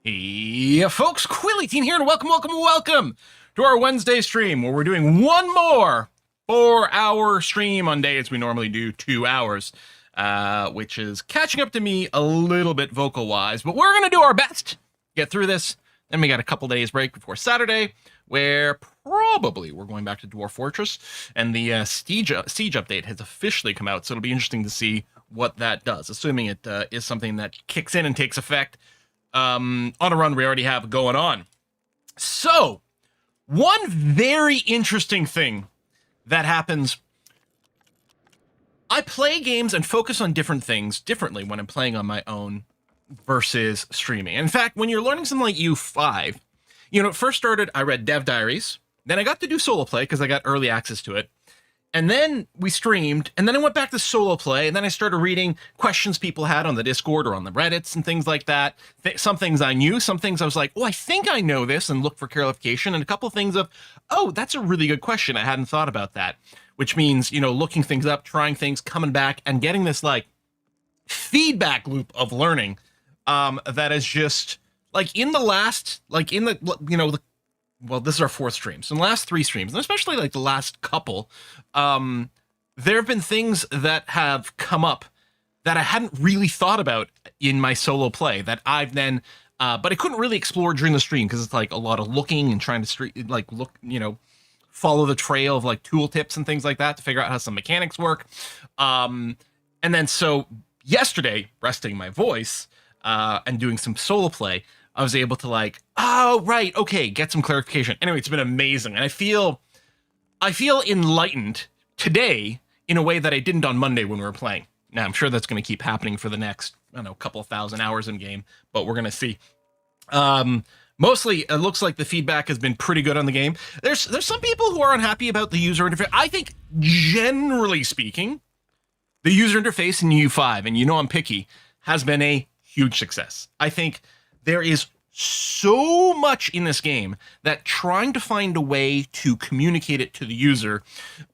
Yeah, folks, Quilly18 here, and welcome to our Wednesday stream, where we're doing one more 4-hour stream on days we normally do 2 hours, which is catching up to me a little bit vocal-wise, but we're going to do our best, get through this. Then we got a couple days break before Saturday, where probably we're going back to Dwarf Fortress, and the siege update has officially come out, so it'll be interesting to see what that does, assuming it is something that kicks in and takes effect on a run we already have going on. So, one very interesting thing that happens, I play games and focus on different things differently when I'm playing on my own versus streaming. In fact, when you're learning something like U5, it first started, I read Dev Diaries, then I got to do solo play because I got early access to it. And then we streamed, and then I went back to solo play, and then I started reading questions people had on the Discord or on the Reddits and things like that. Some things I knew, some things I was like, oh, I think I know this, and look for clarification, and a couple things of, oh, that's a really good question. I hadn't thought about that, which means, looking things up, trying things, coming back, and getting this, feedback loop of learning that is just, in the last, well, this is our fourth stream. So in the last 3 streams, and especially the last couple, there have been things that have come up that I hadn't really thought about in my solo play that I've then, but I couldn't really explore during the stream because it's a lot of looking and trying to follow the trail of tool tips and things like that to figure out how some mechanics work. And then so yesterday, resting my voice and doing some solo play, I was able to oh, right, okay, get some clarification. Anyway, it's been amazing. And I feel enlightened today in a way that I didn't on Monday when we were playing. Now, I'm sure that's going to keep happening for the next, couple of thousand hours in game, but we're going to see. Mostly, it looks like the feedback has been pretty good on the game. There's some people who are unhappy about the user interface. I think, generally speaking, the user interface in U5, and I'm picky, has been a huge success. I think there is so much in this game that trying to find a way to communicate it to the user,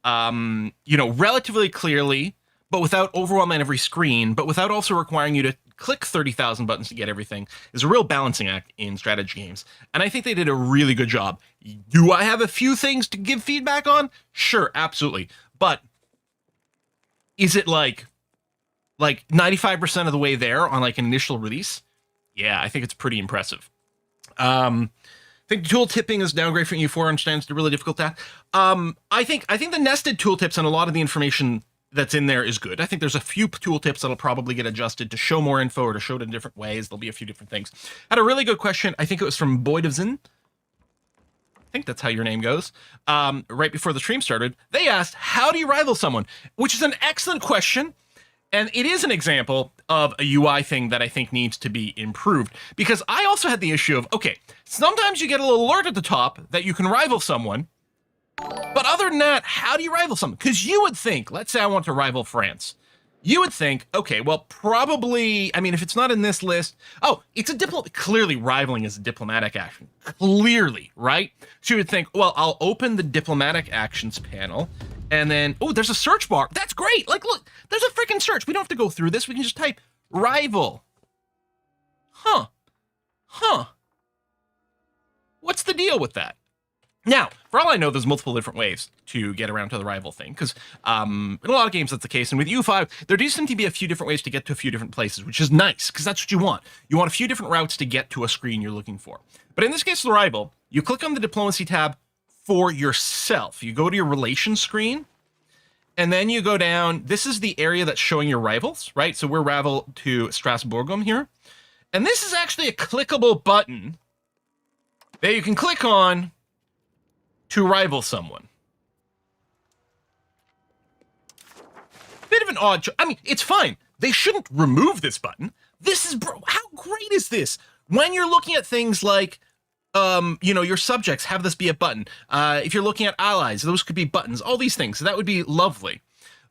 relatively clearly, but without overwhelming every screen, but without also requiring you to click 30,000 buttons to get everything, is a real balancing act in strategy games. And I think they did a really good job. Do I have a few things to give feedback on? Sure, absolutely. But is it like 95% of the way there on an initial release? Yeah, I think it's pretty impressive. I think tool tipping is downgrade from U4 understands the really difficult task. I think the nested tooltips and a lot of the information that's in there is good. I think there's a few tooltips that'll probably get adjusted to show more info or to show it in different ways. There'll be a few different things. Had a really good question. I think it was from Boydovzin. I think that's how your name goes. Right before the stream started, they asked, how do you rival someone? Which is an excellent question. And it is an example of a UI thing that I think needs to be improved, because I also had the issue of, okay, sometimes you get a little alert at the top that you can rival someone, but other than that, how do you rival someone? Because you would think, let's say I want to rival France. You would think, okay, well, probably, if it's not in this list, oh, it's clearly rivaling is a diplomatic action. Clearly, right? So you would think, well, I'll open the diplomatic actions panel, and then, oh, there's a search bar. That's great. Look, there's a freaking search. We don't have to go through this. We can just type rival. Huh. What's the deal with that? Now, for all I know, there's multiple different ways to get around to the rival thing, because in a lot of games that's the case. And with U5, there do seem to be a few different ways to get to a few different places, which is nice, because that's what you want. You want a few different routes to get to a screen you're looking for. But in this case, the rival, you click on the diplomacy tab for yourself. You go to your relations screen, and then you go down. This is the area that's showing your rivals, right? So we're rival to Strasbourg here. And this is actually a clickable button that you can click on to rival someone. Bit of an odd it's fine. They shouldn't remove this button. This is, how great is this? When you're looking at things like, your subjects, have this be a button. If you're looking at allies, those could be buttons, all these things. So that would be lovely.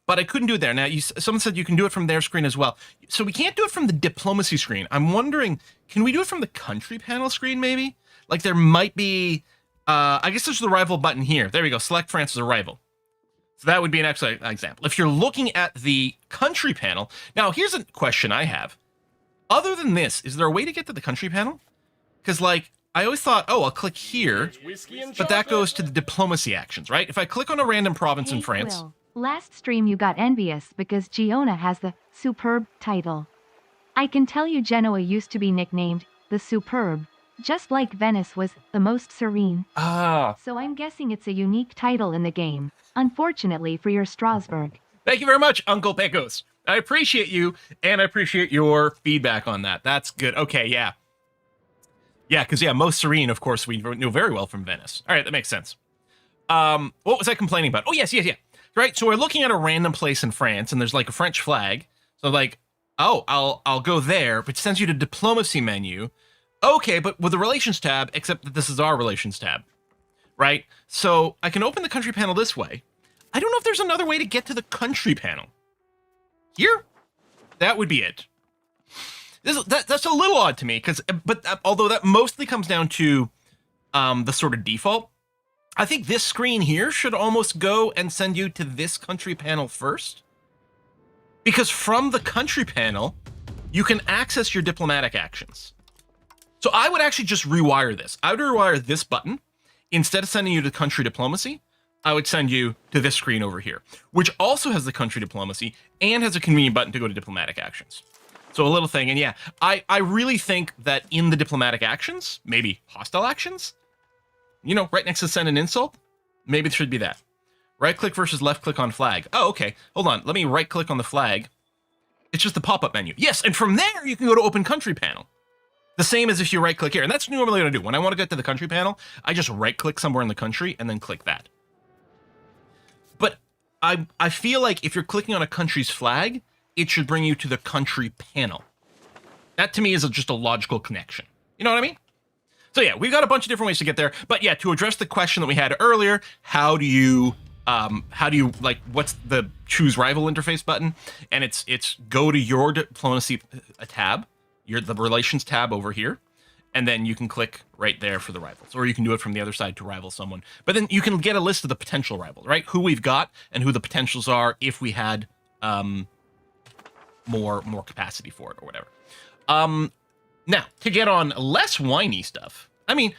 But I couldn't do it there. Now, someone said you can do it from their screen as well. So we can't do it from the diplomacy screen. I'm wondering, can we do it from the country panel screen, maybe? There might be, I guess there's the rival button here. There we go. Select France as a rival. So that would be an excellent example. If you're looking at the country panel, now here's a question I have. Other than this, is there a way to get to the country panel? Because, like, I always thought, oh, I'll click here, but that goes to the diplomacy actions, right? If I click on a random province in France... Quill, last stream you got envious because Giona has the superb title. I can tell you Genoa used to be nicknamed the Superb, just like Venice was the most serene. Ah. So I'm guessing it's a unique title in the game, unfortunately for your Strasbourg. Thank you very much, Uncle Pecos. I appreciate you, and I appreciate your feedback on that. That's good. Okay, yeah. Yeah, because, yeah, most serene, of course, we know very well from Venice. All right, that makes sense. What was I complaining about? Oh, yes. Right, so we're looking at a random place in France, and there's, like, a French flag. So, like, oh, I'll go there, but it sends you to diplomacy menu. Okay, but with the relations tab, except that this is our relations tab, right? So I can open the country panel this way. I don't know if there's another way to get to the country panel. Here? That would be it. That's a little odd to me, but although that mostly comes down to the sort of default, I think this screen here should almost go and send you to this country panel first. Because from the country panel, you can access your diplomatic actions. So I would actually just rewire this. I would rewire this button. Instead of sending you to country diplomacy, I would send you to this screen over here, which also has the country diplomacy and has a convenient button to go to diplomatic actions. So a little thing, and yeah, I really think that in the diplomatic actions, maybe hostile actions, you know, right next to send an insult, maybe it should be that. Right click versus left click on flag. Oh, okay. Hold on. Let me right click on the flag. It's just the pop-up menu. Yes, and from there you can go to open country panel. The same as if you right click here. And that's normally what I do. When I want to get to the country panel, I just right click somewhere in the country and then click that. But I feel like if you're clicking on a country's flag, it should bring you to the country panel. That to me is just a logical connection. You know what I mean? So yeah, we've got a bunch of different ways to get there. But yeah, to address the question that we had earlier, how do you like, what's the choose rival interface button? And it's go to your diplomacy tab, the relations tab over here, and then you can click right there for the rivals, or you can do it from the other side to rival someone. But then you can get a list of the potential rivals, right? Who we've got and who the potentials are if we had more capacity for it or whatever. Now, to get on less whiny stuff, I mean,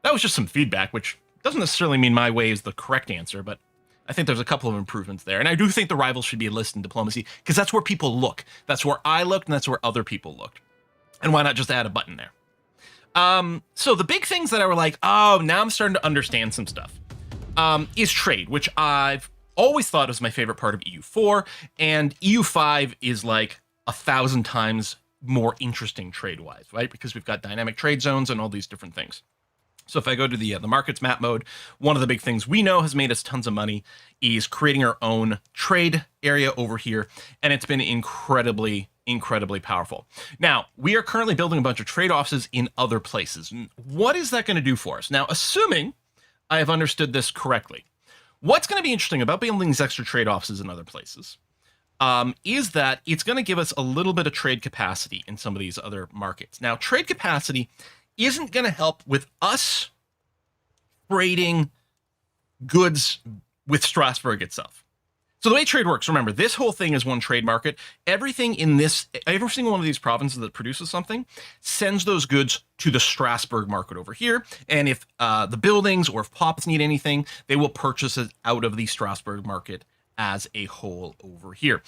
that was just some feedback, which doesn't necessarily mean my way is the correct answer, but I think there's a couple of improvements there. And I do think the rivals should be a list in diplomacy, because that's where people look. That's where I looked, and that's where other people looked. And why not just add a button there? So the big things that I were like, oh, now I'm starting to understand some stuff, is trade, which I've always thought was my favorite part of EU4, and EU5 is like 1,000 times more interesting trade-wise, right? Because we've got dynamic trade zones and all these different things. So if I go to the markets map mode, one of the big things we know has made us tons of money is creating our own trade area over here, and it's been incredibly powerful. Now, we are currently building a bunch of trade offices in other places. What is that going to do for us? Now, assuming I have understood this correctly, what's going to be interesting about building these extra trade offices in other places is that it's going to give us a little bit of trade capacity in some of these other markets. Now, trade capacity isn't going to help with us trading goods with Strasbourg itself. So the way trade works, remember, this whole thing is one trade market. Every single one of these provinces that produces something sends those goods to the Strasbourg market over here. And if the buildings or if pops need anything, they will purchase it out of the Strasbourg market as a whole over here.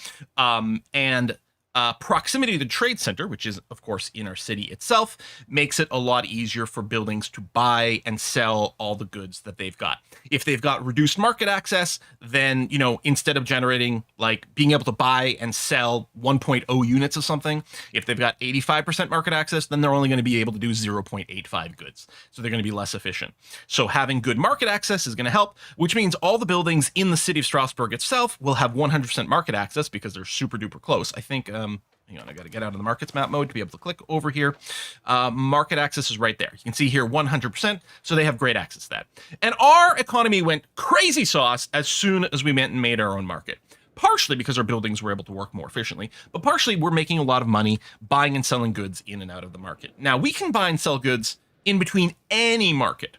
Proximity to the trade center, which is, of course, in our city itself, makes it a lot easier for buildings to buy and sell all the goods that they've got. If they've got reduced market access, then, you know, instead of generating, like, being able to buy and sell 1.0 units of something, if they've got 85% market access, then they're only going to be able to do 0.85 goods. So they're going to be less efficient. So having good market access is going to help, which means all the buildings in the city of Strasbourg itself will have 100% market access because they're super duper close. I think, hang on, I got to get out of the markets map mode to be able to click over here. Market access is right there. You can see here 100%, so they have great access to that. And our economy went crazy sauce as soon as we went and made our own market. Partially because our buildings were able to work more efficiently, but partially we're making a lot of money buying and selling goods in and out of the market. Now, we can buy and sell goods in between any market.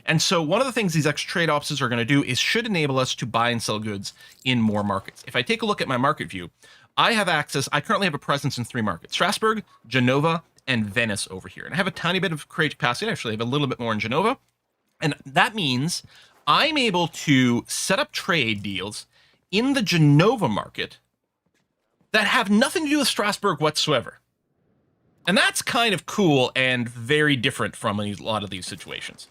And so one of the things these extra trade offices are going to do is should enable us to buy and sell goods in more markets. If I take a look at my market view, I have access. I currently have a presence in 3 markets: Strasbourg, Genova, and Venice over here. And I have a tiny bit of trade capacity. Actually, I have a little bit more in Genova. And that means I'm able to set up trade deals in the Genova market that have nothing to do with Strasbourg whatsoever. And that's kind of cool and very different from a lot of these situations.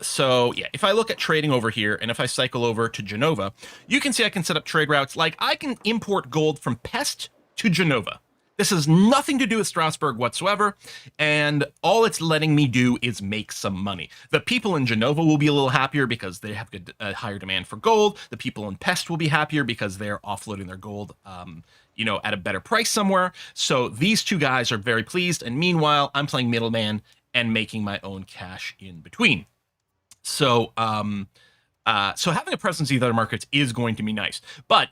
So yeah, if I look at trading over here and if I cycle over to Genova, you can see I can set up trade routes. Like I can import gold from Pest to Genova. This has nothing to do with Strasbourg whatsoever, and all it's letting me do is make some money. The people in Genova will be a little happier because they have higher demand for gold. The people in Pest will be happier because they're offloading their gold, at a better price somewhere. So these two guys are very pleased, and meanwhile, I'm playing middleman and making my own cash in between. So, having a presence in the other markets is going to be nice, but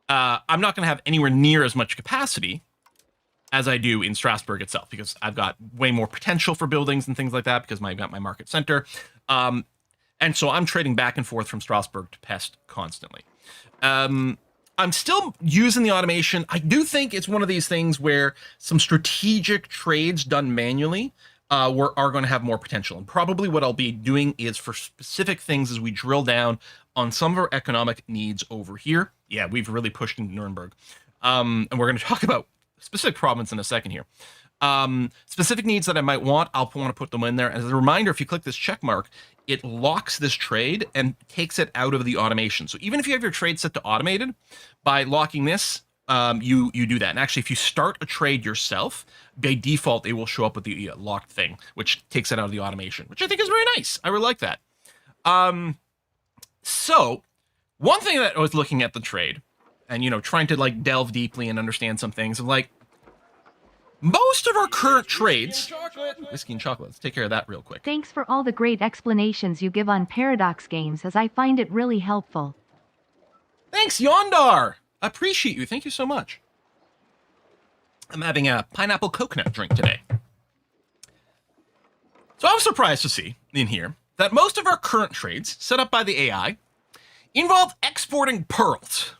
I'm not going to have anywhere near as much capacity as I do in Strasbourg itself, because I've got way more potential for buildings and things like that, because I've got my market center. And so I'm trading back and forth from Strasbourg to Pest constantly. I'm still using the automation. I do think it's one of these things where some strategic trades done manually are going to have more potential. And probably what I'll be doing is for specific things as we drill down on some of our economic needs over here. Yeah, we've really pushed into Nuremberg. And we're going to talk about specific province in a second here. Specific needs that I might want, I'll want to put them in there. As a reminder, if you click this check mark, it locks this trade and takes it out of the automation. So even if you have your trade set to automated, by locking this, you do that. And actually, if you start a trade yourself, by default, it will show up with the locked thing, which takes it out of the automation, which I think is very nice. I really like that. So one thing that I was looking at the trade, and trying to like delve deeply and understand some things, of like most of our current trades, whiskey and chocolate. Let's take care of that real quick. Thanks for all the great explanations you give on Paradox games, as I find it really helpful. Thanks, Yondar. I appreciate you. Thank you so much. I'm having a pineapple coconut drink today. So I was surprised to see in here that most of our current trades set up by the AI involve exporting pearls.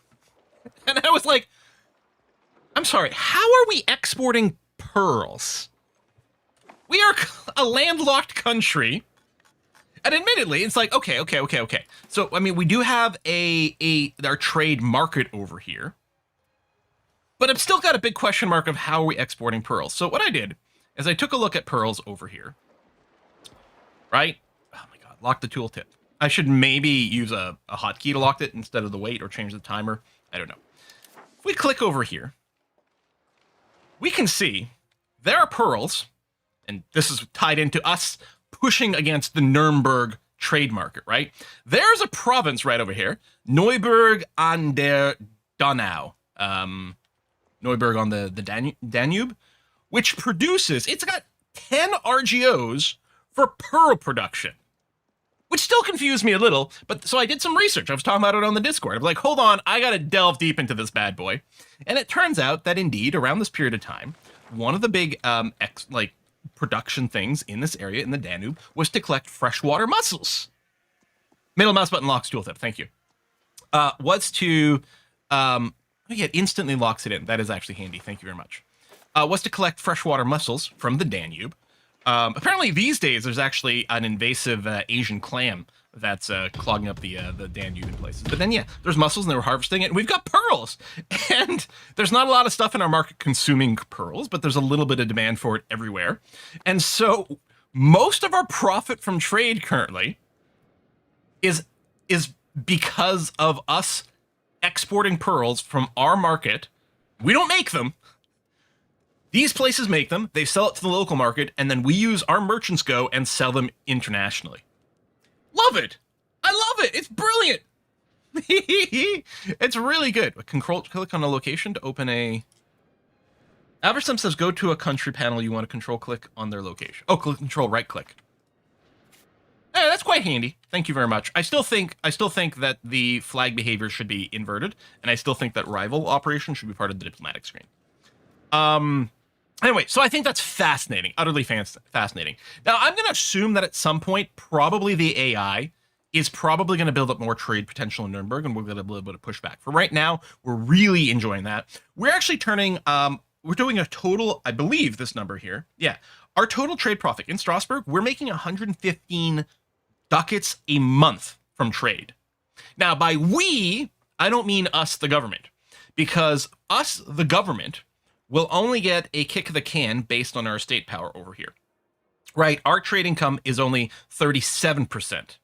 And I was like, I'm sorry, how are we exporting pearls? We are a landlocked country. And admittedly, it's like, okay. So, I mean, we do have our trade market over here. But I've still got a big question mark of how are we exporting pearls. So what I did is I took a look at pearls over here. Right? Oh my God, lock the tooltip. I should maybe use a hotkey to lock it instead of the weight, or change the timer. I don't know. If we click over here, we can see there are pearls, and this is tied into us pushing against the Nuremberg trade market, right? There's a province right over here, Neuburg an der Donau, Neuburg on the Danube, which produces, it's got 10 RGOs for pearl production, which still confused me a little. But so I did some research. I was talking about it on the Discord. I'm like, hold on, I got to delve deep into this bad boy. And it turns out that indeed, around this period of time, one of the big production things in this area in the Danube was to collect freshwater mussels. Middle mouse button locks tooltip. Thank you. It instantly locks it in. That is actually handy. Thank you very much. Was to collect freshwater mussels from the Danube. Apparently these days there's actually an invasive Asian clam that's clogging up the Danube in places. But then, yeah, there's mussels and they were harvesting it, and we've got pearls. And there's not a lot of stuff in our market consuming pearls, but there's a little bit of demand for it everywhere. And so most of our profit from trade currently is because of us exporting pearls from our market. We don't make them. These places make them, they sell it to the local market, and then we use our merchants go and sell them internationally. Love it. I love it. It's brilliant. It's really good. Click on a location to open a... Aversum says go to a country panel, you want to control click on their location. Oh, control right click. Hey, that's quite handy. Thank you very much. I still think that the flag behavior should be inverted, and I still think that rival operation should be part of the diplomatic screen. Anyway, so I think that's fascinating, utterly fascinating. Now, I'm going to assume that at some point, probably the AI is probably going to build up more trade potential in Nuremberg, and we'll get a little bit of pushback. For right now, we're really enjoying that. We're actually turning we're doing a total, I believe this number here. Yeah. Our total trade profit in Strasbourg, we're making 115 ducats a month from trade. Now, by we, I don't mean us, the government, because us, the government, will only get a kick of the can based on our state power over here. Right? Our trade income is only 37%.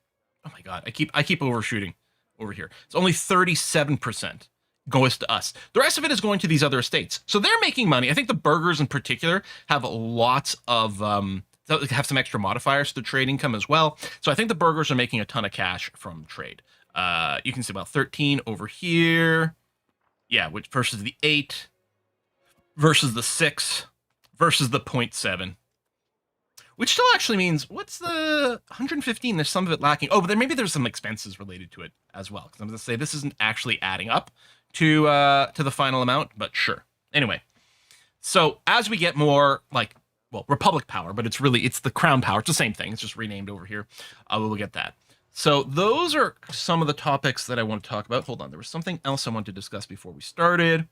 Oh my God, I keep overshooting over here. It's only 37% goes to us. The rest of it is going to these other estates. So they're making money. I think the burgers in particular have lots of have some extra modifiers to trade income as well. So I think the burgers are making a ton of cash from trade. You can see about 13 over here. Yeah, which versus the 8 versus the 6 versus the 0.7. Which still actually means, what's the 115? There's some of it lacking. Oh, but maybe there's some expenses related to it as well. Because I'm going to say this isn't actually adding up to the final amount, but sure. Anyway, so as we get more, like, well, Republic power, but it's the Crown power. It's the same thing. It's just renamed over here. We'll get that. So those are some of the topics that I want to talk about. Hold on. There was something else I wanted to discuss before we started.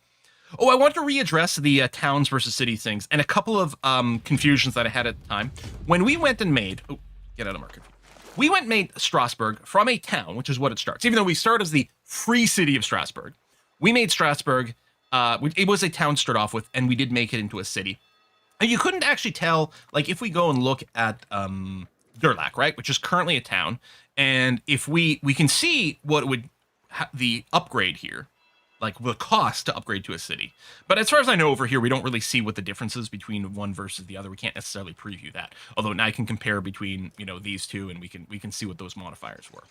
Oh, I want to readdress the towns versus cities things and a couple of confusions that I had at the time. When we went and made... Oh, get out of market. We went and made Strasbourg from a town, which is what it starts. Even though we start as the free city of Strasbourg, we made Strasbourg... it was a town to start off with, and we did make it into a city. And you couldn't actually tell, like, if we go and look at Durlac, right, which is currently a town, and if we can see what it would... the upgrade here, like the cost to upgrade to a city. But as far as I know over here, we don't really see what the difference is between one versus the other. We can't necessarily preview that. Although now I can compare between, these two, and we can see what those modifiers were.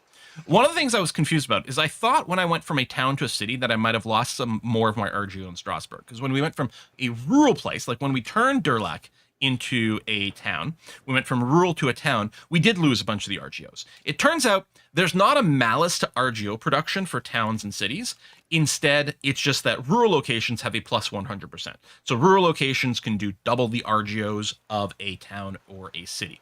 One of the things I was confused about is I thought when I went from a town to a city that I might have lost some more of my RGO in Strasbourg. Because when we went from a rural place, like when we turned Durlac into a town, we went from rural to a town, we did lose a bunch of the RGOs. It turns out there's not a malice to RGO production for towns and cities. Instead, it's just that rural locations have a plus 100%. So rural locations can do double the RGOs of a town or a city.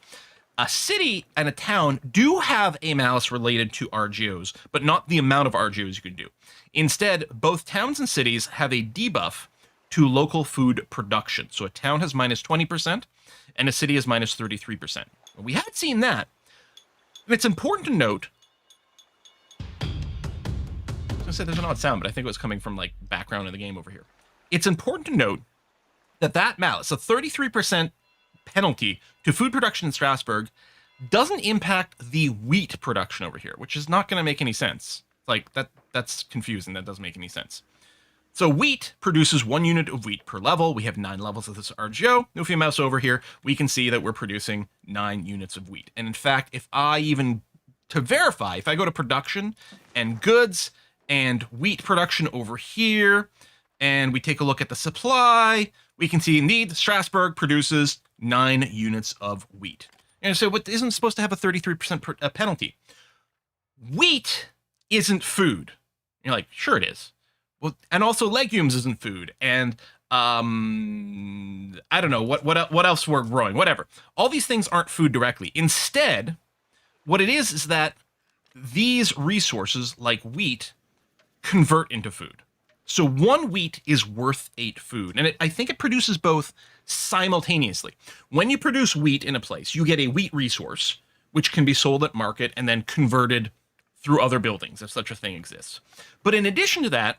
A city and a town do have a malice related to RGOs, but not the amount of RGOs you can do. Instead, both towns and cities have a debuff to local food production. So a town has minus 20% and a city has minus 33%. We had seen that. And it's important to note, I was going to say there's an odd sound, but I think it was coming from like background in the game over here. It's important to note that malice, a 33% penalty to food production in Strasbourg, doesn't impact the wheat production over here, which is not going to make any sense. Like that's confusing. That doesn't make any sense. So wheat produces 1 unit of wheat per level. We have 9 levels of this RGO. If we mouse over here, we can see that we're producing 9 units of wheat. And in fact, if I go to production and goods and wheat production over here, and we take a look at the supply, we can see indeed Strasbourg produces 9 units of wheat. And so what isn't supposed to have a 33% penalty? Wheat isn't food. You're like, sure it is. Well, and also legumes isn't food. And I don't know what else we're growing, whatever. All these things aren't food directly. Instead, what it is that these resources like wheat convert into food. So 1 wheat is worth 8 food. And I think it produces both simultaneously. When you produce wheat in a place, you get a wheat resource, which can be sold at market and then converted through other buildings, if such a thing exists. But in addition to that,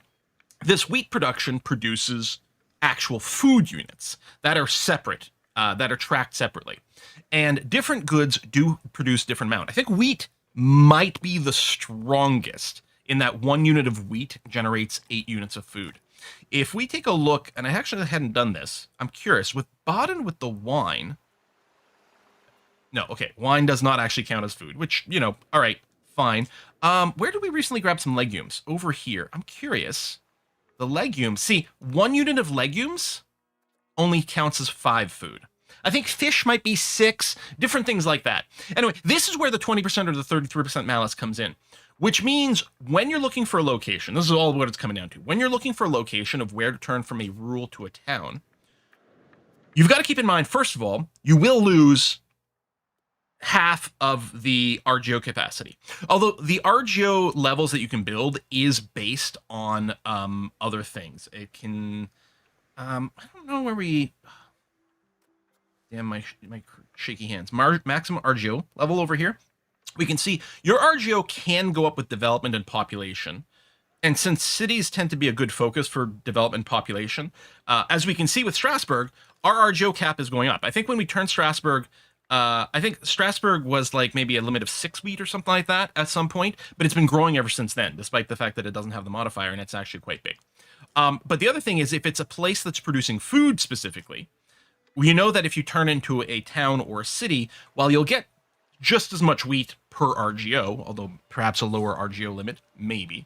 this wheat production produces actual food units that are separate, that are tracked separately. And different goods do produce different amount. I think wheat might be the strongest in that 1 unit of wheat generates 8 units of food. If we take a look, and I actually hadn't done this, I'm curious, with Baden with the wine, no, okay, wine does not actually count as food, which, all right, fine. Where did we recently grab some legumes? Over here. I'm curious. The legumes, see, 1 unit of legumes only counts as 5 food. I think fish might be 6, different things like that. Anyway, this is where the 20% or the 33% malice comes in, which means when you're looking for a location, this is all what it's coming down to. When you're looking for a location of where to turn from a rural to a town, you've got to keep in mind, first of all, you will lose half of the RGO capacity. Although the RGO levels that you can build is based on other things. It can... I don't know where we. Damn, my shaky hands. Maximum RGO level over here. We can see your RGO can go up with development and population. And since cities tend to be a good focus for development population, as we can see with Strasbourg, our RGO cap is going up. I think when we turned Strasbourg, I think Strasbourg was like maybe a limit of 6 wheat or something like that at some point, but it's been growing ever since then, despite the fact that it doesn't have the modifier and it's actually quite big. But the other thing is, if it's a place that's producing food specifically, we know that if you turn into a town or a city, while you'll get just as much wheat per RGO, although perhaps a lower RGO limit, maybe,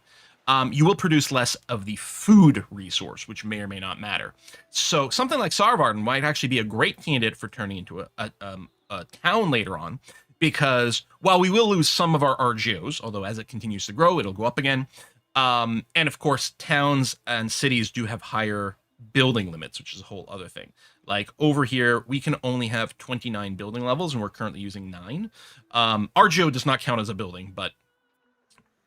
you will produce less of the food resource, which may or may not matter. So something like Saarvarden might actually be a great candidate for turning into a town later on, because while we will lose some of our RGOs, although as it continues to grow, it'll go up again. And of course, towns and cities do have higher building limits, which is a whole other thing. Like over here, we can only have 29 building levels, and we're currently using 9. RGO does not count as a building, but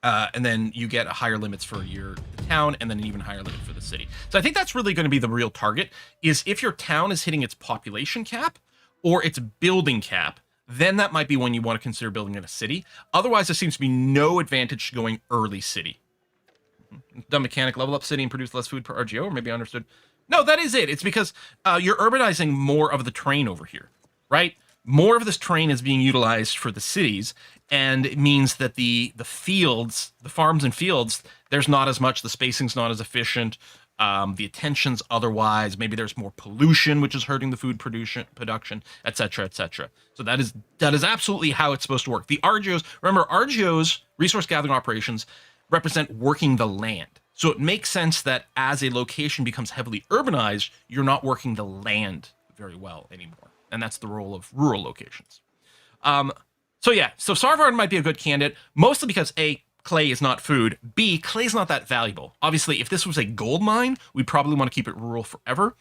and then you get higher limits for your town, and then an even higher limit for the city. So I think that's really going to be the real target, is if your town is hitting its population cap or its building cap, then that might be when you want to consider building in a city. Otherwise, there seems to be no advantage to going early city. Dumb mechanic, level up city and produce less food per RGO, or maybe I understood. No, that is it. It's because you're urbanizing more of the terrain over here, right? More of this terrain is being utilized for the cities, and it means that the fields, the farms and fields, there's not as much, the spacing's not as efficient, the attention's otherwise, maybe there's more pollution, which is hurting the food production, etc., etc. So that is absolutely how it's supposed to work. The RGOs, remember, RGOs, resource gathering operations, represent working the land. So it makes sense that as a location becomes heavily urbanized, you're not working the land very well anymore. And that's the role of rural locations. So Saarvarden might be a good candidate, mostly because A, clay is not food. B, clay is not that valuable. Obviously, if this was a gold mine, we'd probably want to keep it rural forever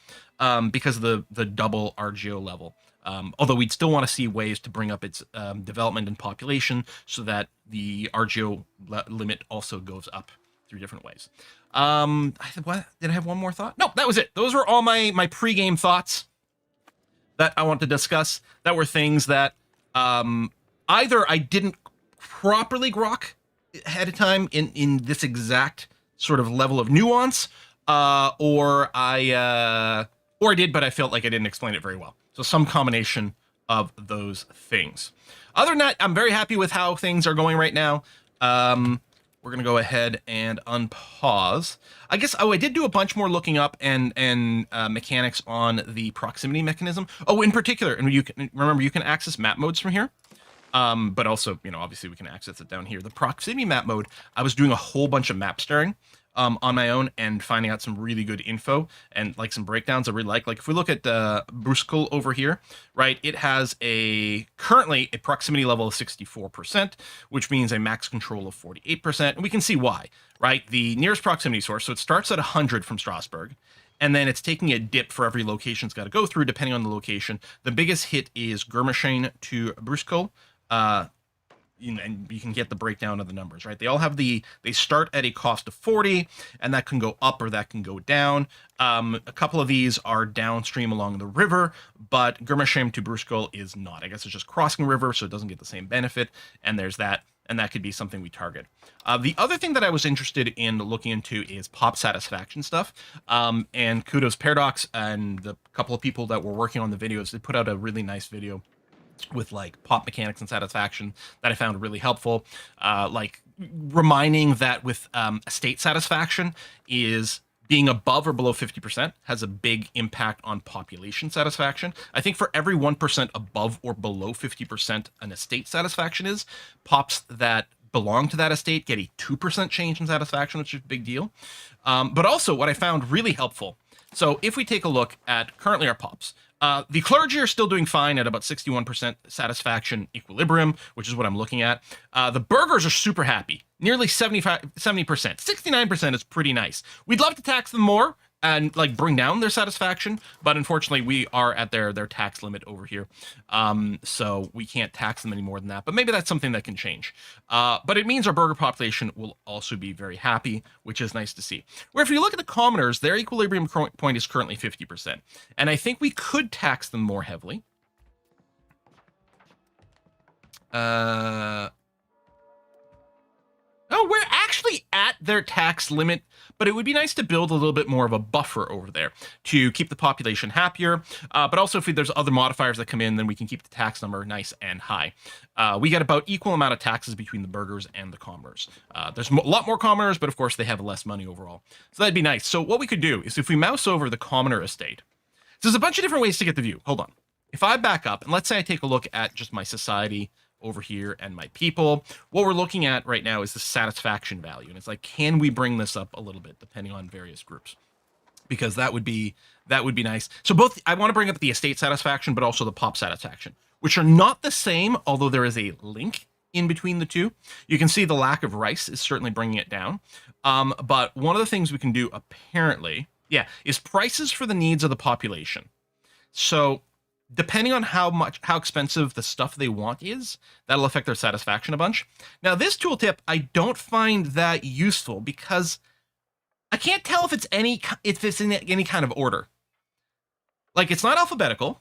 because of the double RGO level. Although we'd still want to see ways to bring up its development and population so that the RGO limit also goes up through different ways. Did I have one more thought? No, that was it. Those were all my pre-game thoughts that I want to discuss. That were things that either I didn't properly grok ahead of time in this exact sort of level of nuance, or I did, but I felt like I didn't explain it very well. So some combination of those things. Other than that, I'm very happy with how things are going right now. We're going to go ahead and unpause. I guess, I did do a bunch more looking up and mechanics on the proximity mechanism. Oh, in particular, and you can remember, you can access map modes from here. But also, obviously we can access it down here. The proximity map mode, I was doing a whole bunch of map staring on my own and finding out some really good info and like some breakdowns I really like. Like if we look at Bruskel over here, right, it has currently a proximity level of 64%, which means a max control of 48%. And we can see why, right? The nearest proximity source, so it starts at 100 from Strasbourg, and then it's taking a dip for every location it's got to go through, depending on the location. The biggest hit is Germersheim to Bruskel. And you can get the breakdown of the numbers, right? They all have they start at a cost of 40, and that can go up or that can go down. A couple of these are downstream along the river, but Germersheim to Bruskel is not. I guess it's just crossing river, so it doesn't get the same benefit, and there's that, and that could be something we target. The other thing that I was interested in looking into is pop satisfaction stuff, and kudos Paradox and the couple of people that were working on the videos. They put out a really nice video with like pop mechanics and satisfaction that I found really helpful, like reminding that with estate satisfaction is being above or below 50% has a big impact on population satisfaction. I think for every 1% above or below 50% an estate satisfaction is, pops that belong to that estate get a 2% change in satisfaction, which is a big deal. But also what I found really helpful, so if we take a look at currently our pops, the clergy are still doing fine at about 61% satisfaction equilibrium, which is what I'm looking at. The burghers are super happy, nearly 70%. 69% is pretty nice. We'd love to tax them more. and like bring down their satisfaction, but unfortunately we are at their tax limit over here, so we can't tax them any more than that. But maybe that's something that can change. But it means our burger population will also be very happy, which is nice to see. Where if you look at the commoners, their equilibrium point is currently 50%, and I think we could tax them more heavily. Oh, we're actually at their tax limit, but it would be nice to build a little bit more of a buffer over there to keep the population happier. But also, if there's other modifiers that come in, then we can keep the tax number nice and high. We get about equal amount of taxes between the burghers and the commoners. There's a lot more commoners, but of course they have less money overall. So that'd be nice. So what we could do is if we mouse over the commoner estate, so there's a bunch of different ways to get the view. Hold on. If I back up, and let's say I take a look at just my society over here and my people, what we're looking at right now is the satisfaction value. And it's like, can we bring this up a little bit depending on various groups? Because that would be nice. So both, I want to bring up the estate satisfaction, but also the pop satisfaction, which are not the same, although there is a link in between the two. You can see the lack of rice is certainly bringing it down. But one of the things we can do apparently, is prices for the needs of the population. So depending on how expensive the stuff they want is, that'll affect their satisfaction a bunch. Now, this tooltip I don't find that useful because I can't tell if it's in any kind of order. Like, it's not alphabetical.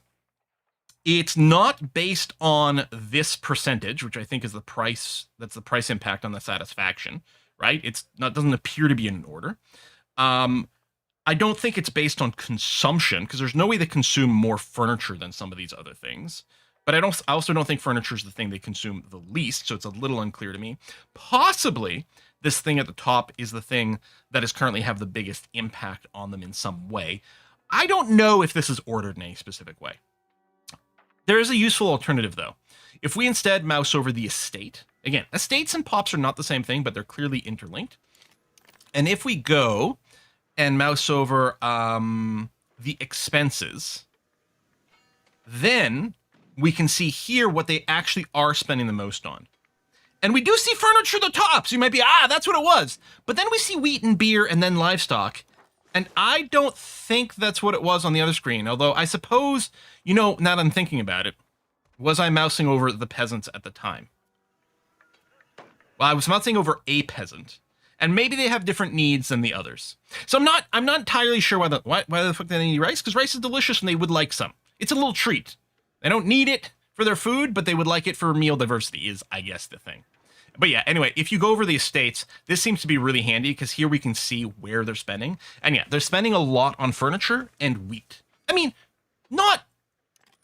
It's not based on this percentage, which I think is the price. That's the price impact on the satisfaction, right? Doesn't appear to be in an order. I don't think it's based on consumption because there's no way they consume more furniture than some of these other things. But I also don't think furniture is the thing they consume the least, so it's a little unclear to me. Possibly this thing at the top is the thing that is currently have the biggest impact on them in some way. I don't know if this is ordered in any specific way. There is a useful alternative though. If we instead mouse over the estate, again, estates and pops are not the same thing, but they're clearly interlinked. And if we go and mouse over the expenses, then we can see here what they actually are spending the most on. And we do see furniture at the top, so you might be, that's what it was. But then we see wheat and beer and then livestock. And I don't think that's what it was on the other screen, although I suppose, now that I'm thinking about it, was I mousing over the peasants at the time? Well, I was mousing over a peasant. And maybe they have different needs than the others. So I'm not entirely sure why the fuck they need rice, because rice is delicious and they would like some. It's a little treat. They don't need it for their food, but they would like it for meal diversity is, I guess, the thing. But yeah, anyway, if you go over the estates, this seems to be really handy because here we can see where they're spending. And yeah, they're spending a lot on furniture and wheat. I mean, not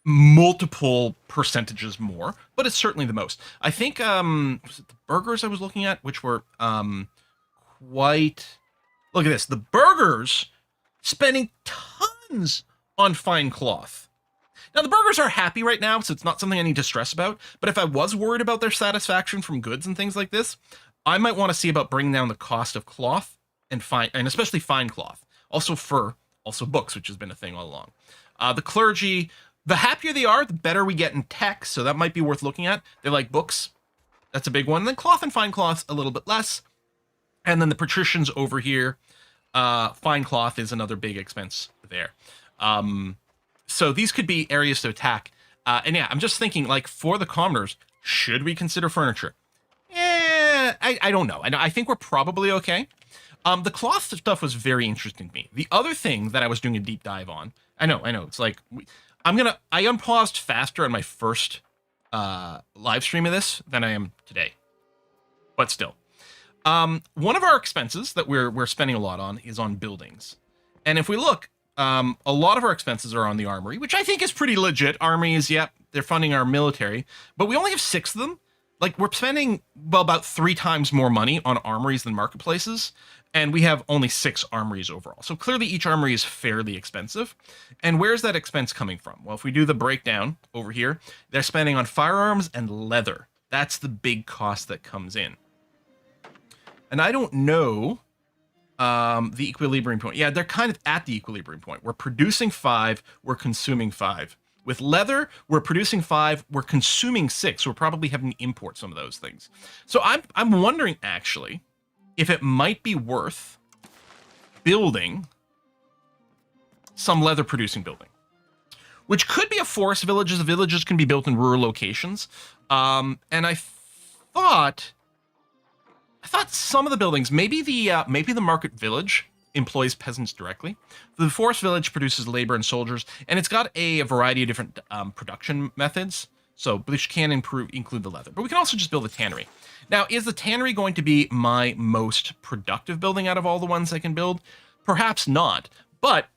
multiple percentages more, but it's certainly the most. I think, was it the burgers I was looking at, which were, look at this. The burgers spending tons on fine cloth. Now, the burgers are happy right now, so it's not something I need to stress about. But if I was worried about their satisfaction from goods and things like this, I might want to see about bringing down the cost of cloth and especially fine cloth. Also fur, also books, which has been a thing all along. The clergy, the happier they are, the better we get in tech, so that might be worth looking at. They like books. That's a big one. And then cloth and fine cloth, a little bit less. And then the patricians over here, fine cloth is another big expense there. So these could be areas to attack. And yeah, I'm just thinking, like, for the commoners, should we consider furniture? I don't know. I think we're probably okay. The cloth stuff was very interesting to me. The other thing that I was doing a deep dive on, I know. It's like, I unpaused faster on my first live stream of this than I am today. But still. One of our expenses that we're spending a lot on is on buildings. And if we look, a lot of our expenses are on the armory, which I think is pretty legit. Armies, they're funding our military, but we only have 6 of them. Like, we're spending, about 3 times more money on armories than marketplaces, and we have only 6 armories overall. So clearly each armory is fairly expensive. And where's that expense coming from? Well, if we do the breakdown over here, they're spending on firearms and leather. That's the big cost that comes in. And I don't know the equilibrium point. Yeah, they're kind of at the equilibrium point. We're producing 5, we're consuming 5. With leather, we're producing 5, we're consuming 6. So we're probably having to import some of those things. So I'm wondering, actually, if it might be worth building some leather producing building, which could be a forest village, as the villages can be built in rural locations. And I thought some of the buildings, maybe the market village employs peasants directly. The forest village produces labor and soldiers, and it's got a variety of different production methods. So, which can include the leather. But we can also just build a tannery. Now, is the tannery going to be my most productive building out of all the ones I can build? Perhaps not, but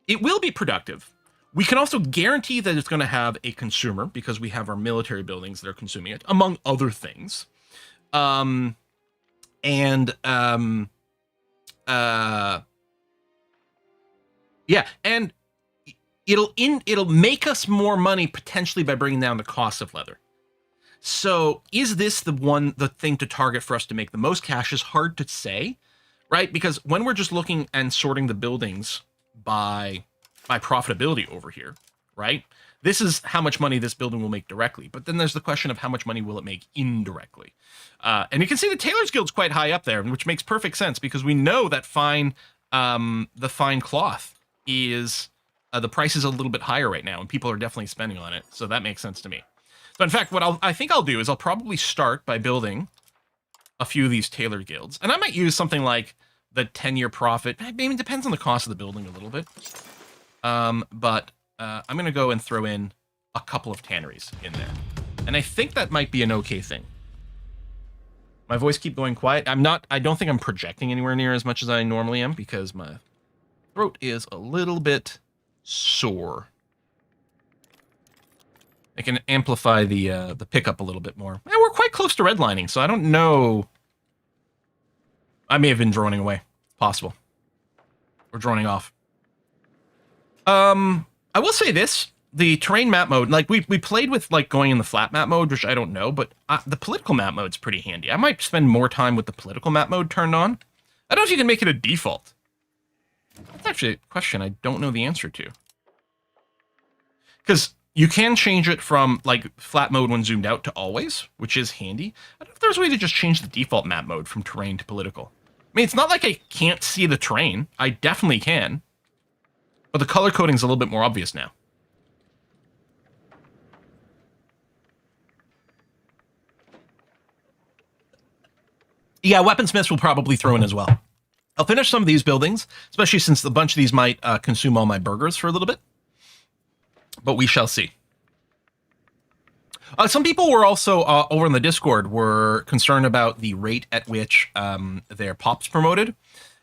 it will be productive. We can also guarantee that it's going to have a consumer, because we have our military buildings that are consuming it, among other things. Yeah, and it'll make us more money potentially by bringing down the cost of leather. So is this the thing to target for us to make the most cash? Is hard to say, right? Because when we're just looking and sorting the buildings by profitability over here, right? This is how much money this building will make directly. But then there's the question of how much money will it make indirectly? And you can see the Tailor's Guild's quite high up there, which makes perfect sense because we know that the fine cloth is... the price is a little bit higher right now, and people are definitely spending on it, so that makes sense to me. So in fact, what I think I'll do is I'll probably start by building a few of these tailor guilds, and I might use something like the 10-year profit. Maybe it depends on the cost of the building a little bit. But I'm going to go and throw in a couple of tanneries in there, and I think that might be an okay thing. My voice keep going quiet. I don't think I'm projecting anywhere near as much as I normally am because my throat is a little bit sore. I can amplify the pickup a little bit more. And we're quite close to redlining, so I don't know. I may have been droning away. Possible. Or droning off. I will say this. The terrain map mode, like we played with like going in the flat map mode, which I don't know, but the political map mode's pretty handy. I might spend more time with the political map mode turned on. I don't know if you can make it a default. That's actually a question I don't know the answer to. Because you can change it from like flat mode when zoomed out to always, which is handy. I don't know if there's a way to just change the default map mode from terrain to political. I mean, it's not like I can't see the terrain. I definitely can. But the color coding's a little bit more obvious now. Yeah, weaponsmiths will probably throw in as well. I'll finish some of these buildings, especially since a bunch of these might consume all my burgers for a little bit. But we shall see. Some people were also, over in the Discord, were concerned about the rate at which their pops promoted.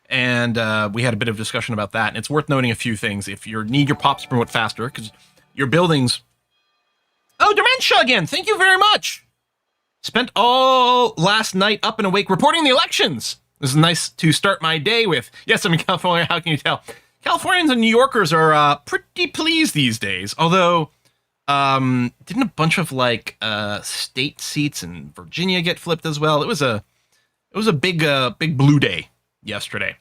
And we had a bit of discussion about that. And it's worth noting a few things. If you need your pops to promote faster, because your buildings... Oh, Dementia again! Thank you very much! Spent all last night up and awake reporting the elections. This is nice to start my day with. Yes, I'm in California. How can you tell? Californians and New Yorkers are pretty pleased these days. Although, didn't a bunch of like state seats in Virginia get flipped as well? It was a big blue day yesterday.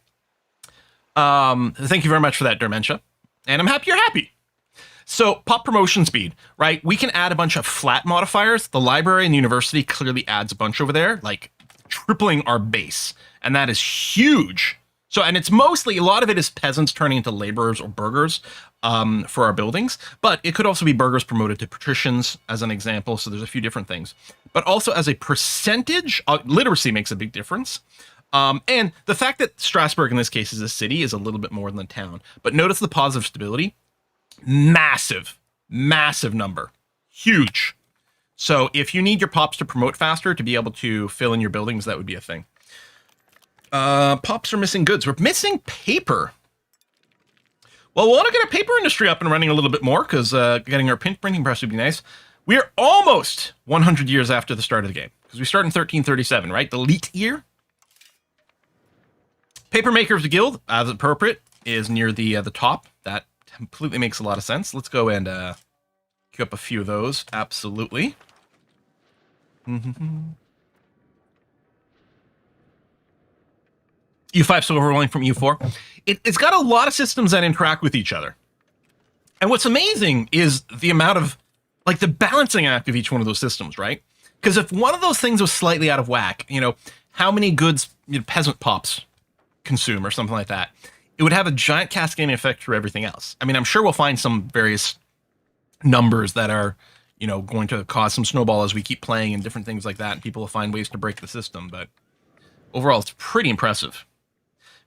Thank you very much for that, Dementia. And I'm happy you're happy. So, pop promotion speed, right? We can add a bunch of flat modifiers. The library and the university clearly adds a bunch over there, like tripling our base. And that is huge. So, and it's mostly, a lot of it is peasants turning into laborers or burghers for our buildings. But it could also be burghers promoted to patricians, as an example. So there's a few different things. But also as a percentage, literacy makes a big difference. And the fact that Strasbourg, in this case, is a city is a little bit more than a town. But notice the positive stability. Massive number. Huge. So if you need your pops to promote faster to be able to fill in your buildings, that would be a thing. Pops are missing goods. We're missing paper. Well, we'll want to get our paper industry up and running a little bit more because getting our printing press would be nice. We are almost 100 years after the start of the game because we start in 1337, right? The leet year. Papermakers Guild, as appropriate, is near the top. That completely makes a lot of sense. Let's go and queue up a few of those. Absolutely. U5 silver rolling from U4. It's got a lot of systems that interact with each other. And what's amazing is the amount of, like, the balancing act of each one of those systems, right? Because if one of those things was slightly out of whack, you know, how many goods peasant pops consume or something like that. it would have a giant cascading effect through everything else. I mean, I'm sure we'll find some various numbers that are, going to cause some snowball as we keep playing and different things like that, and people will find ways to break the system. But overall, it's pretty impressive.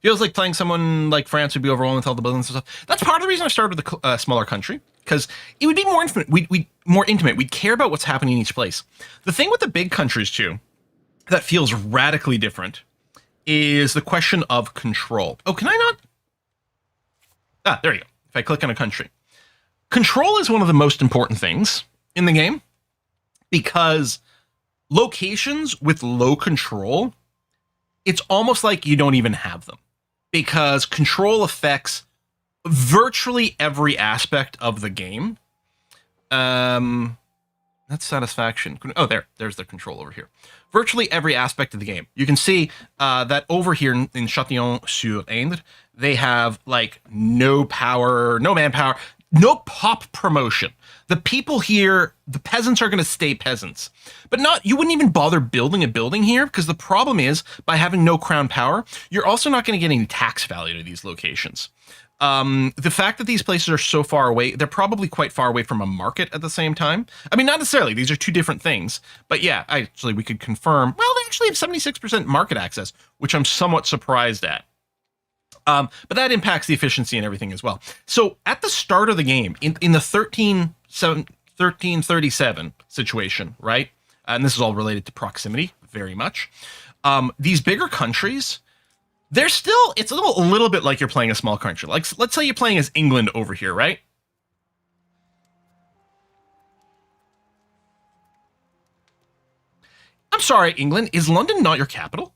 Feels like playing someone like France would be overwhelmed with all the buildings and stuff. That's part of the reason I started with a smaller country, because it would be more intimate. More intimate. We'd care about what's happening in each place. The thing with the big countries too, that feels radically different, is the question of control. Oh, can I not? Ah, there you go. If I click on a country, control is one of the most important things in the game, because locations with low control, it's almost like you don't even have them, because control affects virtually every aspect of the game. That's satisfaction. Oh, there's the control over here. Virtually every aspect of the game. You can see that over here in Châtillon-sur-Indre, they have like no power, no manpower, no pop promotion. The people here, the peasants are going to stay peasants, but you wouldn't even bother building a building here, because the problem is, by having no crown power, you're also not going to get any tax value to these locations. The fact that these places are so far away, they're probably quite far away from a market at the same time. I mean, not necessarily, these are two different things, but yeah, actually we could confirm, well, they actually have 76% market access, which I'm somewhat surprised at. But that impacts the efficiency and everything as well. So at the start of the game, in the 1337 situation, right? And this is all related to proximity, very much. These bigger countries, it's a little bit like you're playing a small country. Like, let's say you're playing as England over here, right? I'm sorry, England, is London not your capital?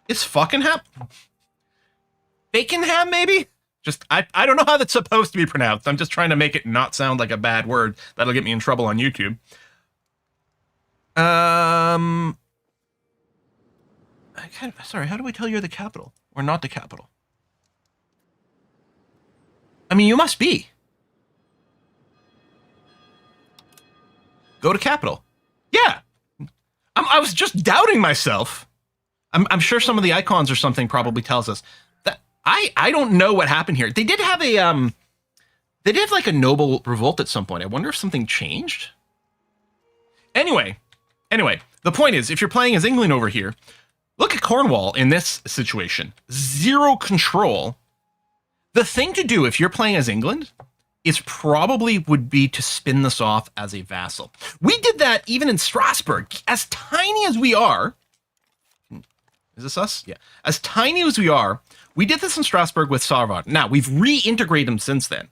It's fucking Baconham, maybe? Just, I don't know how that's supposed to be pronounced. I'm just trying to make it not sound like a bad word. That'll get me in trouble on YouTube. Sorry, how do we tell you're the capital? Or not the capital? I mean, you must be. Go to capital. Yeah. I was just doubting myself. I'm sure some of the icons or something probably tells us that. I don't know what happened here. They did have like a noble revolt at some point. I wonder if something changed. Anyway, the point is, if you're playing as England over here, look at Cornwall in this situation. Zero control. The thing to do if you're playing as England is probably would be to spin this off as a vassal. We did that even in Strasbourg. As tiny as we are, is this us? Yeah. As tiny as we are, we did this in Strasbourg with Sarvad. Now, we've reintegrated them since then.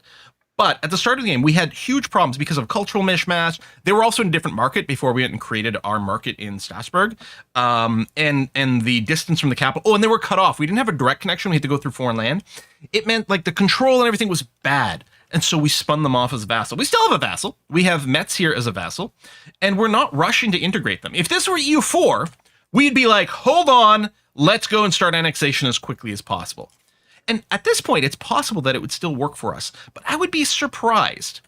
But at the start of the game, we had huge problems because of cultural mishmash. They were also in a different market before we went and created our market in Strasbourg. And the distance from the capital. Oh, and they were cut off. We didn't have a direct connection. We had to go through foreign land. It meant like the control and everything was bad. And so we spun them off as a vassal. We still have a vassal. We have Metz here as a vassal. And we're not rushing to integrate them. If this were EU4, we'd be like, hold on, let's go and start annexation as quickly as possible. And at this point, it's possible that it would still work for us, but I would be surprised.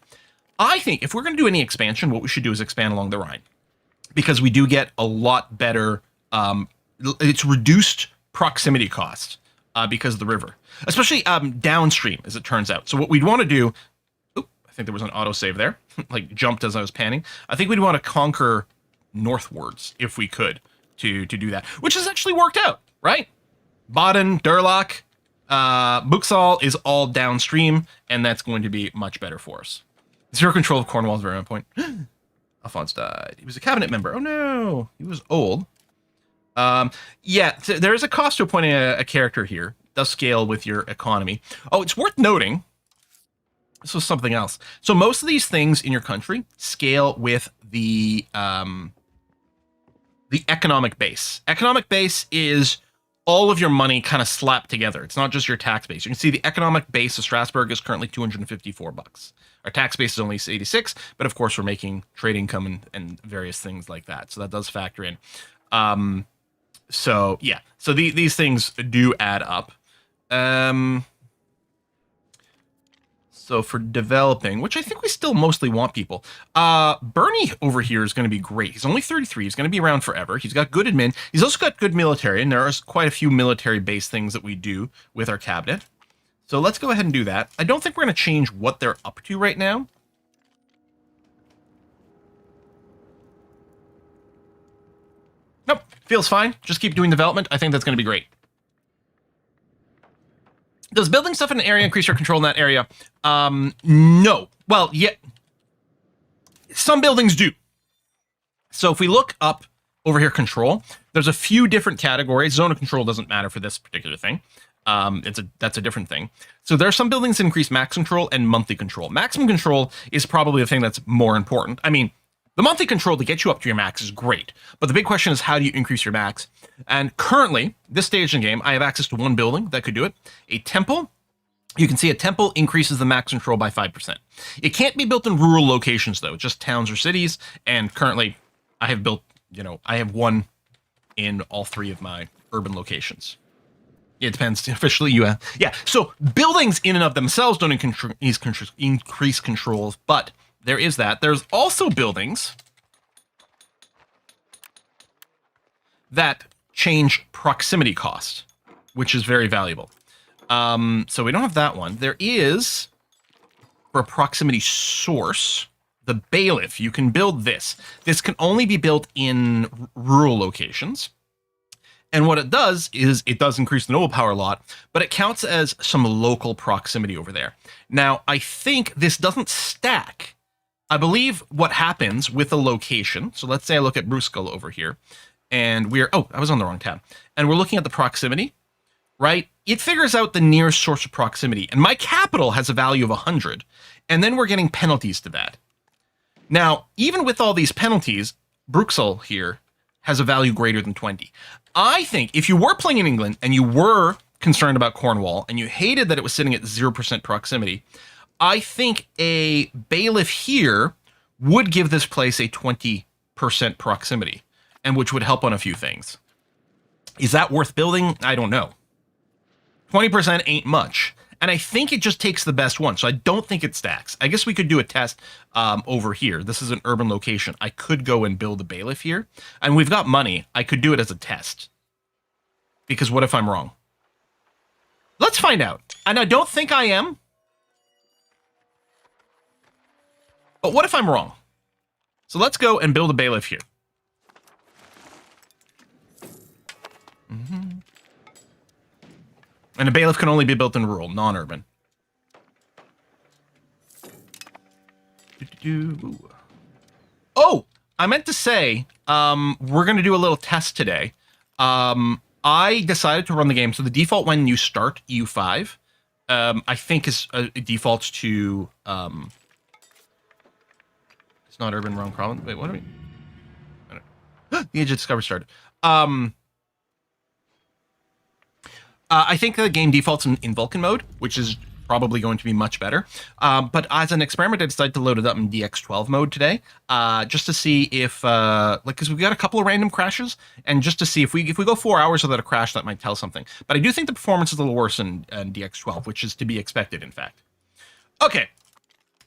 I think if we're going to do any expansion, what we should do is expand along the Rhine, because we do get a lot better, it's reduced proximity cost because of the river, especially downstream, as it turns out. So what we'd want to do, I think there was an autosave there, like jumped as I was panning. I think we'd want to conquer northwards if we could to do that, which has actually worked out, right? Baden, Durlach, Buxall is all downstream, and that's going to be much better for us. Zero control of Cornwall is very on point. Alphonse died. He was a cabinet member. Oh no, he was old. Yeah, there is a cost to appointing a character here. It does scale with your economy. Oh, it's worth noting, this was something else. So most of these things in your country scale with the economic base. Economic base is all of your money kind of slapped together. It's not just your tax base. You can see the economic base of Strasbourg is currently $254. Our tax base is only 86, but of course we're making trade income and various things like that. So that does factor in. So yeah, so these things do add up. So So for developing, which I think we still mostly want people, Bernie over here is going to be great. He's only 33. He's going to be around forever. He's got good admin. He's also got good military, and there's quite a few military-based things that we do with our cabinet. So let's go ahead and do that. I don't think we're going to change what they're up to right now. Nope, feels fine. Just keep doing development. I think that's going to be great. Does building stuff in an area increase your control in that area? No. Well, yeah. Some buildings do. So if we look up over here, control, there's a few different categories. Zone of control doesn't matter for this particular thing. That's a different thing. So there are some buildings that increase max control and monthly control. Maximum control is probably the thing that's more important. I mean, the monthly control to get you up to your max is great, but the big question is how do you increase your max? And currently, this stage in the game, I have access to one building that could do it. A temple. You can see a temple increases the max control by 5%. It can't be built in rural locations, though, just towns or cities. And currently, I have built, I have one in all 3 of my urban locations. It depends. Officially, yeah. So buildings in and of themselves don't increase controls, but there is that. There's also buildings that change proximity cost, which is very valuable. So we don't have that one. There is, for a proximity source, the bailiff. You can build this. This can only be built in rural locations. And what it does is it does increase the noble power a lot, but it counts as some local proximity over there. Now, I think this doesn't stack. I believe what happens with a location, so let's say I look at Bruscal over here, and I was on the wrong tab, and we're looking at the proximity, right? It figures out the nearest source of proximity, and my capital has a value of 100, and then we're getting penalties to that. Now, even with all these penalties, Bruxelles here has a value greater than 20. I think if you were playing in England, and you were concerned about Cornwall, and you hated that it was sitting at 0% proximity, I think a bailiff here would give this place a 20% proximity, and which would help on a few things. Is that worth building? I don't know. 20% ain't much. And I think it just takes the best one, so I don't think it stacks. I guess we could do a test over here. This is an urban location. I could go and build a bailiff here, and we've got money. I could do it as a test. Because what if I'm wrong? Let's find out. And I don't think I am. But what if I'm wrong? So let's go and build a bailiff here. And a bailiff can only be built in rural, non-urban. Oh, I meant to say, we're going to do a little test today. I decided to run the game. So the default when you start EU5, I think is defaults to... It's not urban, wrong problem. Wait, what are we? The Age of Discovery started. I think the game defaults in Vulcan mode, which is probably going to be much better. But as an experiment, I decided to load it up in DX12 mode today, just to see if, because we've got a couple of random crashes, and just to see if we go 4 hours without a crash, that might tell something. But I do think the performance is a little worse in DX12, which is to be expected, in fact. Okay.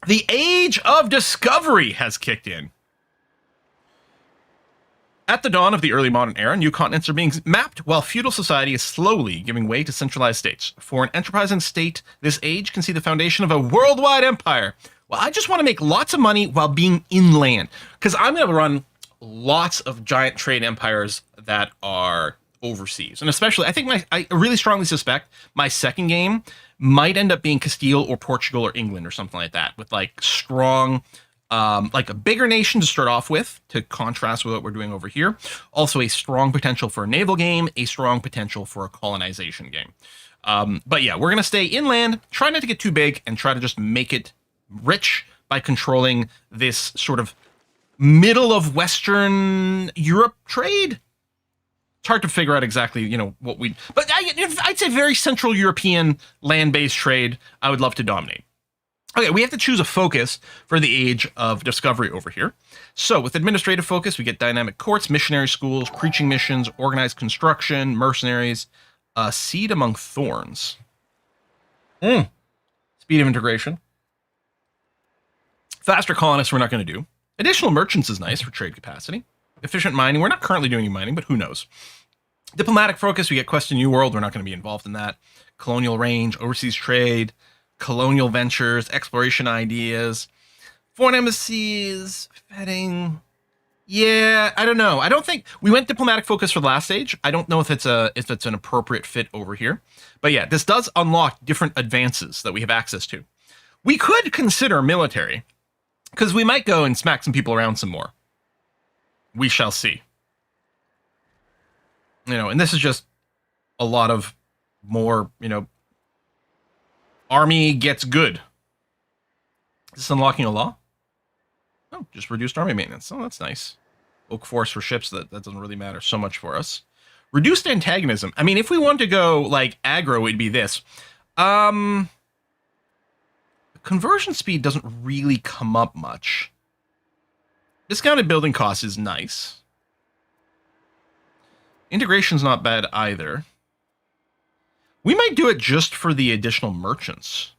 The Age of Discovery has kicked in. At the dawn of the early modern era, new continents are being mapped while feudal society is slowly giving way to centralized states. For an enterprising state, this age can see the foundation of a worldwide empire. Well, I just want to make lots of money while being inland, because I'm going to run lots of giant trade empires that are overseas. And especially, I think I really strongly suspect my second game might end up being Castile or Portugal or England or something like that, with like strong... like a bigger nation to start off with, to contrast with what we're doing over here. Also a strong potential for a naval game, a strong potential for a colonization game. But yeah, we're going to stay inland, try not to get too big, and try to just make it rich by controlling this sort of middle of Western Europe trade. It's hard to figure out exactly, what we... But I'd say very Central European land-based trade I would love to dominate. Okay, we have to choose a focus for the Age of Discovery over here. So with administrative focus, we get dynamic courts, missionary schools, preaching missions, organized construction, mercenaries, seed among thorns. Speed of integration. Faster colonists we're not going to do. Additional merchants is nice for trade capacity. Efficient mining, we're not currently doing any mining, but who knows. Diplomatic focus, we get Quest to New World, we're not going to be involved in that. Colonial range, overseas trade, colonial ventures, exploration ideas, foreign embassies, vetting. Yeah, I don't know. I don't think we went diplomatic focus for the last stage. I don't know if it's an appropriate fit over here. But yeah, this does unlock different advances that we have access to. We could consider military, because we might go and smack some people around some more. We shall see. And this is just a lot of more, army gets good. Is this unlocking a law? Oh, just reduced army maintenance. Oh, that's nice. Oak force for ships, that doesn't really matter so much for us. Reduced antagonism. I mean, if we want to go, like, aggro, it'd be this. Conversion speed doesn't really come up much. Discounted building cost is nice. Integration's not bad either. We might do it just for the additional merchants.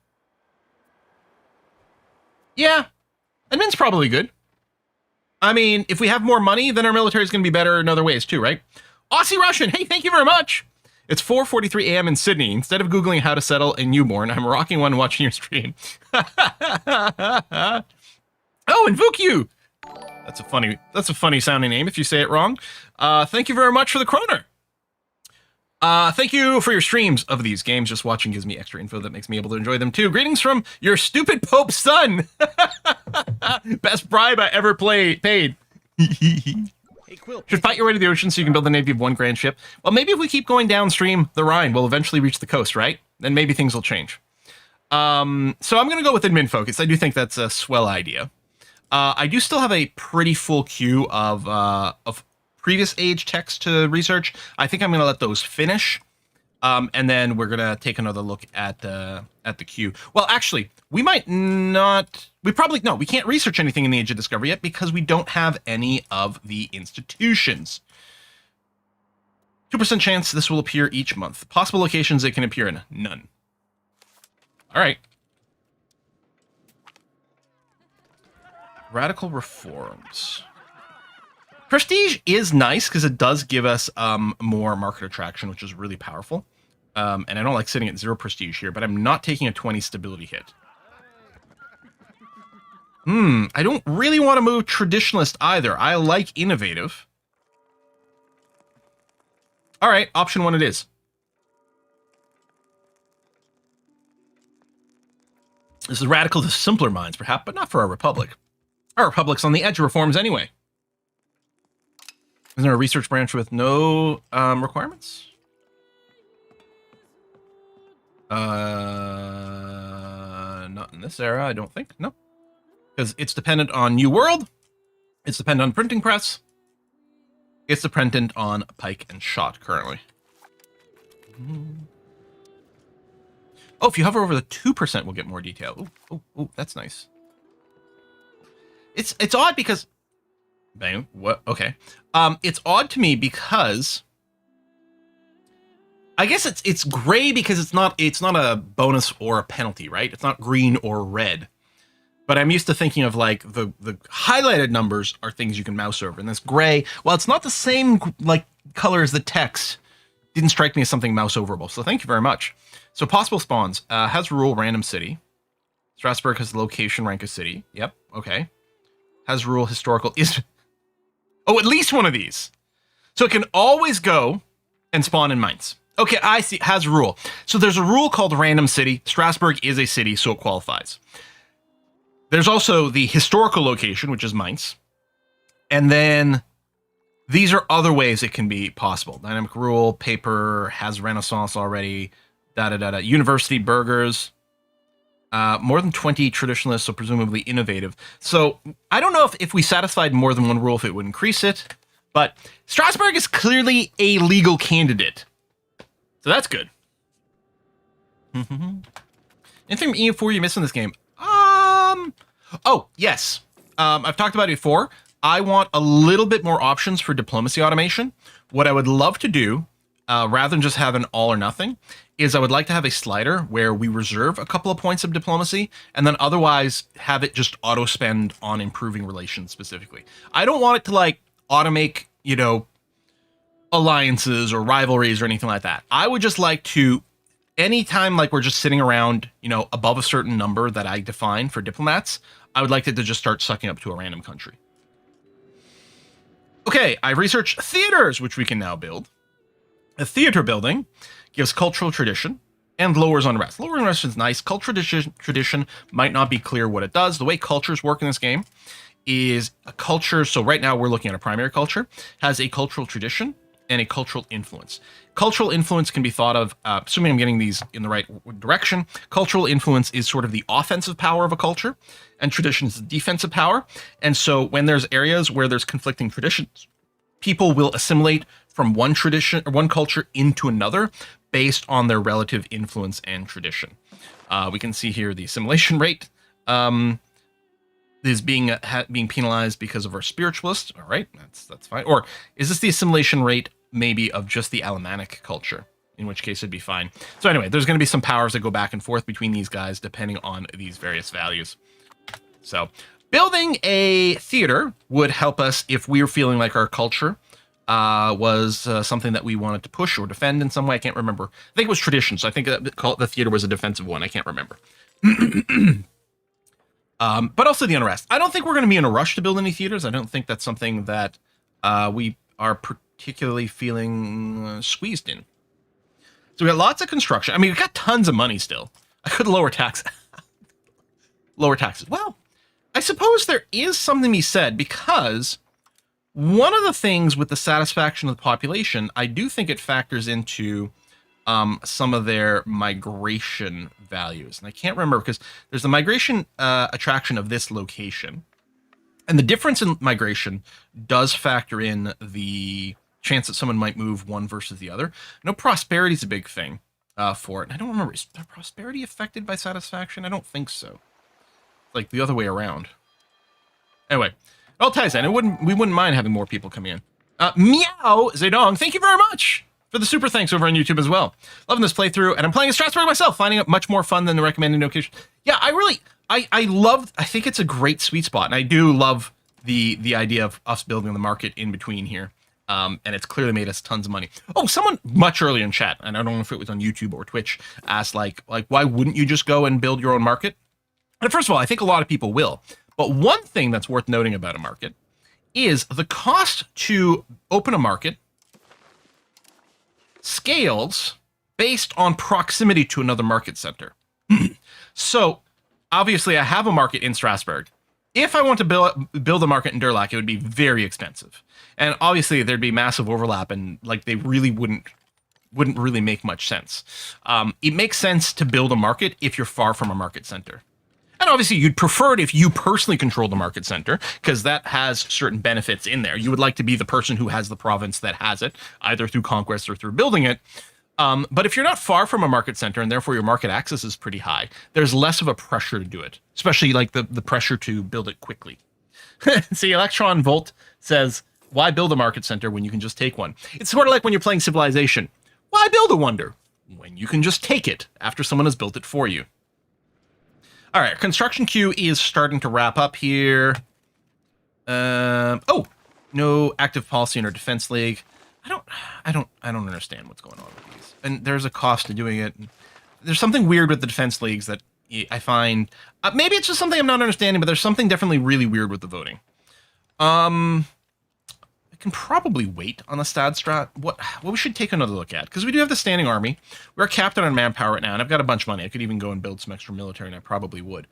Yeah. Admin's probably good. I mean, if we have more money, then our military is going to be better in other ways too, right? Aussie Russian, hey, thank you very much. It's 4:43 a.m. in Sydney. Instead of Googling how to settle in Newborn, I'm rocking one watching your stream. Oh, invoke you. That's a funny sounding name if you say it wrong. Thank you very much for the kroner. Thank you for your streams of these games. Just watching gives me extra info that makes me able to enjoy them too. Greetings from your stupid Pope's son. Best bribe I ever paid. Hey, Quill. Should fight your way to the ocean so you can build a navy of one grand ship. Well, maybe if we keep going downstream the Rhine, we'll eventually reach the coast, right? Then maybe things will change. So I'm going to go with admin focus. I do think that's a swell idea. I do still have a pretty full queue of previous age text to research. I think I'm going to let those finish. And then we're going to take another look at the queue. Well, actually, we might not... We can't research anything in the Age of Discovery yet because we don't have any of the institutions. 2% chance this will appear each month. Possible locations it can appear in, none. All right. Radical reforms. Prestige is nice because it does give us more market attraction, which is really powerful. And I don't like sitting at 0 prestige here, but I'm not taking a 20 stability hit. I don't really want to move traditionalist either. I like innovative. All right, option 1 it is. This is radical to simpler minds, perhaps, but not for our republic. Our republic's on the edge of reforms anyway. Isn't there a research branch with no requirements? Not in this era, I don't think. No. Because it's dependent on New World. It's dependent on printing press. It's dependent on pike and shot currently. Oh, if you hover over the 2%, we'll get more detail. Oh, that's nice. It's odd because... Bang, what? Okay. It's odd to me because... I guess it's gray because it's not a bonus or a penalty, right? It's not green or red. But I'm used to thinking of like the highlighted numbers are things you can mouse over. And this gray, while it's not the same like color as the text, didn't strike me as something mouse overable. So thank you very much. So possible spawns. Has rule random city. Strasbourg has location rank a city. Yep, okay. Has rule historical is... Oh, at least one of these. So it can always go and spawn in mines. Okay, I see. Has rule. So there's a rule called random city. Strasbourg is a city, so it qualifies. There's also the historical location, which is Mainz. And then these are other ways it can be possible. Dynamic rule, paper, has Renaissance already, University burgers, more than 20 traditionalists, so presumably innovative. So I don't know if we satisfied more than one rule, if it would increase it. But Strasbourg is clearly a legal candidate. So that's good. Anything from EU4 you miss in this game? Oh, yes. I've talked about it before. I want a little bit more options for diplomacy automation. What I would love to do rather than just have an all or nothing, is I would like to have a slider where we reserve a couple of points of diplomacy and then otherwise have it just auto spend on improving relations specifically. I don't want it to like automake, alliances or rivalries or anything like that. I would just like to, anytime like we're just sitting around, above a certain number that I define for diplomats, I would like it to just start sucking up to a random country. Okay, I've researched theaters, which we can now build. A theater building gives cultural tradition and lowers unrest. Lowering unrest is nice. Cultural tradition might not be clear what it does. The way cultures work in this game is a culture. So right now we're looking at a primary culture, has a cultural tradition and a cultural influence. Cultural influence can be thought of, assuming I'm getting these in the right direction, cultural influence is sort of the offensive power of a culture, and tradition is the defensive power. And so when there's areas where there's conflicting traditions, people will assimilate from one tradition or one culture into another based on their relative influence and tradition. We can see here the assimilation rate is being penalized because of our spiritualist. All right, that's fine. Or is this the assimilation rate maybe of just the Alemannic culture? In which case it'd be fine. So anyway, there's going to be some powers that go back and forth between these guys depending on these various values. So building a theater would help us if we were feeling like our culture was something that we wanted to push or defend in some way. I can't remember. I think it was tradition. So I think the theater was a defensive one. I can't remember. But also the unrest. I don't think we're going to be in a rush to build any theaters. I don't think that's something that we are particularly feeling squeezed in. So we got lots of construction. I mean, we've got tons of money still. I could lower taxes. Lower taxes. Well, I suppose there is something to be said, because one of the things with the satisfaction of the population, I do think it factors into some of their migration values. And I can't remember, because there's the migration attraction of this location. And the difference in migration does factor in the chance that someone might move one versus the other. I know prosperity is a big thing for it. And I don't remember, is prosperity affected by satisfaction? I don't think so. Like the other way around. Anyway, it all ties in. We wouldn't mind having more people come in. Meow Zedong, thank you very much for the super thanks over on YouTube as well. Loving this playthrough, and I'm playing in Strasbourg myself, finding it much more fun than the recommended location. Yeah, I think it's a great sweet spot, and I do love the idea of us building the market in between here. And it's clearly made us tons of money. Oh, someone much earlier in chat, and I don't know if it was on YouTube or Twitch, asked like why wouldn't you just go and build your own market? And first of all, I think a lot of people will. But one thing that's worth noting about a market is the cost to open a market scales based on proximity to another market center. So obviously I have a market in Strasbourg. If I want to build a market in Durlac, it would be very expensive. And obviously there'd be massive overlap, and like they really wouldn't really make much sense. It makes sense to build a market if you're far from a market center. And obviously you'd prefer it if you personally control the market center, because that has certain benefits in there. You would like to be the person who has the province that has it, either through conquest or through building it. But if you're not far from a market center and therefore your market access is pretty high, there's less of a pressure to do it, especially like the pressure to build it quickly. See, Electron Volt says, why build a market center when you can just take one? It's sort of like when you're playing Civilization. Why build a wonder when you can just take it after someone has built it for you? All right, construction queue is starting to wrap up here. Oh, no active policy in our defense league. I don't understand what's going on with these. And there's a cost to doing it. There's something weird with the defense leagues that I find. Maybe it's just something I'm not understanding, but there's something definitely really weird with the voting. I can probably wait on the strat. What we should take another look at, because we do have the standing army. We're capped on manpower right now, and I've got a bunch of money. I could even go and build some extra military, and I probably would.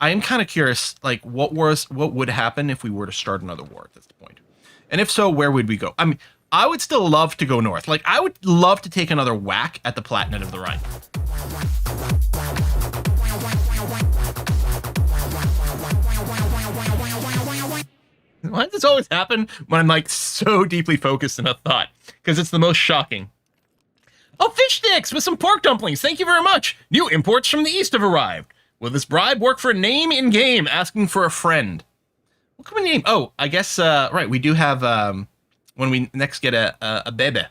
I am kind of curious, like what would happen if we were to start another war at this point, and if so, where would we go? I mean, I would still love to go north. Like I would love to take another whack at the Palatinate of the Rhine. Why does this always happen when I'm like so deeply focused in a thought? Because it's the most shocking. Oh, fish sticks with some pork dumplings. Thank you very much. New imports from the east have arrived. Will this bribe work for a name in game? Asking for a friend. What can we name? Oh, I guess right. We do have when we next get a bebe.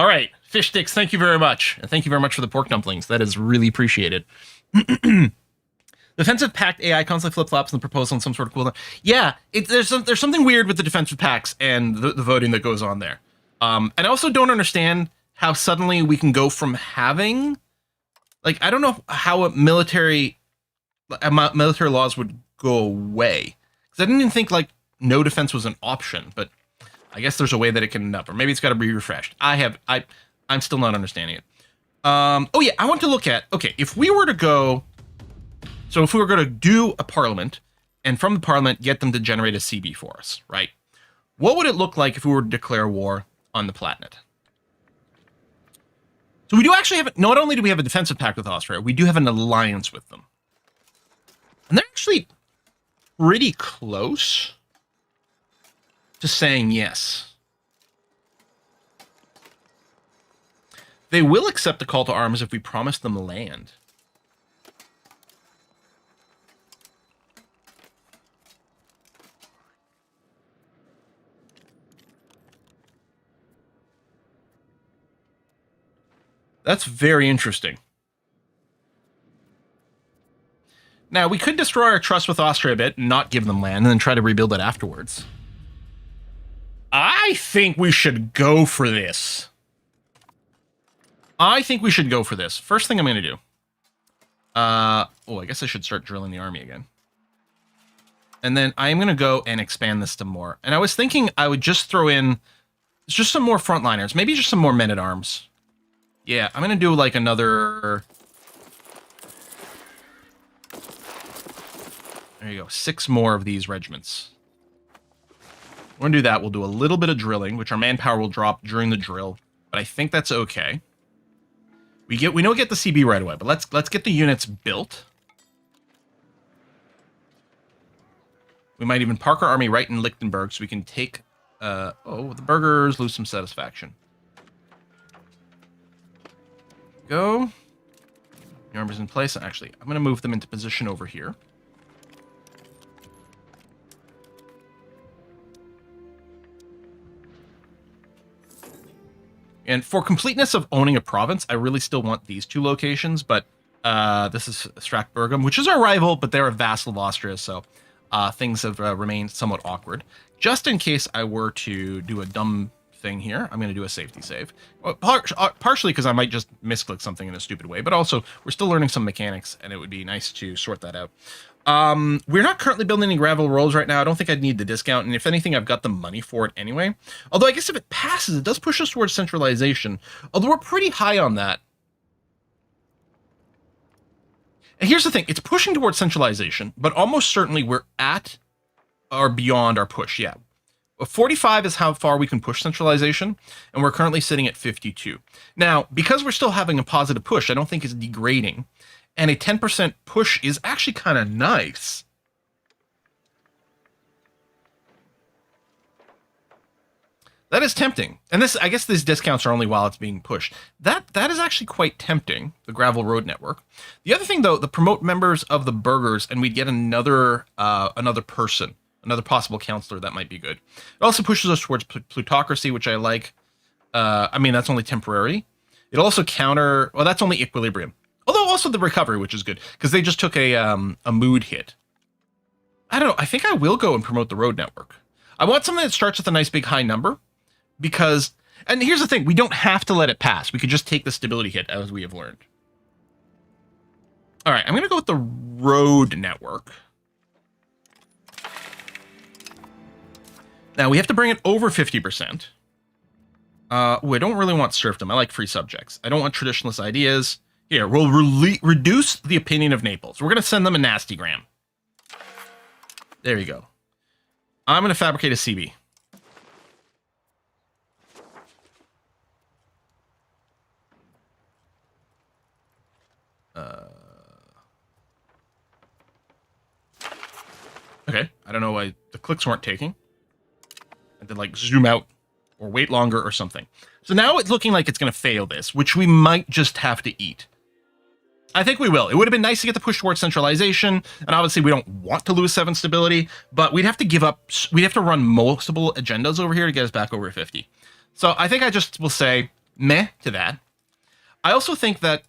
All right, fish sticks, thank you very much. And thank you very much for the pork dumplings. That is really appreciated. Defensive pact AI constantly flip-flops in the proposal in some sort of cooldown. Yeah, there's something weird with the defensive pacts and the voting that goes on there. And I also don't understand how suddenly we can go from having... Like, I don't know how military laws would go away. Because I didn't even think, like, no defense was an option. But I guess there's a way that it can end up. Or maybe it's got to be refreshed. I'm still not understanding it. Oh, yeah, I want to look at... Okay, if we were to go... So if we were going to do a parliament, and from the parliament get them to generate a CB for us, right? What would it look like if we were to declare war on the Palatinate? So we do actually have, not only do we have a defensive pact with Austria, we do have an alliance with them. And they're actually pretty close to saying yes. They will accept the call to arms if we promise them land. That's very interesting. Now, we could destroy our trust with Austria a bit and not give them land and then try to rebuild it afterwards. I think we should go for this. First thing I'm going to do. I guess I should start drilling the army again. And then I'm going to go and expand this to more. And I was thinking I would just throw in just some more frontliners. Maybe just some more men-at-arms. Yeah, I'm going to do like another... There you go. 6 more of these regiments. We're going to do that. We'll do a little bit of drilling, which our manpower will drop during the drill. But I think that's okay. We don't get the CB right away, but let's get the units built. We might even park our army right in Lichtenberg so we can take... the burghers lose some satisfaction. Go. The armor's in place. Actually, I'm going to move them into position over here. And for completeness of owning a province, I really still want these 2 locations, but this is Strasbourg, which is our rival, but they're a vassal of Austria, so things have remained somewhat awkward. Just in case I were to do a dumb thing here, I'm going to do a safety save. Well, partially because I might just misclick something in a stupid way, but also we're still learning some mechanics, and it would be nice to sort that out. We're not currently building any gravel roads right now. I don't think I'd need the discount, and if anything, I've got the money for it anyway. Although I guess if it passes, it does push us towards centralization, although we're pretty high on that. And here's the thing, it's pushing towards centralization, but almost certainly we're at or beyond our push, yeah. 45 is how far we can push centralization, and we're currently sitting at 52. Now, because we're still having a positive push, I don't think it's degrading, and a 10% push is actually kind of nice. That is tempting. And this, I guess these discounts are only while it's being pushed. That is actually quite tempting, the gravel road network. The other thing, though, the promote members of the burghers, and we'd get another person. Another possible counselor, that might be good. It also pushes us towards plutocracy, which I like. I mean, that's only temporary. It'll also counter... Well, that's only equilibrium. Although also the recovery, which is good, because they just took a mood hit. I don't know. I think I will go and promote the road network. I want something that starts with a nice big high number, because... And here's the thing. We don't have to let it pass. We could just take the stability hit, as we have learned. All right, I'm going to go with the road network. Now, we have to bring it over 50%. I don't really want serfdom. I like free subjects. I don't want traditionalist ideas. Here, we'll reduce the opinion of Naples. We're going to send them a nasty gram. There you go. I'm going to fabricate a CB. Okay, I don't know why the clicks weren't taking. And then like zoom out or wait longer or something. So now it's looking like it's going to fail this, which we might just have to eat. I think we will. It would have been nice to get the push towards centralization, and obviously we don't want to lose 7 stability, but we'd have to give up, we'd have to run multiple agendas over here to get us back over 50. So I think I just will say, meh to that. I also think that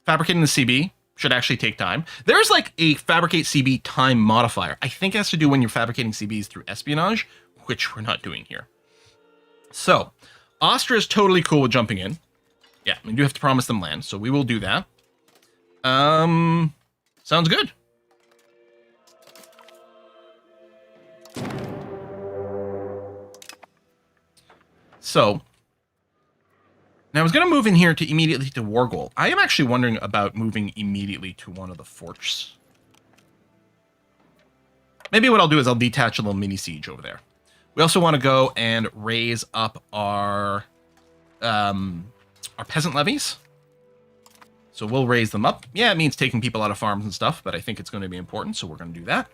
fabricating the CB should actually take time. There's like a fabricate CB time modifier. I think it has to do when you're fabricating CBs through espionage, which we're not doing here. So, Austria is totally cool with jumping in. Yeah, we do have to promise them land, so we will do that. Sounds good. So, now I was going to move in here to immediately to war goal. I am actually wondering about moving immediately to one of the forts. Maybe what I'll do is I'll detach a little mini siege over there. We also want to go and raise up our peasant levies. So we'll raise them up. Yeah, it means taking people out of farms and stuff, but I think it's going to be important, so we're going to do that.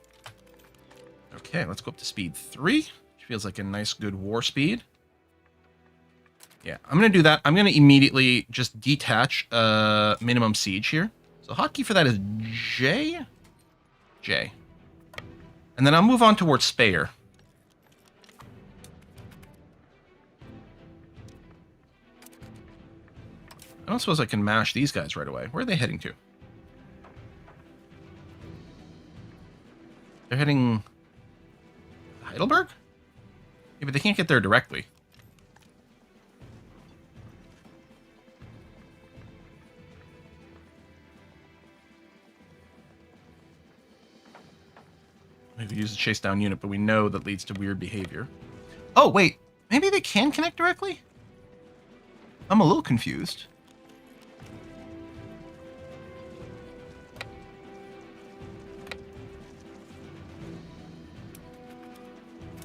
Okay, let's go up to speed 3, which feels like a nice, good war speed. Yeah, I'm going to do that. I'm going to immediately just detach minimum siege here. So hotkey for that is J. J. And then I'll move on towards Speyer. I don't suppose I can mash these guys right away. Where are they heading to? They're heading... Heidelberg? Yeah, but they can't get there directly. Maybe use a chase down unit, but we know that leads to weird behavior. Oh, wait. Maybe they can connect directly? I'm a little confused.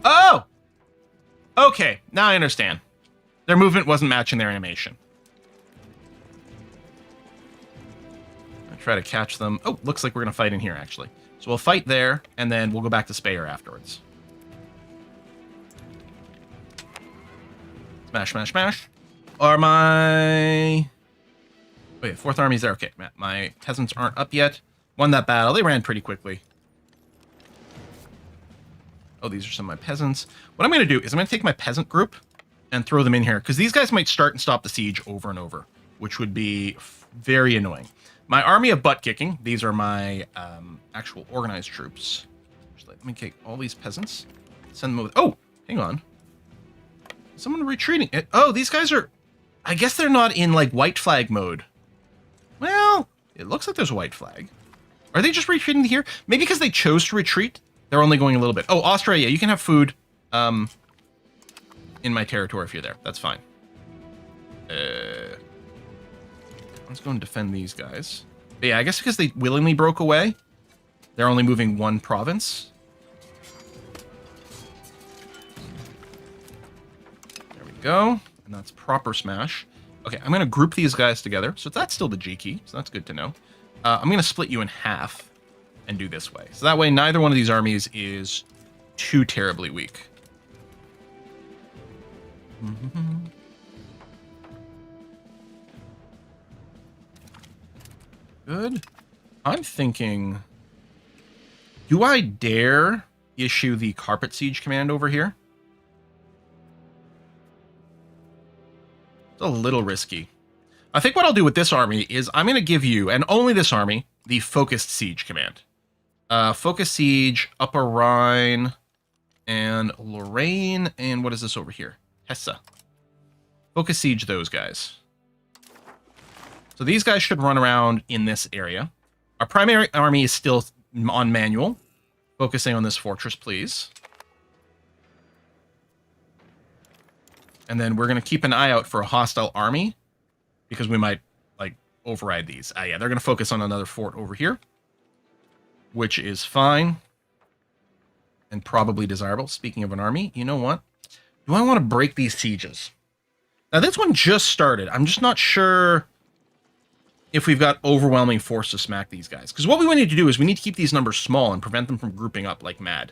Oh! Okay, now I understand. Their movement wasn't matching their animation. I'll try to catch them. Oh, looks like we're going to fight in here, actually. So we'll fight there, and then we'll go back to Speyer afterwards. Smash, smash, smash. Are my... Wait, 4th Army's there. Okay, my peasants aren't up yet. Won that battle. They ran pretty quickly. Oh, these are some of my peasants. What I'm going to do is I'm going to take my peasant group and throw them in here, because these guys might start and stop the siege over and over, which would be very annoying. My army of butt kicking, these are my actual organized troops. Just let me take all these peasants, send them over. Oh, hang on. Someone retreating. Oh, these guys are... I guess they're not in, like, white flag mode. Well, it looks like there's a white flag. Are they just retreating here? Maybe because they chose to retreat, they're only going a little bit. Oh, Austria, yeah, you can have food in my territory if you're there. That's fine. Let's go and defend these guys. But yeah, I guess because they willingly broke away, they're only moving one province. There we go. And that's proper smash. Okay, I'm going to group these guys together. So that's still the G key, so that's good to know. I'm going to split you in half and do this way. So that way, neither one of these armies is too terribly weak. Good. I'm thinking, do I dare issue the carpet siege command over here? It's a little risky. I think what I'll do with this army is I'm going to give you, and only this army, the focused siege command. Focus siege, Upper Rhine, and Lorraine, and what is this over here? Hesse. Focus siege those guys. So these guys should run around in this area. Our primary army is still on manual. Focusing on this fortress, please. And then we're going to keep an eye out for a hostile army, because we might, like, override these. Yeah, they're going to focus on another fort over here, which is fine and probably desirable. Speaking of an army, you know what? Do I want to break these sieges? Now, this one just started. I'm just not sure if we've got overwhelming force to smack these guys. Because what we need to do is we need to keep these numbers small and prevent them from grouping up like mad.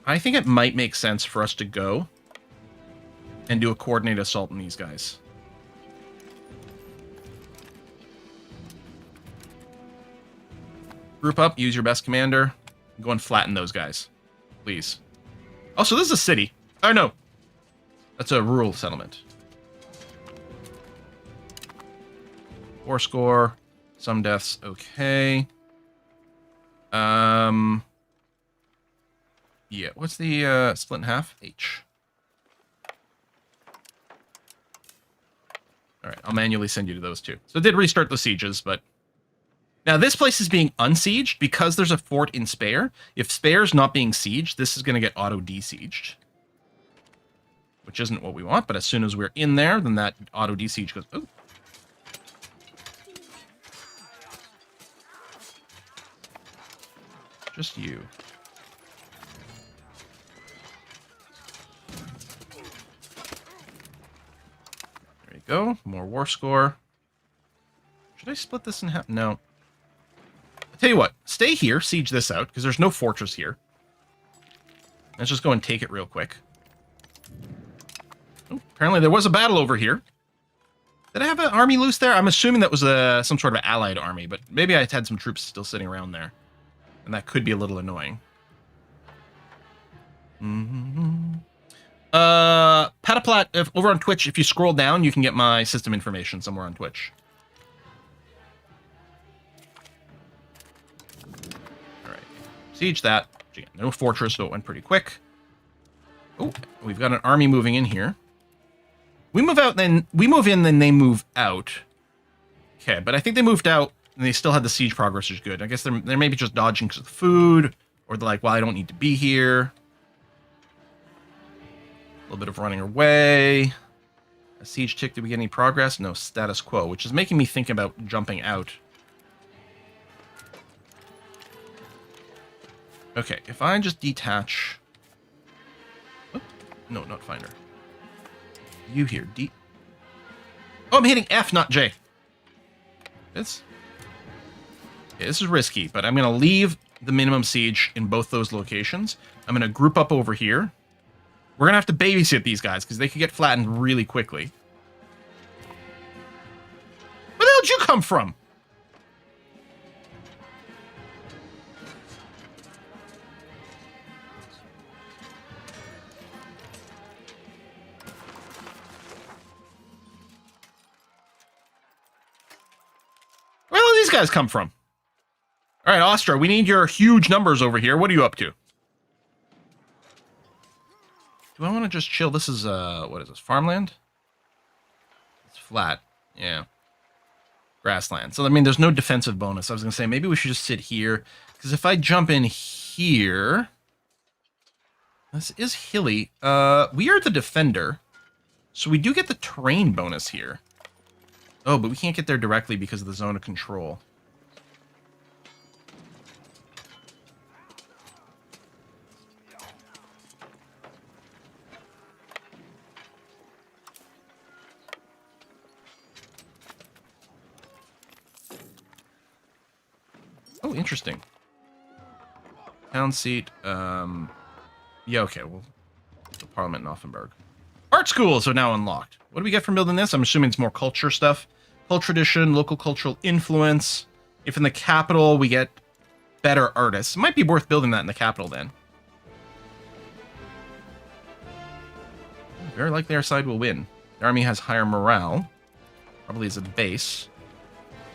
I think it might make sense for us to go and do a coordinated assault on these guys. Group up, use your best commander, go and flatten those guys, please. Oh, so this is a city. Oh, no. That's a rural settlement. War score. Some deaths. Okay. Yeah, what's the split in half? H. Alright, I'll manually send you to those two. So it did restart the sieges, but... Now, this place is being unsieged because there's a fort in Speyer. If Speyer's not being sieged, this is going to get auto-desieged. Which isn't what we want, but as soon as we're in there, then that auto-desiege goes... Oh. Just you. There you go. More war score. Should I split this in half? No. I'll tell you what. Stay here. Siege this out, because there's no fortress here. Let's just go and take it real quick. Oh, apparently there was a battle over here. Did I have an army loose there? I'm assuming that was some sort of allied army, but maybe I had some troops still sitting around there. And that could be a little annoying. Pataplat, over on Twitch, if you scroll down, you can get my system information somewhere on Twitch. Alright. Siege that. Again, no fortress, so it went pretty quick. Oh, we've got an army moving in here. We move out, then we move in, then they move out. Okay, but I think they moved out, and they still had the siege progress, which is good. I guess they're maybe just dodging because of the food, or they're like, well, I don't need to be here. A little bit of running away. A siege tick, did we get any progress? No, status quo, which is making me think about jumping out. Okay, if I just detach... Oh, no, not finder. You here, D... Oh, I'm hitting F, not J. This is risky, but I'm going to leave the minimum siege in both those locations. I'm going to group up over here. We're going to have to babysit these guys, because they could get flattened really quickly. Where the hell did you come from? Where do these guys come from? All right, Austria, we need your huge numbers over here. What are you up to? Do I want to just chill? This is, what is this, farmland? It's flat, yeah. Grassland. So, I mean, there's no defensive bonus. I was going to say, maybe we should just sit here. Because if I jump in here... This is hilly. We are the defender. So we do get the terrain bonus here. Oh, but we can't get there directly because of the zone of control. Oh, interesting. Town seat. Yeah, okay. Well, the Parliament in Offenburg. Art schools are now unlocked. What do we get from building this? I'm assuming it's more culture stuff. Culture tradition, local cultural influence. If in the capital we get better artists, it might be worth building that in the capital then. Very likely our side will win. The army has higher morale. Probably as a base.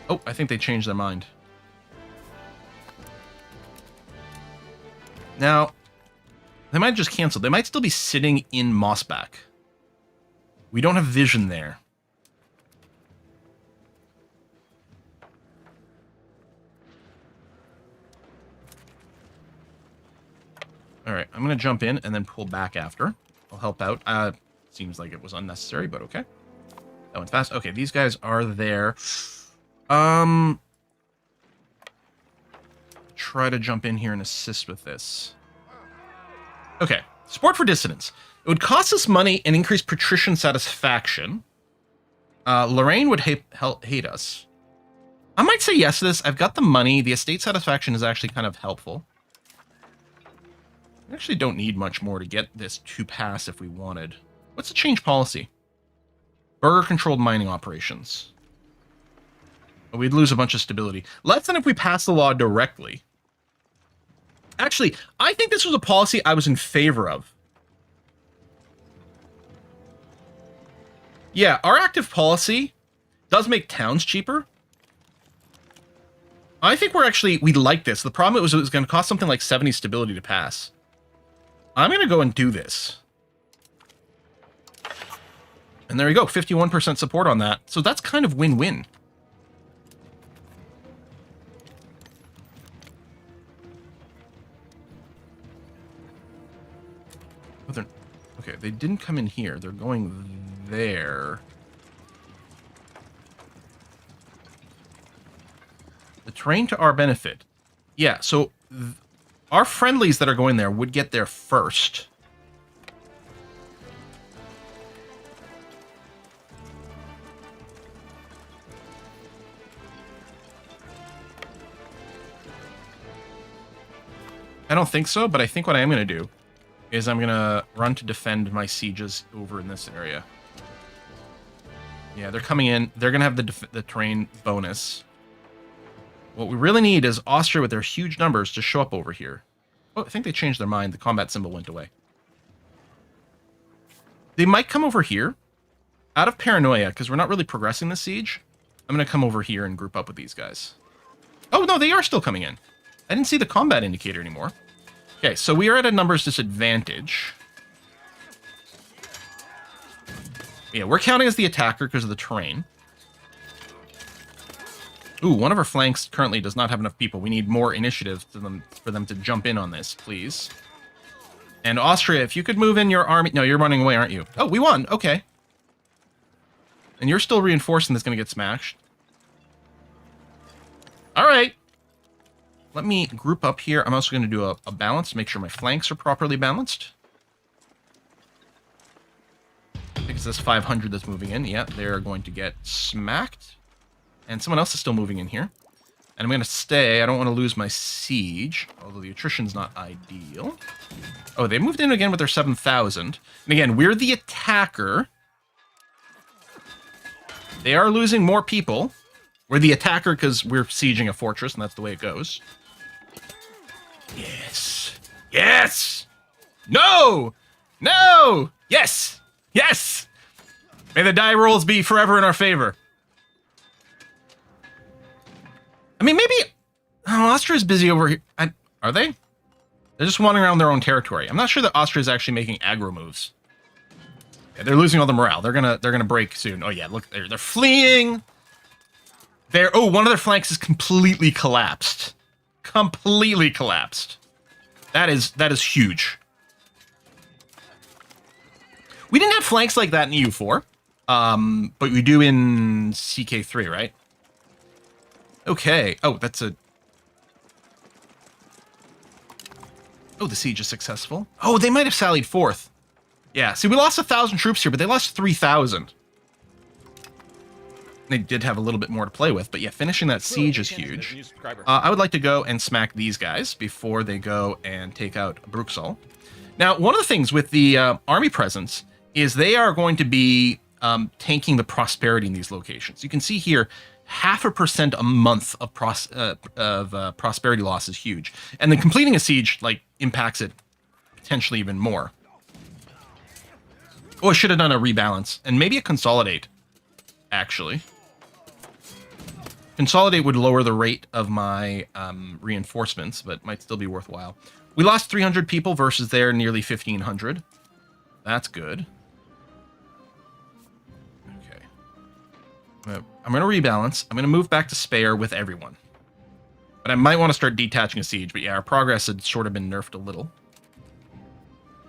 Oh, I think they changed their mind. Now, they might just cancel. They might still be sitting in Mossback. We don't have vision there. Alright, I'm going to jump in and then pull back after. I'll help out. Seems like it was unnecessary, but okay. That one's fast. Okay, these guys are there. Try to jump in here and assist with this. Okay, support for dissidents. It would cost us money and increase patrician satisfaction. Lorraine would hate us. I might say yes to this. I've got the money. The estate satisfaction is actually kind of helpful. We actually don't need much more to get this to pass if we wanted. What's the change policy? Burgher-controlled mining operations. We'd lose a bunch of stability. Less than if we pass the law directly. Actually, I think this was a policy I was in favor of. Yeah, our active policy does make towns cheaper, I think we like this. The problem was it was going to cost something like 70 stability to pass. I'm going to go and do this. And there you go, 51% support on that. So that's kind of win-win. Oh, okay, they didn't come in here. They're going there. The terrain to our benefit. Yeah, so our friendlies that are going there would get there first. I don't think so, but I think what I am going to do is I'm going to run to defend my sieges over in this area. Yeah, they're coming in. They're going to have the terrain bonus. What we really need is Austria with their huge numbers to show up over here. Oh, I think they changed their mind. The combat symbol went away. They might come over here. Out of paranoia, because we're not really progressing the siege, I'm going to come over here and group up with these guys. Oh, no, they are still coming in. I didn't see the combat indicator anymore. Okay, so we are at a numbers disadvantage. Yeah, we're counting as the attacker because of the terrain. Ooh, one of our flanks currently does not have enough people. We need more initiative for them to jump in on this, please. And Austria, if you could move in your army... No, you're running away, aren't you? Oh, we won. Okay. And you're still reinforcing that's going to get smashed. All right. Let me group up here. I'm also going to do a balance to make sure my flanks are properly balanced. I think it's this 500 that's moving in. Yeah, they're going to get smacked. And someone else is still moving in here. And I'm going to stay. I don't want to lose my siege, although the attrition's not ideal. Oh, they moved in again with their 7,000. And again, we're the attacker. They are losing more people. We're the attacker because we're sieging a fortress, and that's the way it goes. Yes! Yes! No! No! Yes! Yes! May the die rolls be forever in our favor. I mean, maybe... Oh, Austria's busy over here. Are they? They're just wandering around their own territory. I'm not sure that Austria's actually making aggro moves. Yeah, they're losing all the morale. They're gonna break soon. Oh yeah, look, they're fleeing. One of their flanks is completely collapsed. Completely collapsed. That is huge. We didn't have flanks like that in EU4, but we do in CK3, right? Okay. Oh, that's a... Oh, the siege is successful. Oh, they might have sallied forth. Yeah, see, we lost 1,000 troops here, but they lost 3,000. They did have a little bit more to play with, but yeah, finishing that siege is huge. I would like to go and smack these guys before they go and take out Bruxelles. Now, one of the things with the army presence is they are going to be tanking the prosperity in these locations. You can see here, 0.5% a month of prosperity loss is huge. And then completing a siege, like, impacts it potentially even more. Oh, I should have done a rebalance. And maybe a consolidate, actually. Consolidate would lower the rate of my reinforcements, but might still be worthwhile. We lost 300 people versus their nearly 1,500. That's good. Okay. I'm going to rebalance. I'm going to move back to spare with everyone. But I might want to start detaching a siege. But yeah, our progress had sort of been nerfed a little.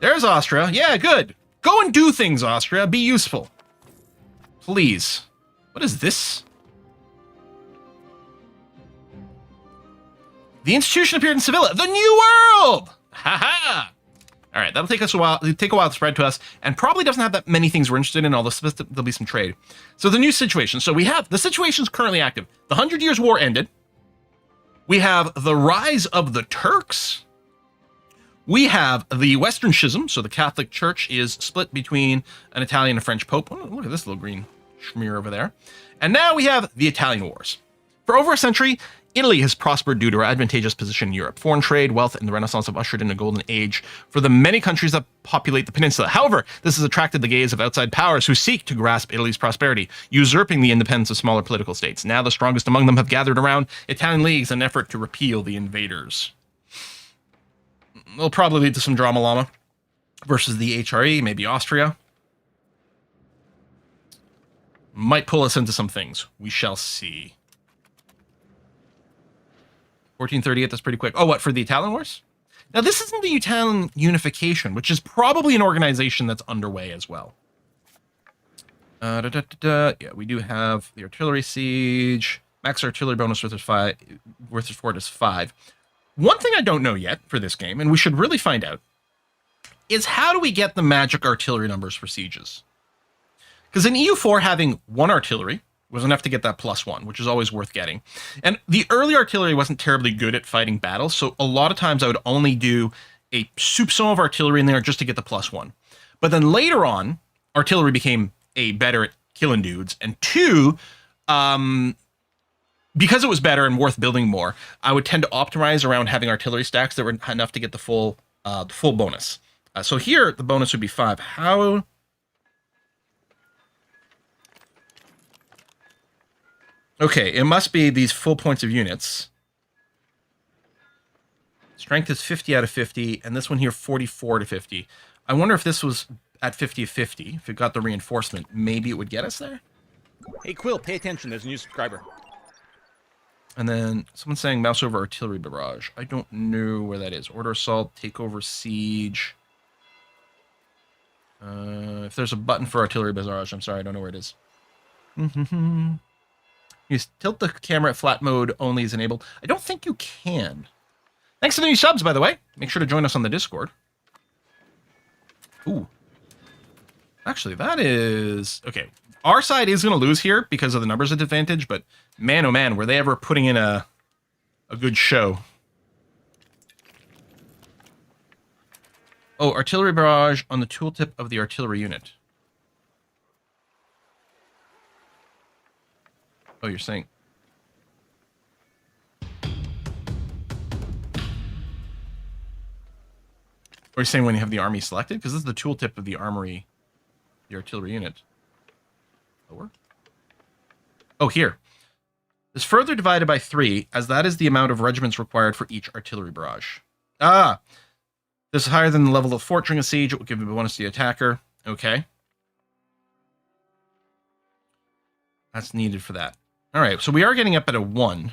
There's Austria. Yeah, good. Go and do things, Austria. Be useful. Please. What is this? The institution appeared in Sevilla. The New World! Ha-ha! All right, that'll take us a while. It'll take a while to spread to us, and probably doesn't have that many things we're interested in, although there'll be some trade. So the new situation. So we have... The situation's currently active. The 100 Years' War ended. We have the rise of the Turks. We have the Western Schism, so the Catholic Church is split between an Italian and French Pope. Oh, look at this little green schmear over there. And now we have the Italian Wars. For over a century, Italy has prospered due to our advantageous position in Europe. Foreign trade, wealth, and the Renaissance have ushered in a golden age for the many countries that populate the peninsula. However, this has attracted the gaze of outside powers who seek to grasp Italy's prosperity, usurping the independence of smaller political states. Now the strongest among them have gathered around Italian leagues in an effort to repeal the invaders. It'll probably lead to some drama llama versus the HRE, maybe Austria. Might pull us into some things. We shall see. 1438, that's pretty quick. Oh, what, for the Italian Wars? Now, this isn't the Italian Unification, which is probably an organization that's underway as well. Yeah, we do have the artillery siege. Max artillery bonus worth of 4 is 5. One thing I don't know yet for this game, and we should really find out, is how do we get the magic artillery numbers for sieges? Because in EU4, having 1 artillery was enough to get that +1, which is always worth getting. And the early artillery wasn't terribly good at fighting battles, so a lot of times I would only do a soupçon of artillery in there just to get the +1. But then later on, artillery became better at killing dudes, and 2, because it was better and worth building more, I would tend to optimize around having artillery stacks that were enough to get the full bonus. So here, the bonus would be 5. How... Okay, it must be these full points of units. Strength is 50 out of 50, and this one here, 44 to 50. I wonder if this was at 50 of 50, if it got the reinforcement, maybe it would get us there? Hey, Quill, pay attention. There's a new subscriber. And then someone's saying mouse over artillery barrage. I don't know where that is. Order assault, take over siege. If there's a button for artillery barrage, I'm sorry, I don't know where it is. You tilt the camera at flat mode only is enabled. I don't think you can. Thanks for the new subs, by the way. Make sure to join us on the Discord. Ooh. Actually, that is... Okay, our side is going to lose here because of the numbers advantage, but man, oh man, were they ever putting in a good show. Oh, artillery barrage on the tooltip of the artillery unit. Oh, you're saying... Or you're saying when you have the army selected? Because this is the tooltip of the armory, the artillery unit. Lower? Oh, here. Is further divided by 3, as that is the amount of regiments required for each artillery barrage. Ah! This is higher than the level of fort during a siege. It will give a bonus to the attacker. Okay. That's needed for that. All right, so we are getting up at a 1.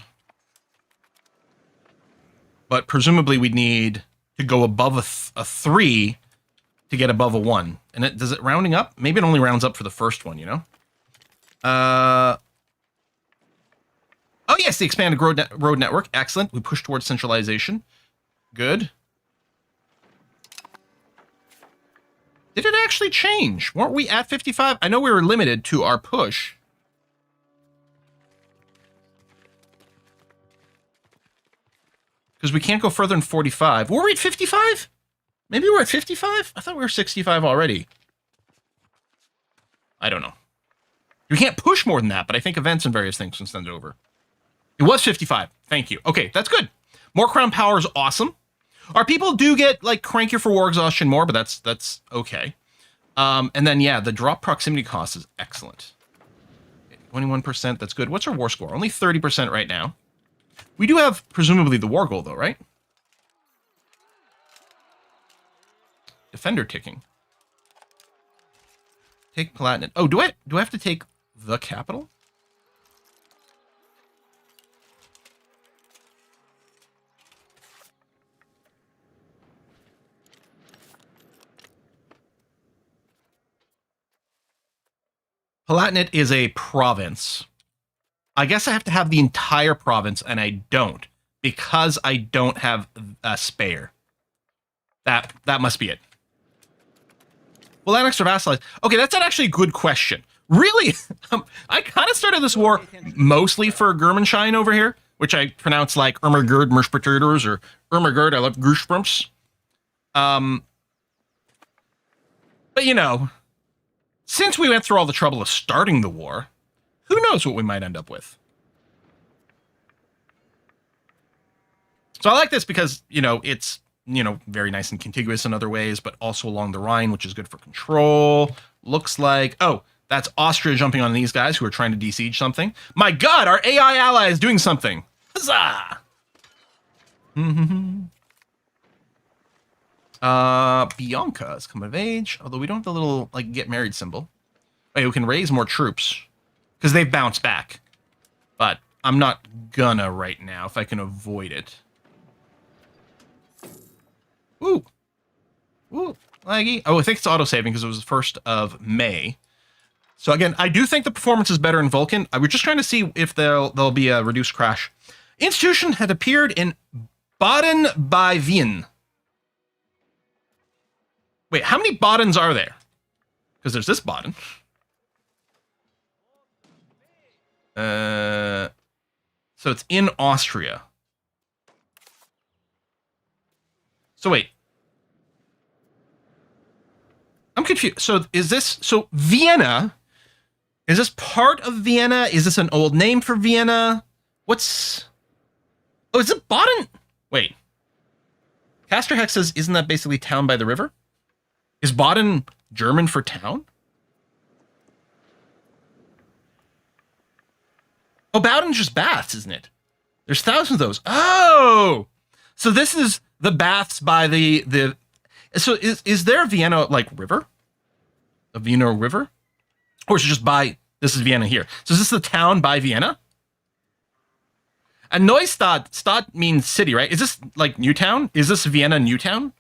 But presumably we'd need to go above a 3 to get above a 1. And does it rounding up? Maybe it only rounds up for the first one, you know? Oh, yes, the expanded road network. Excellent. We push towards centralization. Good. Did it actually change? Weren't we at 55? I know we were limited to our push. Because we can't go further than 45. Were we at 55? Maybe we're at 55? I thought we were 65 already. I don't know. We can't push more than that, but I think events and various things can send it over. It was 55. Thank you. Okay, that's good. More crown power is awesome. Our people do get, like, crankier for war exhaustion more, but that's okay. And then, yeah, the drop proximity cost is excellent. 21%, that's good. What's our war score? Only 30% right now. We do have, presumably, the war goal, though, right? Defender ticking. Take Palatinate. Oh, do I have to take the capital? Palatinate is a province. I guess I have to have the entire province, and I don't, because I don't have a spare. That must be it. Well, annex or vassalize. Okay, that's actually a good question. Really, I kind of started this war mostly for Germanschein over here, which I pronounce like Ermergerd Merspeterders or Ermergerd, I love Grusprumps. But you know, since we went through all the trouble of starting the war, who knows what we might end up with? So I like this because, you know, it's, you know, very nice and contiguous in other ways, but also along the Rhine, which is good for control. Looks like, oh, that's Austria jumping on these guys who are trying to besiege something. My God, our AI ally is doing something. Huzzah! Bianca has come of age, although we don't have the little, like, get married symbol. Wait, we can raise more troops because they've bounced back. But I'm not gonna right now if I can avoid it. Ooh. Ooh, laggy. Oh, I think it's auto-saving because it was the 1st of May. So again, I do think the performance is better in Vulcan. I was just trying to see if there'll be a reduced crash. Institution had appeared in Baden by Wien. Wait, how many Badens are there? Because there's this Baden. So it's in Austria. So wait. I'm confused. So is this, so Vienna, is this part of Vienna? Is this an old name for Vienna? What's, oh, is it Baden? Wait. Casterhex says, isn't that basically town by the river? Is Baden German for town? Oh, Bowden's just baths, isn't it? There's thousands of those. Oh! So this is the baths by the so is there a Vienna, like, river? A Vienna river? Or is it just by, this is Vienna here. So is this the town by Vienna? And Neustadt, Stadt means city, right? Is this, like, Newtown? Is this Vienna Newtown?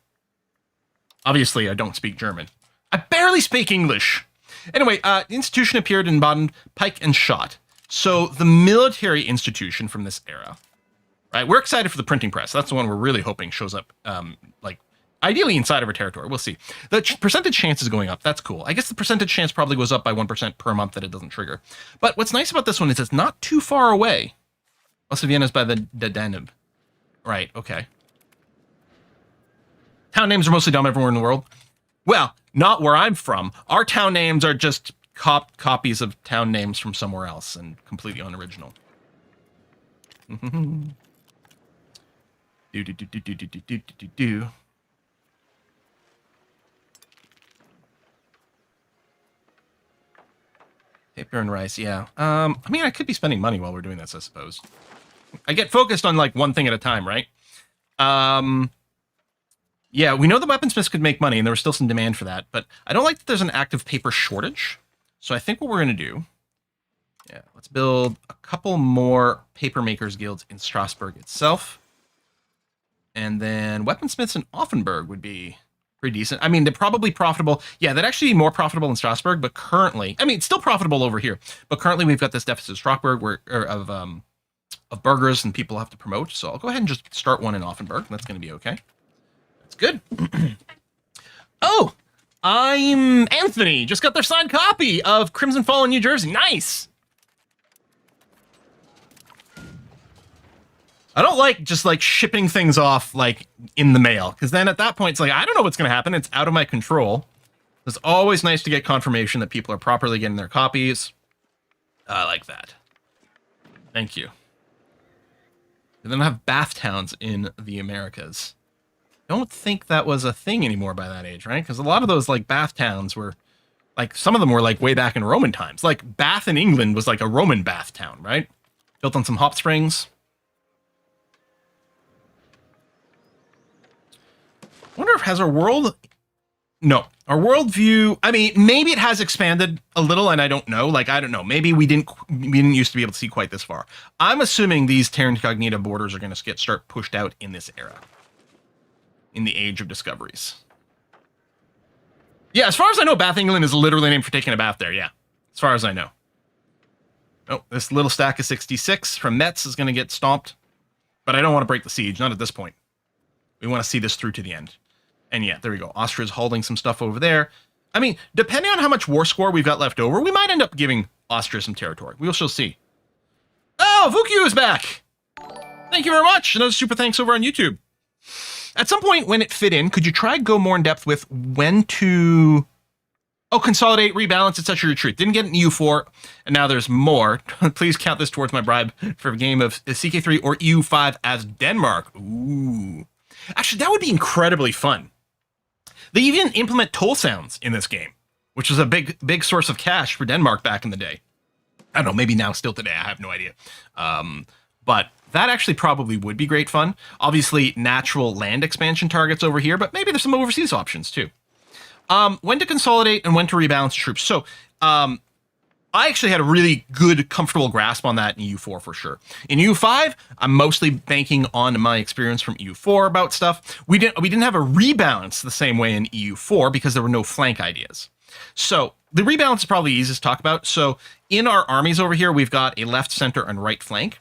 Obviously, I don't speak German. I barely speak English. Anyway, the institution appeared in Baden, pike and shot. So the military institution from this era, right? We're excited for the printing press. That's the one we're really hoping shows up, like, ideally inside of our territory. We'll see. The percentage chance is going up. That's cool. I guess the percentage chance probably goes up by 1% per month that it doesn't trigger. But what's nice about this one is it's not too far away. Also, Vienna's by the Danube. Right, okay. Town names are mostly dumb everywhere in the world. Well, not where I'm from. Our town names are just copies of town names from somewhere else and completely unoriginal. Do. Paper and rice, yeah. I mean, I could be spending money while we're doing this, I suppose. I get focused on, like, one thing at a time, right? Yeah, we know the weaponsmiths could make money, and there was still some demand for that, but I don't like that there's an active paper shortage. So I think what we're going to do, yeah, let's build a couple more paper makers guilds in Strasbourg itself. And then weaponsmiths in Offenburg would be pretty decent. I mean, they're probably profitable. Yeah, they'd actually be more profitable in Strasbourg, but currently, I mean, it's still profitable over here, but currently we've got this deficit of Strasbourg of burgers and people have to promote. So I'll go ahead and just start one in Offenburg. That's going to be okay. That's good. Oh, I'm Anthony. Just got their signed copy of Crimson Fall in New Jersey. Nice. I don't like just, like, shipping things off, like, in the mail, because then at that point it's like, I don't know what's going to happen. It's out of my control. It's always nice to get confirmation that people are properly getting their copies. I like that. Thank you. They don't have bath towns in the Americas. Don't think that was a thing anymore by that age, right? Because a lot of those, like, bath towns were, like, some of them were, like, way back in Roman times. Like, Bath in England was, like, a Roman bath town, right? Built on some hot springs. I wonder if has our world... No. Our worldview... I mean, maybe it has expanded a little, and I don't know. Like, I don't know. Maybe we didn't used to be able to see quite this far. I'm assuming these Terra Incognita borders are going to start pushed out in this era. In the age of discoveries. Yeah, as far as I know, Bath, England is literally named for taking a bath there, yeah. As far as I know. Oh, this little stack of 66 from Metz is going to get stomped. But I don't want to break the siege, not at this point. We want to see this through to the end. And yeah, there we go. Austria's holding some stuff over there. I mean, depending on how much war score we've got left over, we might end up giving Austria some territory. We shall see. Oh, Vukyu is back! Thank you very much. Another super thanks over on YouTube. At some point when it fit in, could you try go more in depth with when to Oh, consolidate, rebalance, etc. Retreat. Didn't get an EU4, and now there's more. Please count this towards my bribe for a game of CK3 or EU5 as Denmark. Ooh. Actually, that would be incredibly fun. They even implement toll sounds in this game, which was a big source of cash for Denmark back in the day. I don't know, maybe now still today, I have no idea. But that actually probably would be great fun. Obviously, natural land expansion targets over here, but maybe there's some overseas options too. When to consolidate and when to rebalance troops. So, I actually had a really good, comfortable grasp on that in EU4 for sure. In EU5, I'm mostly banking on my experience from EU4 about stuff. We didn't have a rebalance the same way in EU4 because there were no flank ideas. So the rebalance is probably easiest to talk about. So in our armies over here, we've got a left, center, and right flank.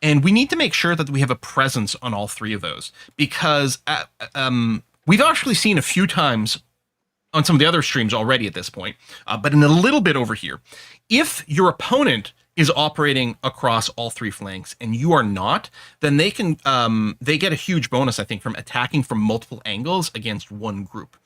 And we need to make sure that we have a presence on all three of those because we've actually seen a few times on some of the other streams already at this point, but in a little bit over here, if your opponent is operating across all three flanks and you are not, then they can they get a huge bonus, I think, from attacking from multiple angles against one group.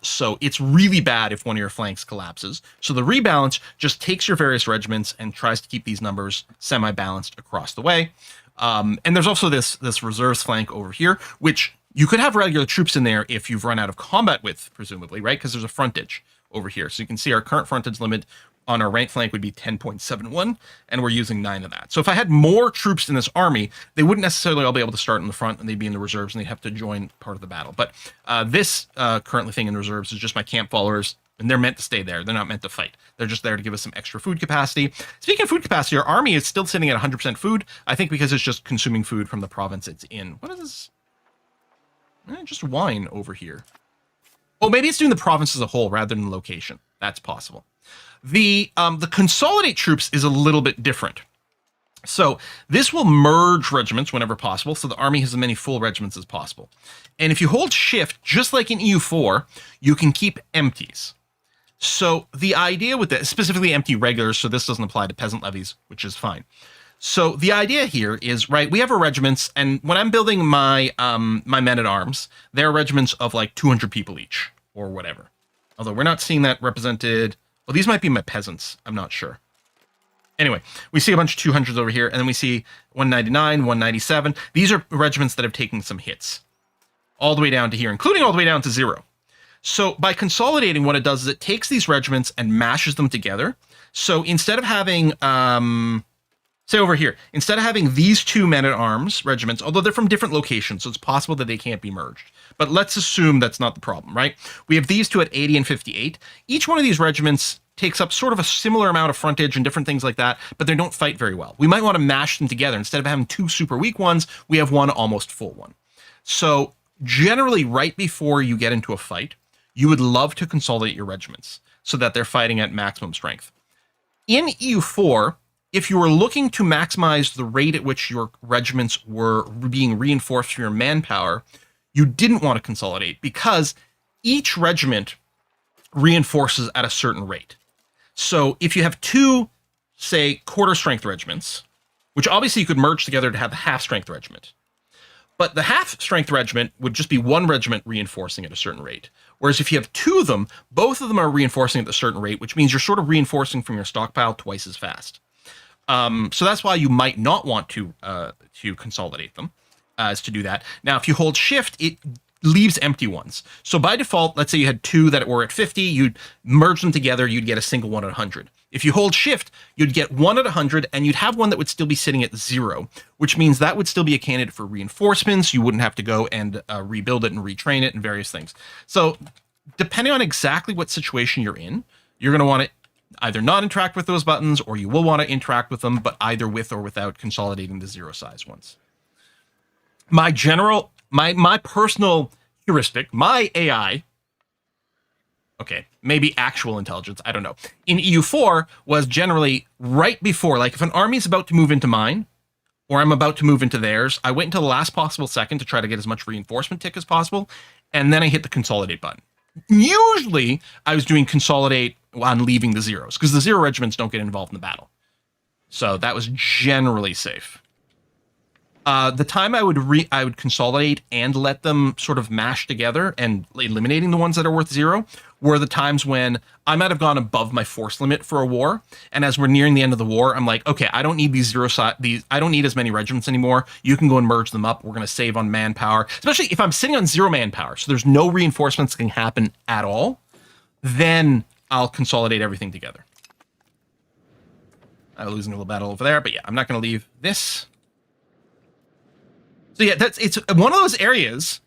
So it's really bad if one of your flanks collapses. So the rebalance just takes your various regiments and tries to keep these numbers semi-balanced across the way. And there's also this reserves flank over here, which you could have regular troops in there if you've run out of combat width, presumably, right? Because there's a frontage over here. So you can see our current frontage limit on our right flank would be 10.71, and we're using 9 of that. So if I had more troops in this army, they wouldn't necessarily all be able to start in the front, and they'd be in the reserves, and they'd have to join part of the battle. But this currently thing in the reserves is just my camp followers, and they're meant to stay there. They're not meant to fight. They're just there to give us some extra food capacity. Speaking of food capacity, our army is still sitting at 100% food, I think because it's just consuming food from the province it's in. What is this? Just wine over here. Oh, maybe it's doing the province as a whole rather than the location. That's possible. The consolidate troops is a little bit different. So this will merge regiments whenever possible, so the army has as many full regiments as possible. And if you hold shift, just like in EU4, you can keep empties. So the idea with this, specifically empty regulars, so this doesn't apply to peasant levies, which is fine. So the idea here is, right, we have our regiments, and when I'm building my my men-at-arms, they're regiments of like 200 people each, or whatever. Although we're not seeing that represented. Well, these might be my peasants. I'm not sure. Anyway, we see a bunch of 200s over here, and then we see 199, 197. These are regiments that have taken some hits, all the way down to here, including all the way down to 0. So by consolidating, what it does is it takes these regiments and mashes them together. So instead of having... say over here, instead of having these two men-at-arms regiments, although they're from different locations, so it's possible that they can't be merged. But let's assume that's not the problem, right? We have these two at 80 and 58. Each one of these regiments takes up sort of a similar amount of frontage and different things like that, but they don't fight very well. We might want to mash them together. Instead of having two super weak ones, we have one almost full one. So generally, right before you get into a fight, you would love to consolidate your regiments so that they're fighting at maximum strength. In EU4, if you were looking to maximize the rate at which your regiments were being reinforced for your manpower, you didn't want to consolidate because each regiment reinforces at a certain rate. So if you have two, say, quarter strength regiments, which obviously you could merge together to have a half strength regiment, but the half strength regiment would just be one regiment reinforcing at a certain rate. Whereas if you have two of them, both of them are reinforcing at a certain rate, which means you're sort of reinforcing from your stockpile twice as fast. So that's why you might not want to consolidate them, is to do that. Now, if you hold shift, it leaves empty ones. So by default, let's say you had two that were at 50, you'd merge them together, you'd get a single one at 100. If you hold shift, you'd get one at 100, and you'd have one that would still be sitting at 0, which means that would still be a candidate for reinforcements. You wouldn't have to go and rebuild it and retrain it and various things. So depending on exactly what situation you're in, you're going to want to either not interact with those buttons, or you will want to interact with them, but either with or without consolidating the 0 size ones. My personal heuristic, my AI, okay, maybe actual intelligence, I don't know, in EU4 was generally right before, like if an army's about to move into mine, or I'm about to move into theirs, I wait until the last possible second to try to get as much reinforcement tick as possible, and then I hit the consolidate button. Usually, I was doing consolidate on leaving the zeros, because the 0 regiments don't get involved in the battle. So that was generally safe. The time I would consolidate and let them sort of mash together and eliminating the ones that are worth 0 were the times when I might have gone above my force limit for a war, and as we're nearing the end of the war, I'm like, okay, I don't need I don't need as many regiments anymore. You can go and merge them up. We're going to save on manpower, especially if I'm sitting on 0 manpower, so there's no reinforcements that can happen at all. Then I'll consolidate everything together. I'm losing a little battle over there, but yeah, I'm not going to leave this. So yeah, it's one of those areas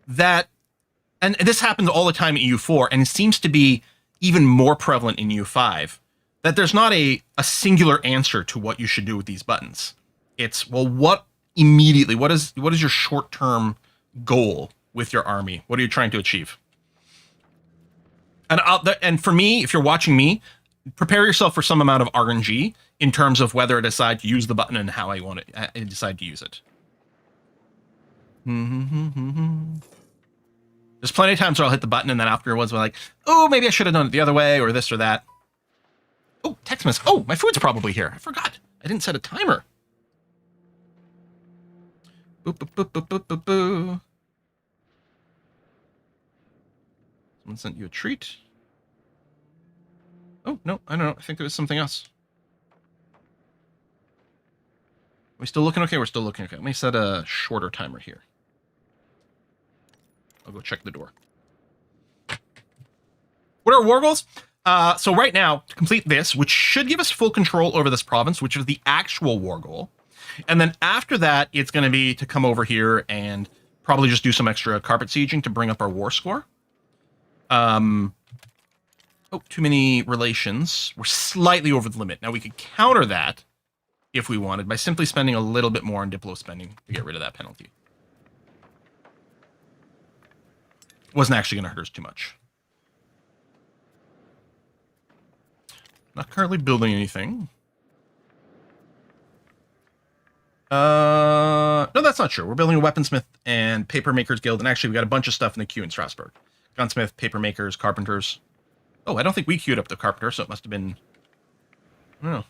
that, and this happens all the time in EU4, and it seems to be even more prevalent in EU5, that there's not a singular answer to what you should do with these buttons. It's, well, what is your short-term goal with your army? What are you trying to achieve? And for me, if you're watching me, prepare yourself for some amount of RNG in terms of whether I decide to use the button and how I decide to use it. There's plenty of times where I'll hit the button and then afterwards I'm like, oh, maybe I should have done it the other way or this or that. Oh, text message. Oh, my food's probably here. I forgot. I didn't set a timer. Boop, boop, boop, boop, boop, boop, boop. Someone sent you a treat. Oh, no, I don't know. I think it was something else. Are we still looking okay? We're still looking okay. Let me set a shorter timer here. I'll go check the door. What are our war goals? So right now, to complete this, which should give us full control over this province, which is the actual war goal. And then after that, it's going to be to come over here and probably just do some extra carpet sieging to bring up our war score. Oh, too many relations. We're slightly over the limit. Now, we could counter that if we wanted by simply spending a little bit more on Diplo spending to get rid of that penalty. Wasn't actually going to hurt us too much. Not currently building anything. No, that's not true. We're building a weaponsmith and papermakers guild, and actually we got a bunch of stuff in the queue in Strasbourg. Gunsmith, papermakers, carpenters. Oh, I don't think we queued up the carpenter, so it must have been... I don't know.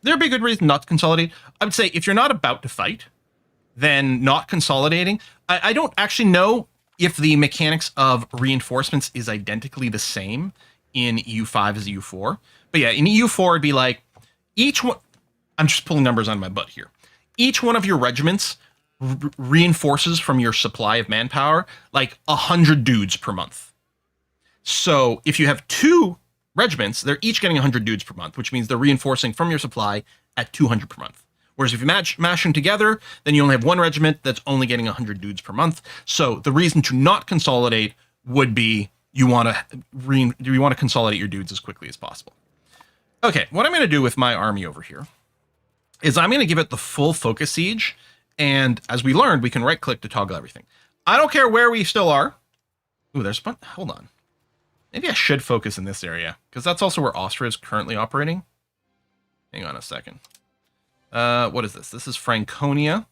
There'd be a good reason not to consolidate. I would say if you're not about to fight, then not consolidating. I don't actually know if the mechanics of reinforcements is identically the same in EU5 as EU4. But yeah, in EU4, it'd be like each one... I'm just pulling numbers on my butt here. Each one of your regiments reinforces from your supply of manpower like 100 dudes per month. So if you have 2 regiments, they're each getting 100 dudes per month, which means they're reinforcing from your supply at 200 per month. Whereas if you mash them together, then you only have 1 regiment that's only getting 100 dudes per month. So the reason to not consolidate would be you want to consolidate your dudes as quickly as possible. Okay, what I'm going to do with my army over here is I'm going to give it the full focus siege. And as we learned, we can right-click to toggle everything. I don't care where we still are. Ooh, there's... Hold on. Maybe I should focus in this area, because that's also where Austria is currently operating. Hang on a second. What is this? This is Franconia.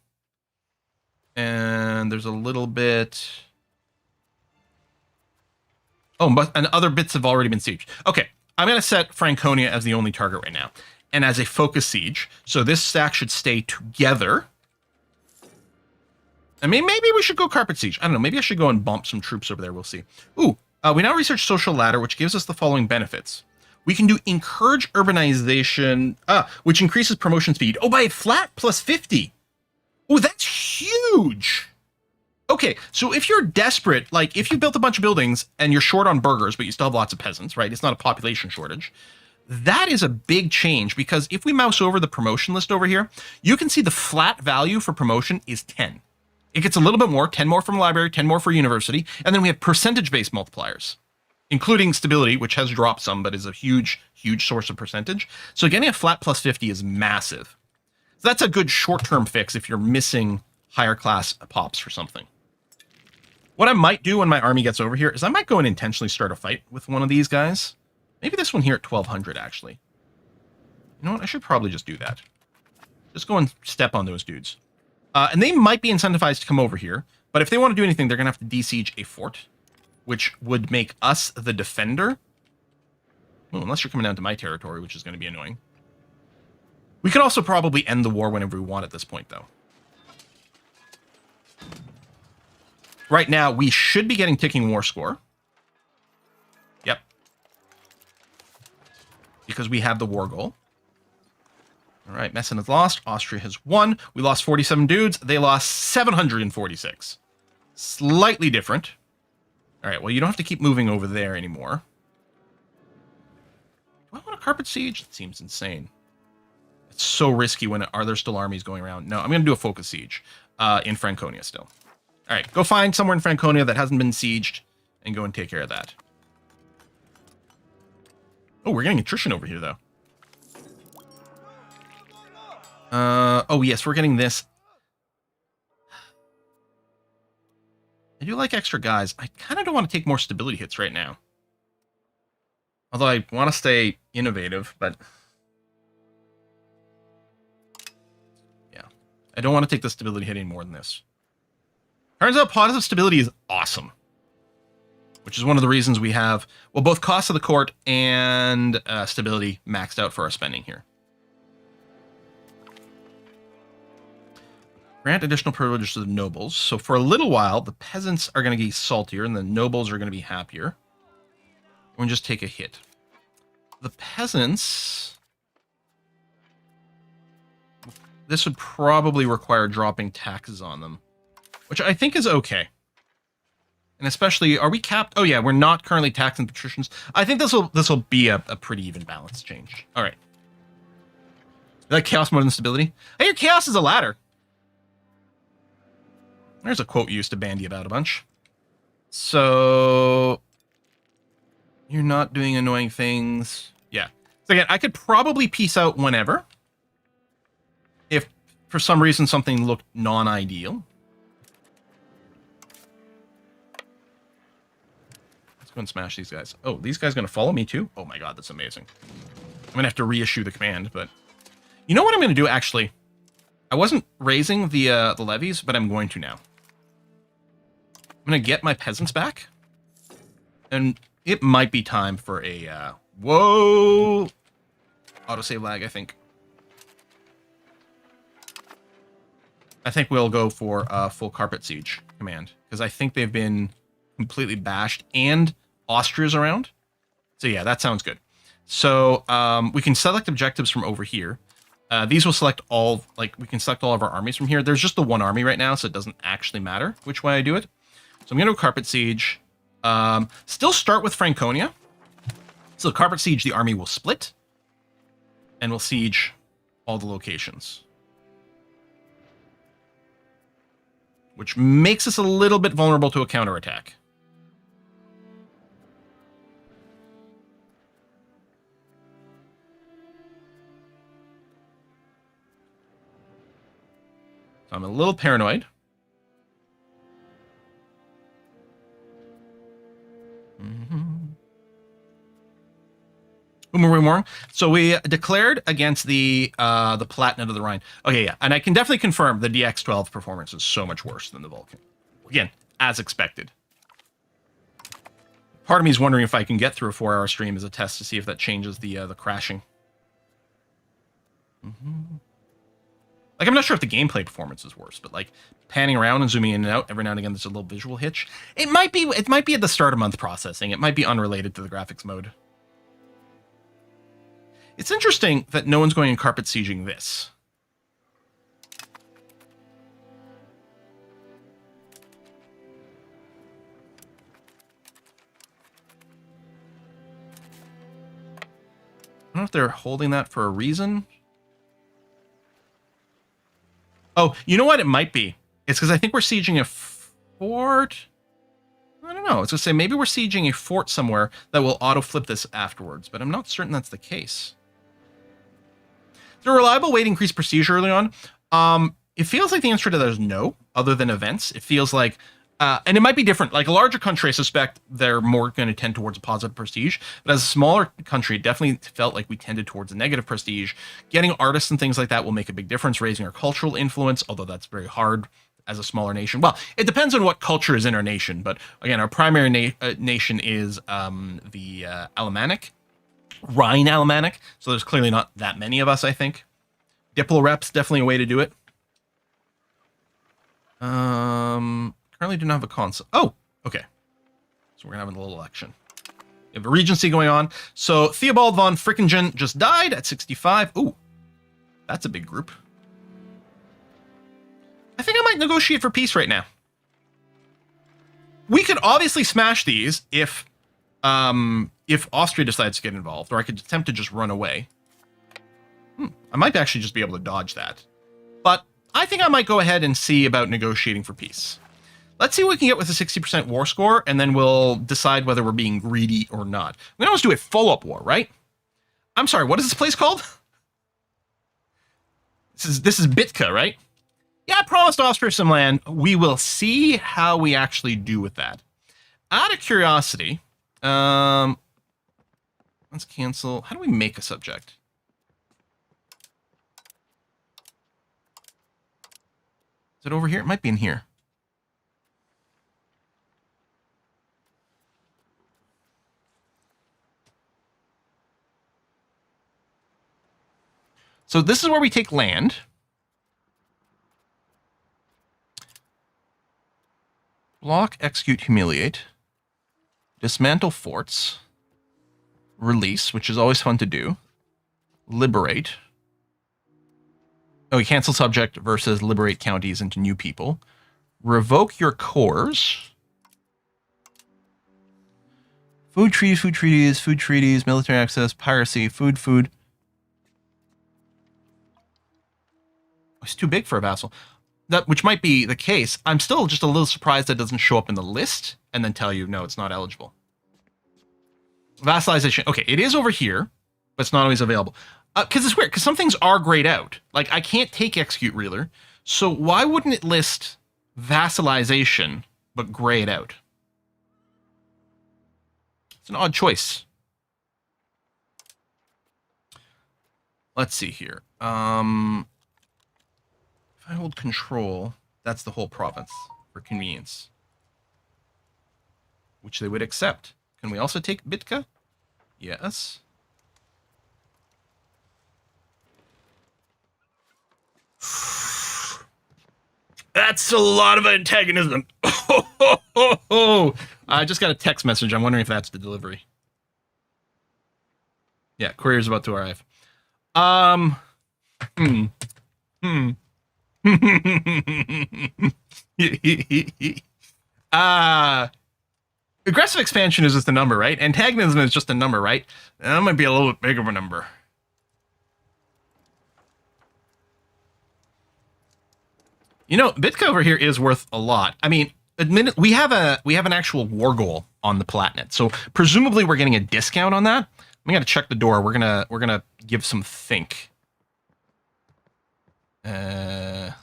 And there's a little bit... Oh, and other bits have already been sieged. Okay, I'm going to set Franconia as the only target right now. And as a focus siege. So this stack should stay together. I mean, maybe we should go carpet siege. I don't know. Maybe I should go and bump some troops over there. We'll see. Ooh, we now research social ladder, which gives us the following benefits. We can do encourage urbanization, which increases promotion speed. Oh, by a flat plus 50. Oh, that's huge. Okay, so if you're desperate, like if you built a bunch of buildings and you're short on burghers, but you still have lots of peasants, right? It's not a population shortage. That is a big change because if we mouse over the promotion list over here, you can see the flat value for promotion is 10. It gets a little bit more, 10 more from library, 10 more for university, and then we have percentage-based multipliers, including stability, which has dropped some, but is a huge, huge source of percentage. So getting a flat plus 50 is massive. So that's a good short-term fix if you're missing higher class pops for something. What I might do when my army gets over here is I might go and intentionally start a fight with one of these guys. Maybe this one here at 1200, actually. You know what? I should probably just do that. Just go and step on those dudes. And they might be incentivized to come over here, but if they want to do anything, they're going to have to de-siege a fort, which would make us the defender. Well, unless you're coming down to my territory, which is going to be annoying. We could also probably end the war whenever we want at this point, though. right now, we should be getting ticking war score. Yep. Because we have the war goal. All right, Meissen has lost. Austria has won. We lost 47 dudes. They lost 746. Slightly different. All right, well, you don't have to keep moving over there anymore. Do I want a carpet siege? It seems insane. It's so risky when are there still armies going around? No, I'm going to do a focus siege in Franconia still. All right, go find somewhere in Franconia that hasn't been sieged and go and take care of that. Oh, we're getting attrition over here, though. Oh, yes, we're getting this. I do like extra guys. I kind of don't want to take more stability hits right now. Although I want to stay innovative, but... yeah. I don't want to take the stability hit any more than this. Turns out positive stability is awesome. Which is one of the reasons we have, well, both cost of the court and stability maxed out for our spending here. Grant additional privileges to the nobles. So for a little while, the peasants are going to get saltier and the nobles are going to be happier. We'll just take a hit. The peasants... this would probably require dropping taxes on them, which I think is okay. And especially, are we capped? Oh yeah, we're not currently taxing patricians. I think this will be a pretty even balance change. All right. You like chaos more than stability? I hear chaos is a ladder. There's a quote you used to bandy about a bunch. So you're not doing annoying things. Yeah. So again, I could probably peace out whenever. If for some reason something looked non-ideal. Let's go and smash these guys. Oh, these guys going to follow me too? Oh my god, that's amazing. I'm going to have to reissue the command, but... you know what I'm going to do, actually? I wasn't raising the levies, but I'm going to now. I'm going to get my peasants back. And it might be time for a... whoa! Autosave lag, I think. I think we'll go for a full carpet siege command. Because I think they've been completely bashed. And Austria's around. So yeah, that sounds good. So we can select objectives from over here. These will select all... like, we can select all of our armies from here. There's just the one army right now, so it doesn't actually matter which way I do it. So I'm going to go carpet siege. Still start with Franconia. So carpet siege, the army will split. And we'll siege all the locations. Which makes us a little bit vulnerable to a counterattack. So I'm a little paranoid. More. So we declared against the Palatinate of the Rhine. Okay, yeah, and I can definitely confirm the DX12 performance is so much worse than the Vulcan. Again, as expected. Part of me is wondering if I can get through a 4-hour stream as a test to see if that changes the crashing. Like, I'm not sure if the gameplay performance is worse, but like panning around and zooming in and out every now and again, there's a little visual hitch. It might be at the start of month processing. It might be unrelated to the graphics mode. It's interesting that no one's going and carpet sieging this. I don't know if they're holding that for a reason. Oh, you know what it might be? It's because I think we're sieging a fort. I don't know. It's going to say maybe we're sieging a fort somewhere that will auto-flip this afterwards, but I'm not certain that's the case. Is there a reliable way to increase prestige early on? It feels like the answer to that is no, other than events. It feels like, and it might be different. Like a larger country, I suspect they're more going to tend towards a positive prestige. But as a smaller country, it definitely felt like we tended towards a negative prestige. Getting artists and things like that will make a big difference, raising our cultural influence, although that's very hard as a smaller nation. Well, it depends on what culture is in our nation. But again, our primary nation is the Alemannic. Rhine Alemannic, so there's clearly not that many of us, I think. Diplo reps, definitely a way to do it. Currently do not have a consul. Oh, okay. So we're going to have a little election. We have a regency going on. So Theobald von Frickingen just died at 65. Ooh, that's a big group. I think I might negotiate for peace right now. We could obviously smash these if Austria decides to get involved, or I could attempt to just run away. I might actually just be able to dodge that. But I think I might go ahead and see about negotiating for peace. Let's see what we can get with a 60% war score, and then we'll decide whether we're being greedy or not. We can always do a follow-up war, right? I'm sorry, what is this place called? This is Bitka, right? Yeah, I promised Austria some land. We will see how we actually do with that. Out of curiosity, let's cancel. How do we make a subject? Is it over here? It might be in here. So this is where we take land. Block, execute, humiliate. Dismantle forts. Release, which is always fun to do. Liberate. Oh, you cancel subject versus liberate counties into new people. Revoke your cores. Food treaties, military access, piracy, food. It's too big for a vassal. That, which might be the case. I'm still just a little surprised that it doesn't show up in the list and then tell you, no, it's not eligible. Vassalization. Okay, it is over here, but it's not always available. Because it's weird, because some things are grayed out. Like, I can't take execute reeler, so why wouldn't it list vassalization, but gray it out? It's an odd choice. Let's see here. If I hold control, that's the whole province for convenience, which they would accept. Can we also take Bitka? Yes. That's a lot of antagonism. I just got a text message. I'm wondering if that's the delivery. Yeah, courier's about to arrive. Aggressive expansion is just a number, right? Antagonism is just a number, right? That might be a little bit bigger of a number. You know, Bitka over here is worth a lot. I mean, we have an actual war goal on the Palatinate, so presumably we're getting a discount on that. We got to check the door. We're gonna give some think. Where's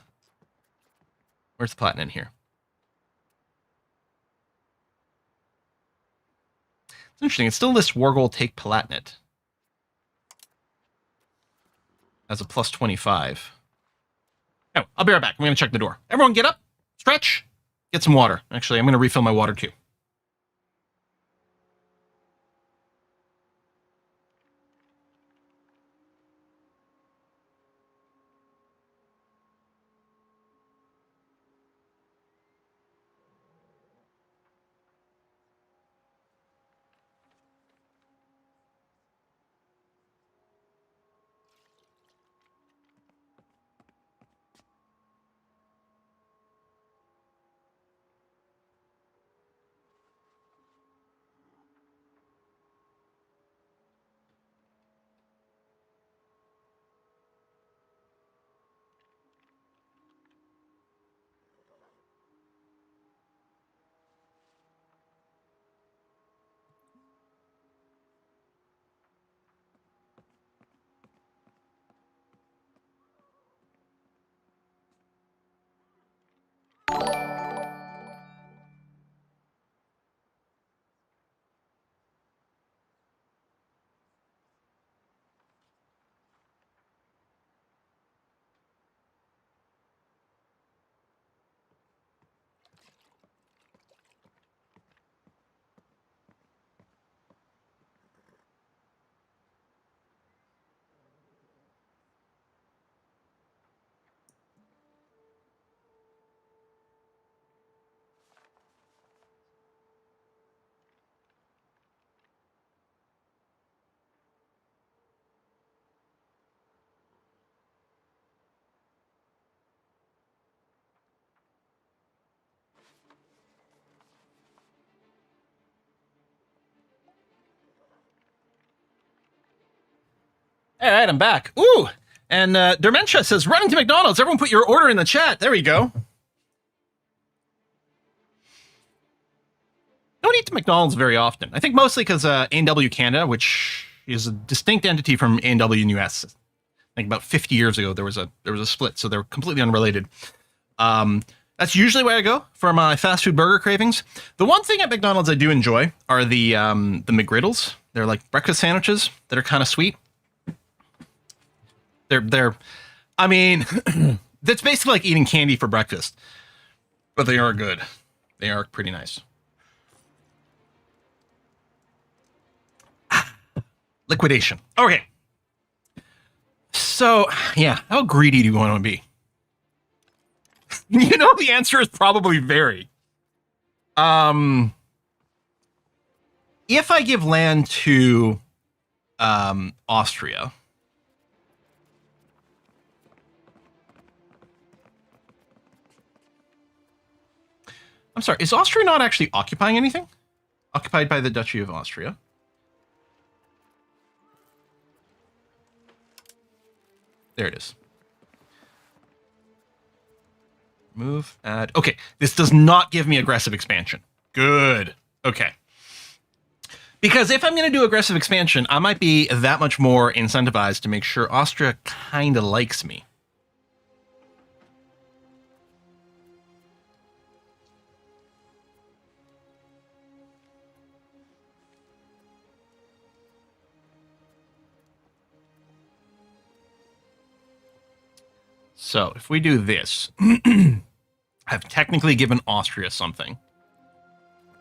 the Palatinate here? It's interesting. It still lists war goal take Palatinate as a plus 25. Oh, I'll be right back. I'm going to check the door. Everyone get up, stretch, get some water. Actually, I'm going to refill my water too. All right, I'm back. Ooh, and Dermentia says, running to McDonald's. Everyone put your order in the chat. There we go. Don't eat to McDonald's very often. I think mostly because A&W Canada, which is a distinct entity from A&W in US. I think about 50 years ago there was a split, so they're completely unrelated. That's usually where I go for my fast food burger cravings. The one thing at McDonald's I do enjoy are the McGriddles. They're like breakfast sandwiches that are kind of sweet. They're I mean, that's basically like eating candy for breakfast, but they are good. They are pretty nice. Liquidation. Okay. So, yeah, how greedy do you want to be? You know, the answer is probably very. If I give land to Austria, I'm sorry, is Austria not actually occupying anything? Occupied by the Duchy of Austria. There it is. Move, add. Okay, this does not give me aggressive expansion. Good. Okay. Because if I'm going to do aggressive expansion, I might be that much more incentivized to make sure Austria kind of likes me. So if we do this, I've technically given Austria something.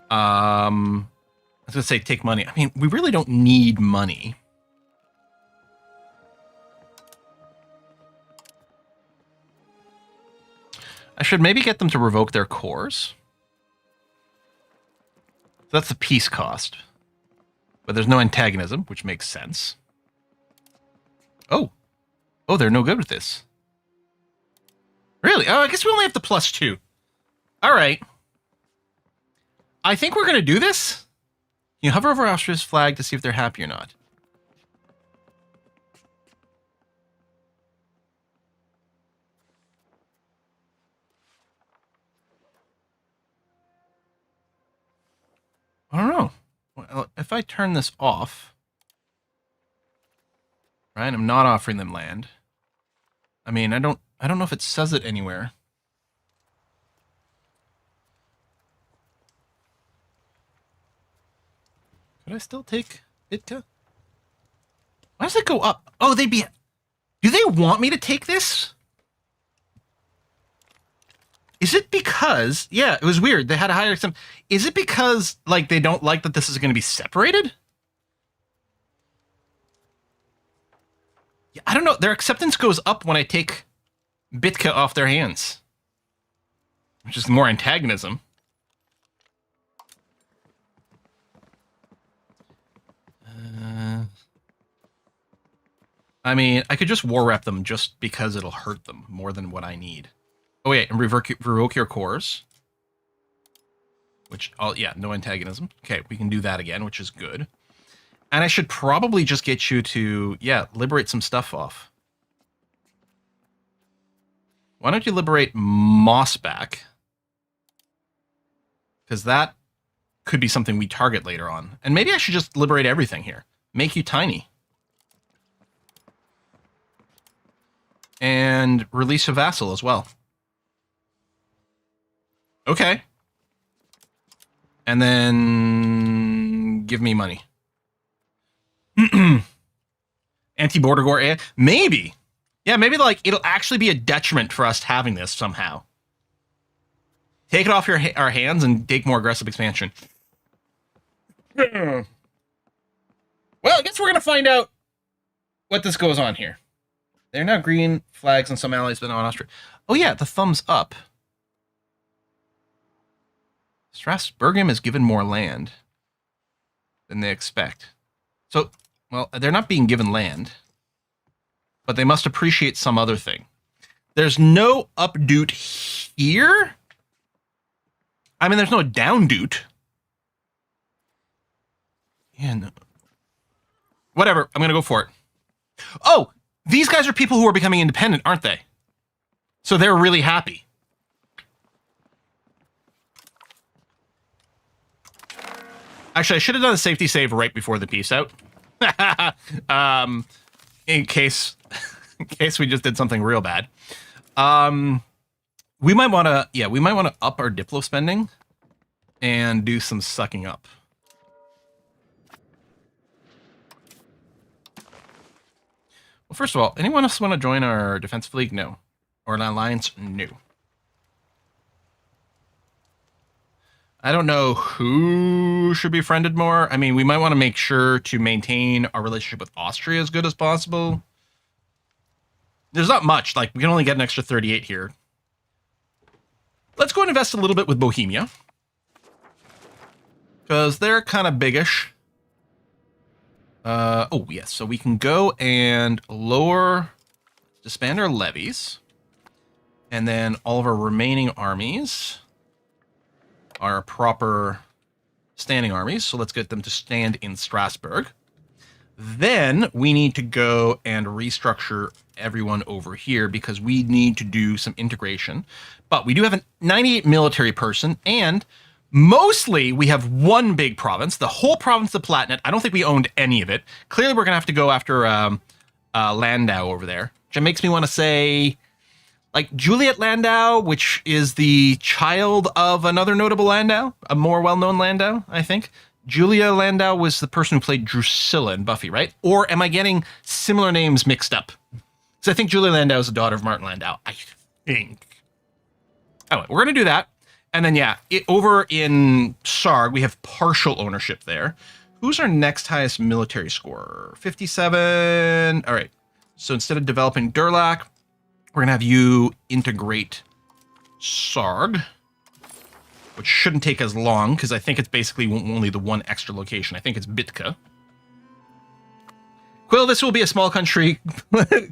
I was going to say take money. I mean, we really don't need money. I should maybe get them to revoke their cores. So that's the peace cost. But there's no antagonism, which makes sense. Oh. Oh, they're no good with this. Really? Oh, I guess we only have the +2. All right. I think we're going to do this. You hover over Austria's flag to see if they're happy or not. I don't know. Well, if I turn this off, right? I'm not offering them land. I mean, I don't know if it says it anywhere. Could I still take Itka? Why does it go up? Oh, do they want me to take this? Is it because, yeah, it was weird. They had a higher some. Is it because, like, they don't like that this is going to be separated? Yeah, I don't know. Their acceptance goes up when I take Bitka off their hands, which is more antagonism. I mean, I could just war rep them just because it'll hurt them more than what I need. Oh, wait, and revoke your cores. Which, yeah, no antagonism. Okay, we can do that again, which is good. And I should probably just get you to, yeah, liberate some stuff off. Why don't you liberate Moss back? Because that could be something we target later on. And maybe I should just liberate everything here. Make you tiny. And release a vassal as well. Okay. And then give me money. Anti-border gore. Maybe. Yeah, maybe like it'll actually be a detriment for us having this somehow. Take it off our hands and take more aggressive expansion. Well, I guess we're going to find out what this goes on here. They're now green flags on some allies, but not on Austria. Oh yeah, the thumbs up. Strasbourg is given more land than they expect. So, well, they're not being given land, but they must appreciate some other thing. There's no updoot here. I mean, there's no downdoot. Yeah, no. Whatever, I'm going to go for it. Oh, these guys are people who are becoming independent, aren't they? So they're really happy. Actually, I should have done a safety save right before the peace out. In case we just did something real bad. We might want to up our Diplo spending and do some sucking up. Well, first of all, anyone else want to join our defensive league? No. Or an alliance? No. I don't know who should be friended more. I mean, we might want to make sure to maintain our relationship with Austria as good as possible. There's not much. Like, we can only get an extra 38 here. Let's go and invest a little bit with Bohemia. Because they're kind of biggish. Oh, yes. So we can go and disband our levies. And then all of our remaining armies are proper standing armies. So let's get them to stand in Strasbourg. Then we need to go and restructure everyone over here because we need to do some integration. But we do have a 98 military person, and mostly we have one big province, the whole province of Palatinate. I don't think we owned any of it. Clearly, we're going to have to go after Landau over there, which makes me want to say, like, Juliet Landau, which is the child of another notable Landau, a more well-known Landau, I think. Julia Landau was the person who played Drusilla in Buffy, right? Or am I getting similar names mixed up? So I think Julia Landau is the daughter of Martin Landau, I think. Anyway, we're going to do that. And then, yeah, over in Sarg, we have partial ownership there. Who's our next highest military score? 57. All right. So instead of developing Durlac, we're going to have you integrate Sarg, which shouldn't take as long because I think it's basically only the one extra location. I think it's Bitka. Quill, this will be a small country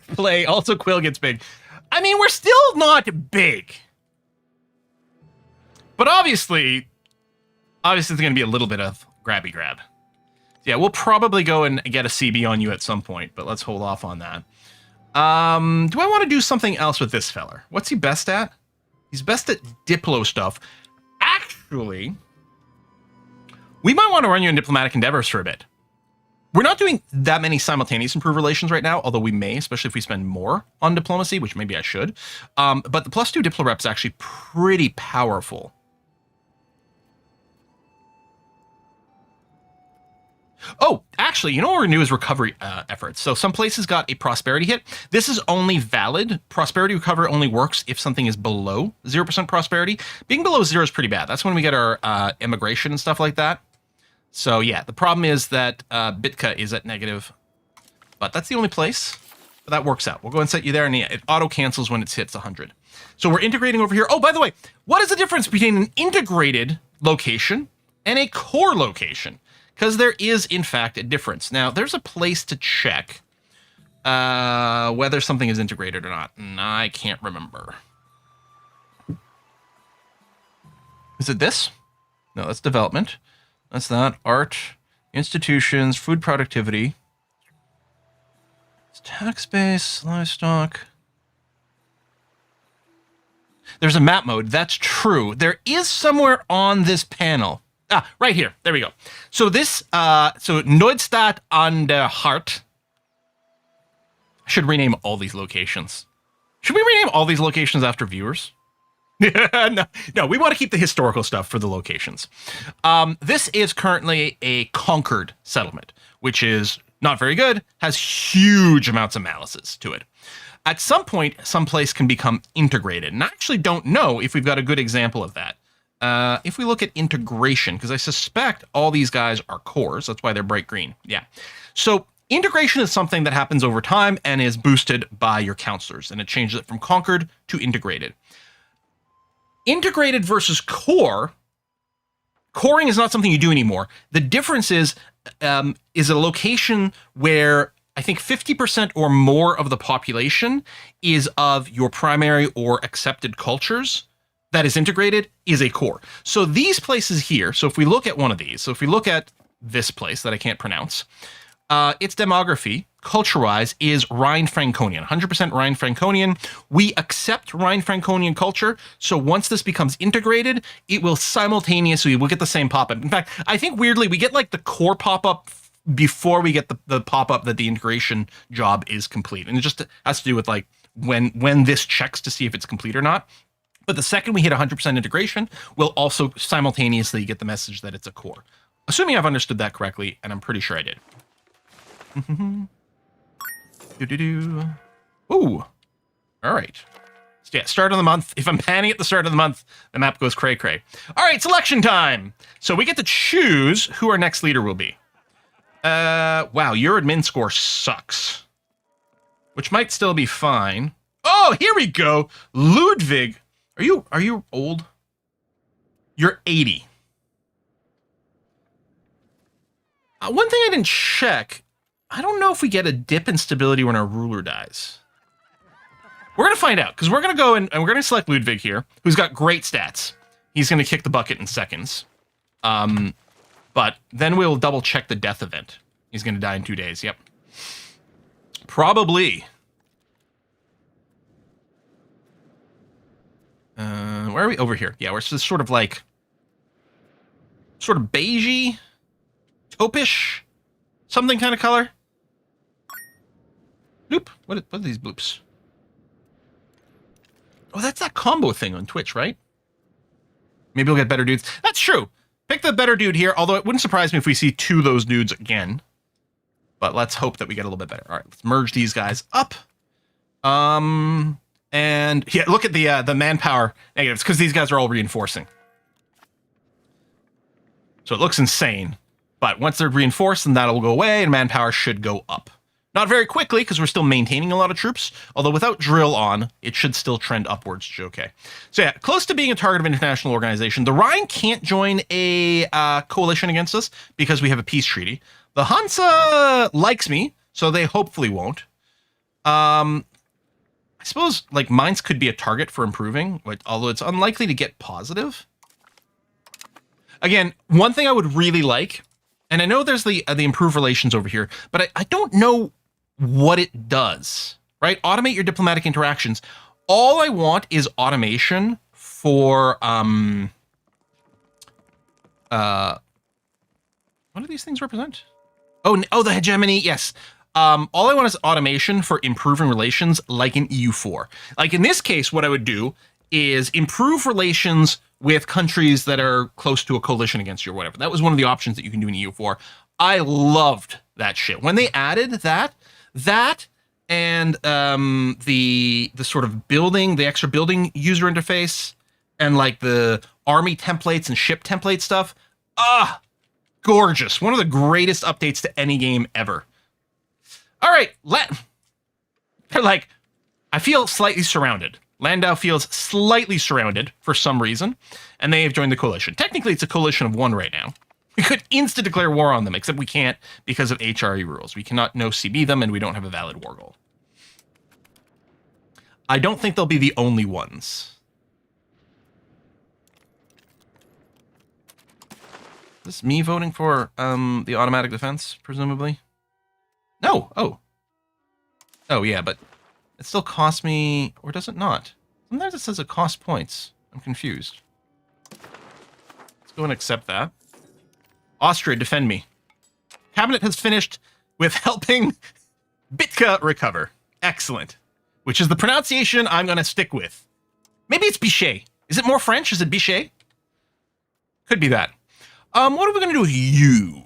play. Also, Quill gets big. I mean, we're still not big. But obviously it's going to be a little bit of grabby grab. Yeah, we'll probably go and get a CB on you at some point, but let's hold off on that. Do I want to do something else with this feller? What's he best at? He's best at Diplo stuff. Actually, we might want to run you in diplomatic endeavors for a bit. We're not doing that many simultaneous improved relations right now, although we may, especially if we spend more on diplomacy, which maybe I should. But the +2 Diplo rep is actually pretty powerful. Oh, actually, you know what we're going to do is recovery efforts. So some places got a prosperity hit. This is only valid. Prosperity recovery only works if something is below 0% prosperity. Being below 0 is pretty bad. That's when we get our immigration and stuff like that. So yeah, the problem is that Bitka is at negative, but that's the only place. But that works out. We'll go and set you there, and yeah, it auto-cancels when it hits 100. So we're integrating over here. Oh, by the way, what is the difference between an integrated location and a core location? Because there is, in fact, a difference. Now, there's a place to check whether something is integrated or not. And I can't remember. Is it this? No, that's development. That's not. Art, institutions, food productivity. It's tax base, livestock. There's a map mode. That's true. There is somewhere on this panel. Ah, right here. There we go. So this, Neustadt an der Hart. I should rename all these locations. Should we rename all these locations after viewers? No, we want to keep the historical stuff for the locations. This is currently a conquered settlement, which is not very good, has huge amounts of malices to it. At some point, some place can become integrated, and I actually don't know if we've got a good example of that. If we look at integration, because I suspect all these guys are cores, that's why they're bright green. Yeah. So integration is something that happens over time and is boosted by your counselors, and it changes it from conquered to integrated. Integrated versus core, coring is not something you do anymore. The difference is a location where I think 50% or more of the population is of your primary or accepted cultures. That is integrated is a core. So these places here, so if we look at one of these, so if we look at this place that I can't pronounce, its demography, culture-wise, is Rhine-Franconian, 100% Rhine-Franconian. We accept Rhine-Franconian culture, so once this becomes integrated, it will simultaneously, we'll get the same pop-up. In fact, I think weirdly, we get like the core pop-up before we get the pop-up that the integration job is complete. And it just has to do with like when this checks to see if it's complete or not. But the second we hit 100% integration, we'll also simultaneously get the message that it's a core. Assuming I've understood that correctly, and I'm pretty sure I did. Ooh. All right. So yeah, start of the month. If I'm panning at the start of the month, the map goes cray-cray. All right, selection time. So we get to choose who our next leader will be. Wow, your admin score sucks. Which might still be fine. Oh, here we go. Ludwig. Are you old? You're 80. One thing I didn't check, I don't know if we get a dip in stability when our ruler dies. We're going to find out, because we're going to go and we're going to select Ludwig here, who's got great stats. He's going to kick the bucket in seconds. But then we'll double check the death event. He's going to die in 2 days, yep. Probably. Where are we? Over here. Yeah, we're just sort of like, sort of beigey, taupish, something kind of color. Bloop. What are these bloops? Oh, that's that combo thing on Twitch, right? Maybe we'll get better dudes. That's true. Pick the better dude here, although it wouldn't surprise me if we see 2 of those dudes again. But let's hope that we get a little bit better. All right, let's merge these guys up. And yeah, look at the manpower negatives, because these guys are all reinforcing. So it looks insane. But once they're reinforced, then that'll go away, and manpower should go up. Not very quickly, because we're still maintaining a lot of troops. Although without drill on, it should still trend upwards, which is okay. So yeah, close to being a target of international organization. The Rhine can't join a coalition against us, because we have a peace treaty. The Hansa likes me, so they hopefully won't. I suppose, like, Mainz could be a target for improving, although it's unlikely to get positive. Again, one thing I would really like, and I know there's the improved relations over here, but I don't know what it does, right? Automate your diplomatic interactions. All I want is automation for, what do these things represent? Oh, the hegemony, yes. All I want is automation for improving relations like in EU4. Like in this case, what I would do is improve relations with countries that are close to a coalition against you or whatever. That was one of the options that you can do in EU4. I loved that shit. When they added that and the sort of building, the extra building user interface and like the army templates and ship template stuff, gorgeous. One of the greatest updates to any game ever. All right, they're like, I feel slightly surrounded. Landau feels slightly surrounded for some reason, and they have joined the coalition. Technically, it's a coalition of 1 right now. We could insta-declare war on them, except we can't because of HRE rules. We cannot no-CB them, and we don't have a valid war goal. I don't think they'll be the only ones. Is this me voting for the automatic defense, presumably? No. Oh, yeah, but it still costs me, or does it not? Sometimes it says it costs points. I'm confused. Let's go and accept that. Austria, defend me. Cabinet has finished with helping Bitka recover. Excellent. Which is the pronunciation I'm going to stick with. Maybe it's Bichet. Is it more French? Is it Bichet? Could be that. What are we going to do with you?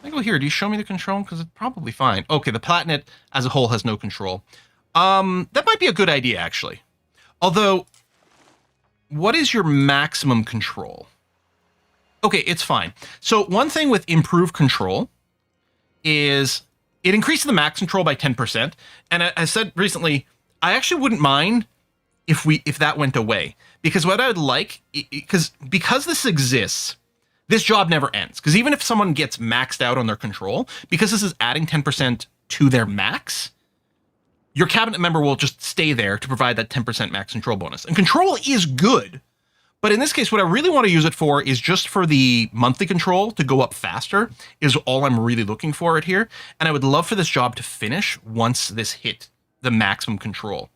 I go here. Do you show me the control? Because it's probably fine. Okay, the Palatinate as a whole has no control. That might be a good idea, actually. Although, what is your maximum control? Okay, it's fine. So one thing with improved control is it increases the max control by 10%. And I said recently, I actually wouldn't mind if that went away. Because what I would like, because this exists, this job never ends. Because even if someone gets maxed out on their control, because this is adding 10% to their max, your cabinet member will just stay there to provide that 10% max control bonus. And control is good, But in this case, what I really want to use it for is just for the monthly control to go up faster is all I'm really looking for it here. And I would love for this job to finish once this hit the maximum control.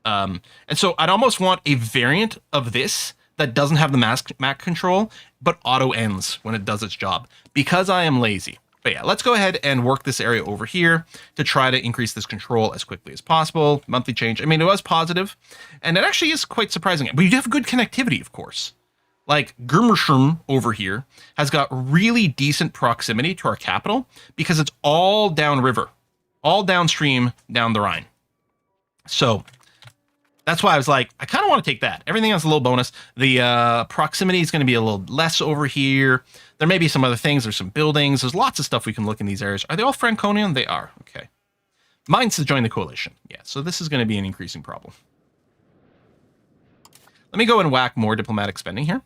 And so I'd almost want a variant of this that doesn't have the max control, but auto ends when it does its job because I am lazy. But yeah, let's go ahead and work this area over here to try to increase this control as quickly as possible. Monthly change. I mean, it was positive, and it actually is quite surprising. But you do have good connectivity, of course. Like Gürmerschum over here has got really decent proximity to our capital because it's all downriver, all downstream down the Rhine. So that's why I was like, I kind of want to take that. Everything else is a little bonus. The proximity is going to be a little less over here. There may be some other things. There's some buildings. There's lots of stuff we can look in these areas. Are they all Franconian? They are. Okay. Mine's to join the coalition. Yeah, so this is going to be an increasing problem. Let me go and whack more diplomatic spending here.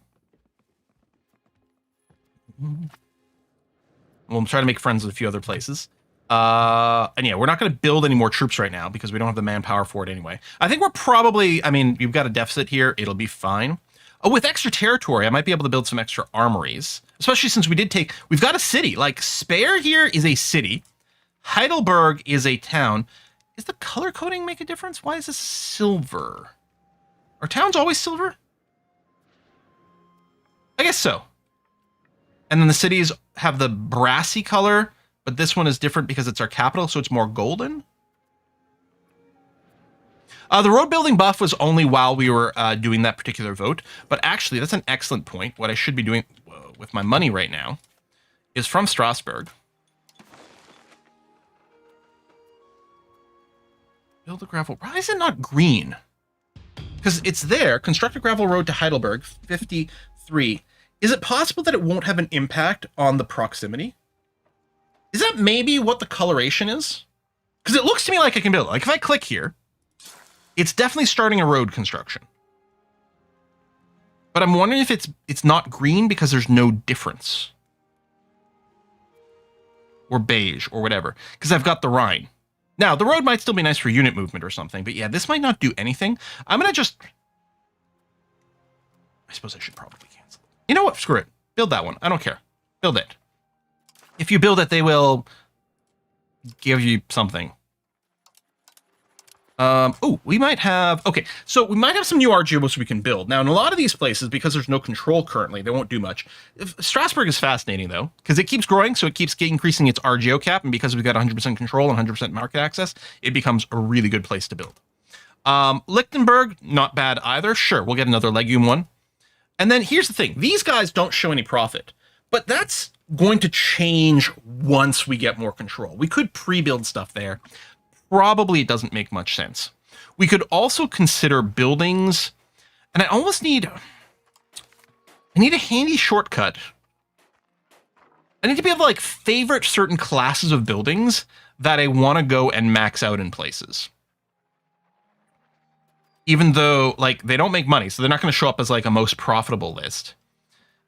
We'll try to make friends with a few other places. And yeah, we're not going to build any more troops right now because we don't have the manpower for it anyway. I think we're probably, I mean, you've got a deficit here. It'll be fine. Oh, with extra territory, I might be able to build some extra armories, especially since we've got a city. Like, Speyer here is a city. Heidelberg is a town. Is the color coding make a difference? Why is this silver? Are towns always silver? I guess so. And then the cities have the brassy color, but this one is different because it's our capital, so it's more golden. The road building buff was only while we were doing that particular vote, but actually that's an excellent point. What I should be doing with my money right now is from Strasbourg. Build a gravel. Why is it not green? Because it's there. Construct a gravel road to Heidelberg, 53. Is it possible that it won't have an impact on the proximity? Is that maybe what the coloration is? Because it looks to me like I can build it. Like if I click here, it's definitely starting a road construction. But I'm wondering if it's not green because there's no difference. Or beige or whatever. Because I've got the Rhine. Now, the road might still be nice for unit movement or something. But yeah, this might not do anything. I'm going to just... I suppose I should probably cancel it. You know what? Screw it. Build that one. I don't care. Build it. If you build it, they will give you something. Oh, we might have... Okay, so we might have some new RGOs we can build. Now, in a lot of these places, because there's no control currently, they won't do much. Strasbourg is fascinating, though, because it keeps growing, so it keeps increasing its RGO cap, and because we've got 100% control and 100% market access, it becomes a really good place to build. Lichtenberg, not bad either. Sure, we'll get another legume one. And then here's the thing. These guys don't show any profit, but that's going to change once we get more control. We could pre-build stuff there. Probably it doesn't make much sense. We could also consider buildings, and I almost need... I need a handy shortcut. I need to be able to, like, favorite certain classes of buildings that I want to go and max out in places. Even though, like, they don't make money, so they're not going to show up as, like, a most profitable list.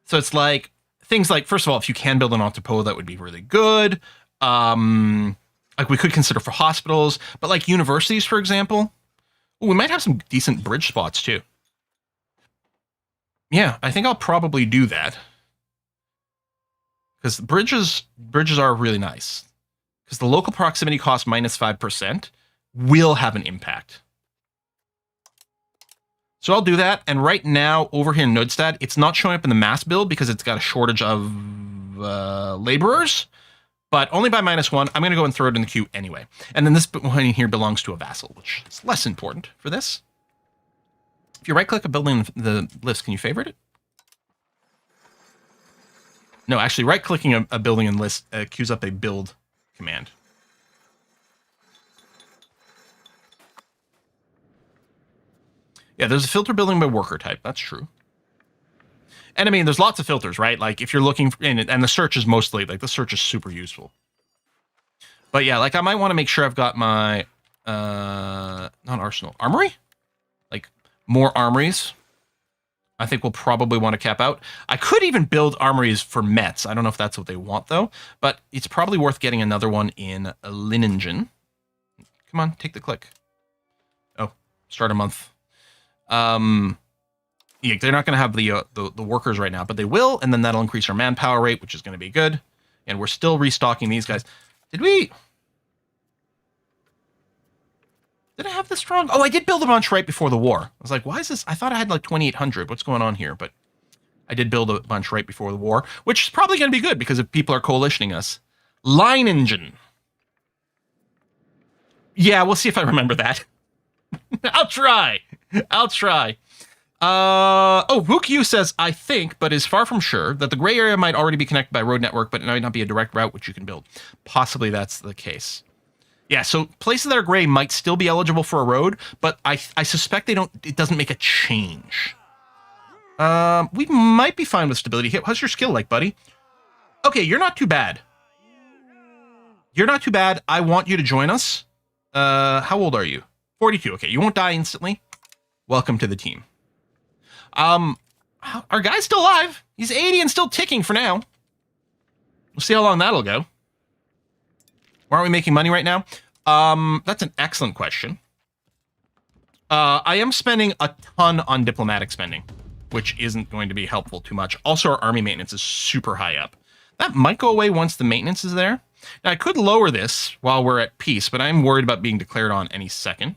So it's like, things like, first of all, if you can build an entrepot, that would be really good. Like, we could consider for hospitals, but, like, universities, for example. Ooh, we might have some decent bridge spots, too. Yeah, I think I'll probably do that. Because bridges are really nice. Because the local proximity cost minus 5% will have an impact. So I'll do that, and right now, over here in Nodstad, it's not showing up in the mass build because it's got a shortage of laborers, but only by -1. I'm going to go and throw it in the queue anyway. And then this one here belongs to a vassal, which is less important for this. If you right-click a building in the list, can you favorite it? No, actually, right-clicking a building in the list queues up a build command. Yeah, there's a filter building by worker type. That's true. And I mean, there's lots of filters, right? Like if you're looking for, and the search is mostly, like the search is super useful. But yeah, like I might want to make sure I've got my, not arsenal, armory? Like more armories. I think we'll probably want to cap out. I could even build armories for Metz. I don't know if that's what they want though, but it's probably worth getting another one in Linningen. Come on, take the click. Oh, start a month. Yeah, they're not going to have the workers right now, but they will, and then that'll increase our manpower rate, which is going to be good. And we're still restocking these guys. Did I have this wrong? Oh, I did build a bunch right before the war. I was like, why is this? I thought I had like 2,800. What's going on here? But I did build a bunch right before the war, which is probably going to be good because if people are coalitioning us. Line engine. Yeah, we'll see if I remember that. I'll try. Hookyu says, I think, but is far from sure, that the gray area might already be connected by road network, but it might not be a direct route which you can build. Possibly that's the case. Yeah, so places that are gray might still be eligible for a road, but I suspect it doesn't make a change. We might be fine with stability. How's your skill like, buddy? Okay, you're not too bad. I want you to join us. How old are you? 42. Okay, you won't die instantly. Welcome to the team. Our guy's still alive. He's 80 and still ticking for now. We'll see how long that'll go. Why aren't we making money right now? That's an excellent question. I am spending a ton on diplomatic spending, which isn't going to be helpful too much. Also, our army maintenance is super high up. That might go away once the maintenance is there. Now, I could lower this while we're at peace, but I'm worried about being declared on any second.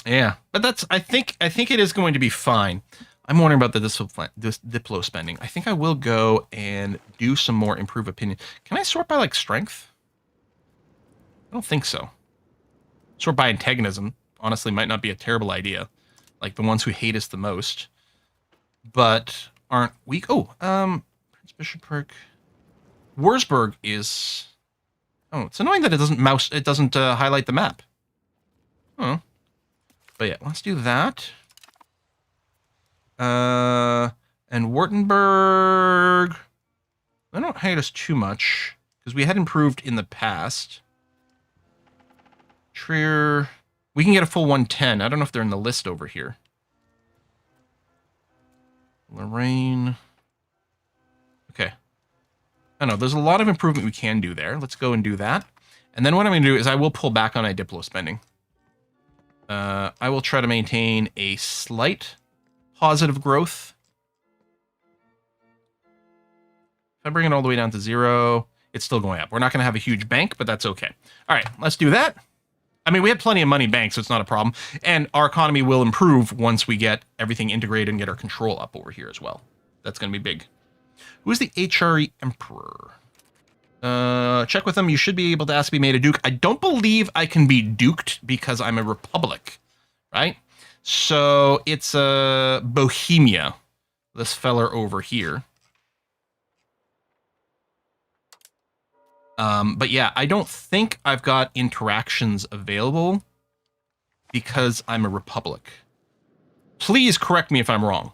Yeah, but I think it is going to be fine. I'm wondering about this Diplo spending. I think I will go and do some more improve opinion. Can I sort by, like, strength? I don't think so. Sort by antagonism, honestly, might not be a terrible idea. Like, the ones who hate us the most, but aren't weak. Oh, Prince Bishopric. Wurzburg is... Oh, it's annoying that it doesn't highlight the map. Oh. But yeah, let's do that. And Württemberg, they don't hate us too much because we had improved in the past. Trier, we can get a full 110. I don't know if they're in the list over here. Lorraine. Okay. I don't know. There's a lot of improvement we can do there. Let's go and do that. And then what I'm going to do is I will pull back on my Diplo spending. I will try to maintain a slight positive growth. If I bring it all the way down to 0, it's still going up. We're not going to have a huge bank, but that's okay. All right, let's do that. I mean, we have plenty of money banked, so it's not a problem. And our economy will improve once we get everything integrated and get our control up over here as well. That's going to be big. Who is the HRE Emperor? Check with him. You should be able to ask to be made a duke. I don't believe I can be duked because I'm a republic, right? So it's Bohemia, this feller over here. But yeah, I don't think I've got interactions available because I'm a republic. Please correct me if I'm wrong,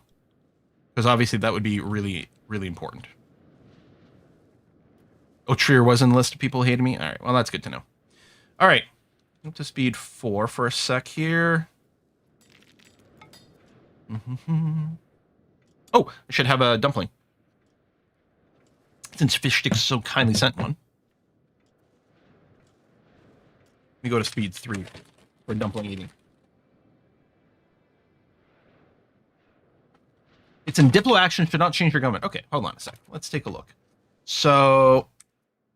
because obviously that would be really, really important. Oh, Trier was in the list of people who hated me? All right, well, that's good to know. All right, up to speed 4 for a sec here. Oh, I should have a dumpling. Since Fish Sticks so kindly sent one. Let me go to speed 3 for dumpling eating. It's in Diplo action, should not change your government. Okay, hold on a sec. Let's take a look. So,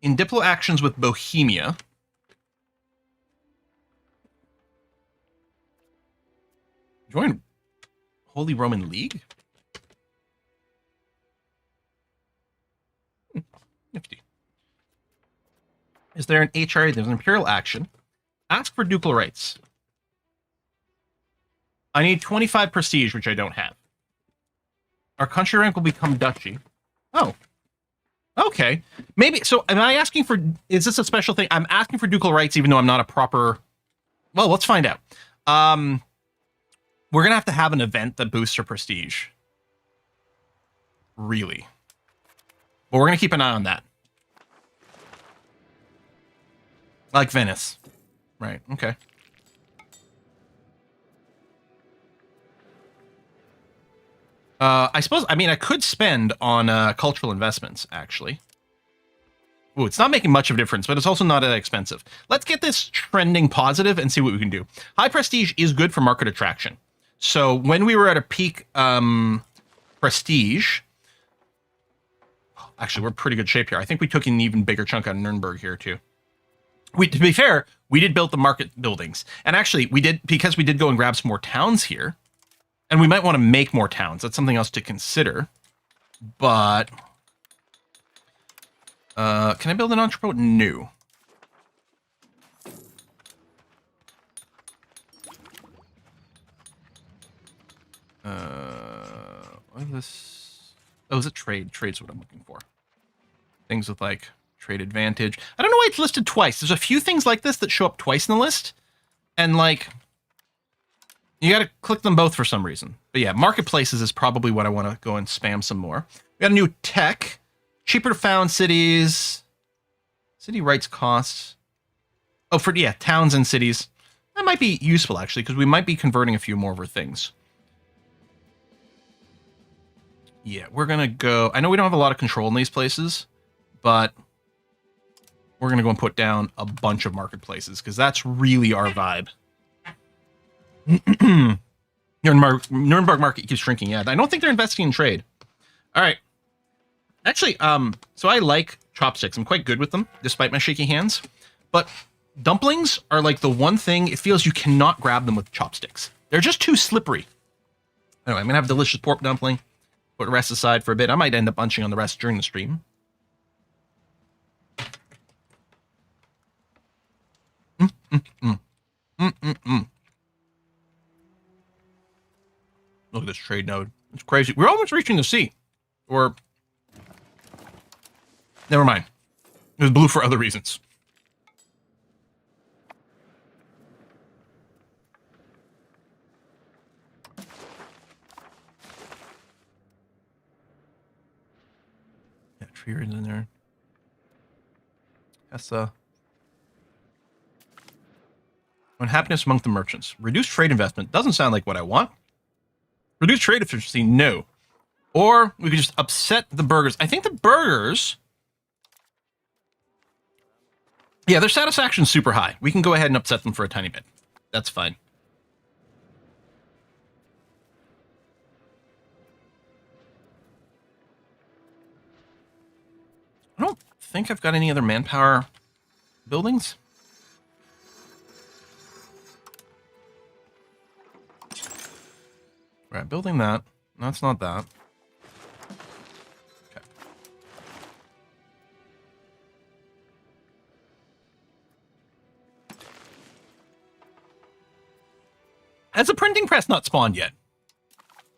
in Diplo actions with Bohemia, join Holy Roman League? Nifty. Is there an HRA? There's an imperial action. Ask for ducal rights. I need 25 prestige, which I don't have. Our country rank will become duchy. Oh. Okay. Maybe, so am I asking for, is this a special thing? I'm asking for ducal rights even though I'm not a proper, well, let's find out. We're going to have an event that boosts our prestige. Really. But we're going to keep an eye on that. Like Venice. Right, okay. I suppose, I mean, I could spend on cultural investments, actually. Ooh, it's not making much of a difference, but it's also not that expensive. Let's get this trending positive and see what we can do. High prestige is good for market attraction. So when we were at a peak prestige, actually, we're in pretty good shape here. I think we took an even bigger chunk out of Nuremberg here too. To be fair, we did build the market buildings. And actually, because we did go and grab some more towns here, and we might want to make more towns. That's something else to consider. But can I build an entrepot? No. What is this? Oh, is it trade? Trade's what I'm looking for. Things with like trade advantage. I don't know why it's listed twice. There's a few things like this that show up twice in the list. And like, you got to click them both for some reason. But yeah, marketplaces is probably what I want to go and spam some more. We got a new tech. Cheaper to found cities. City rights costs. Oh, for, yeah, towns and cities. That might be useful, actually, because we might be converting a few more of our things. Yeah, we're going to go... I know we don't have a lot of control in these places, but we're going to go and put down a bunch of marketplaces, because that's really our vibe. Nuremberg market keeps shrinking. Yeah, I don't think they're investing in trade. All right. Actually, so I like chopsticks. I'm quite good with them, despite my shaky hands. But dumplings are like the one thing, it feels you cannot grab them with chopsticks. They're just too slippery. Anyway, I'm going to have a delicious pork dumpling. Put the rest aside for a bit. I might end up munching on the rest during the stream. Look at this trade node. It's crazy. We're almost reaching the sea. Or... never mind. It was blue for other reasons. Yeah, tree is in there. Hessa. Unhappiness among the merchants. Reduce trade investment. Doesn't sound like what I want. Reduce trade efficiency. No. Or we could just upset the burghers. I think the burghers... yeah, their satisfaction's super high. We can go ahead and upset them for a tiny bit. That's fine. I don't think I've got any other manpower buildings. Right, building that. No, it's not that. Okay. Has the printing press not spawned yet?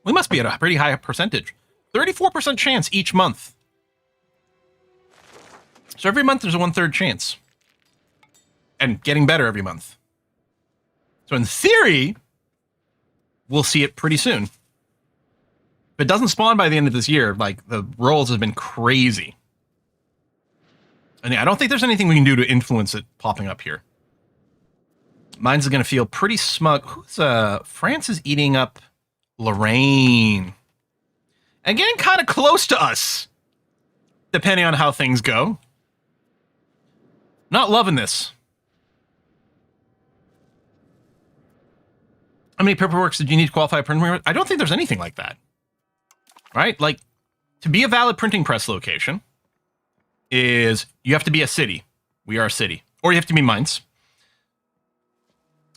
We must be at a pretty high percentage. 34% chance each month. So every month there's a 1/3 chance. And getting better every month. So in theory, we'll see it pretty soon. If it doesn't spawn by the end of this year, like, the rolls have been crazy. And I don't think there's anything we can do to influence it popping up here. Mine's going to feel pretty smug. France is eating up Lorraine. And getting kind of close to us. Depending on how things go. Not loving this. How many paperworks did you need to qualify a printing press? I don't think there's anything like that. Right? Like, to be a valid printing press location is you have to be a city. We are a city. Or you have to be mines.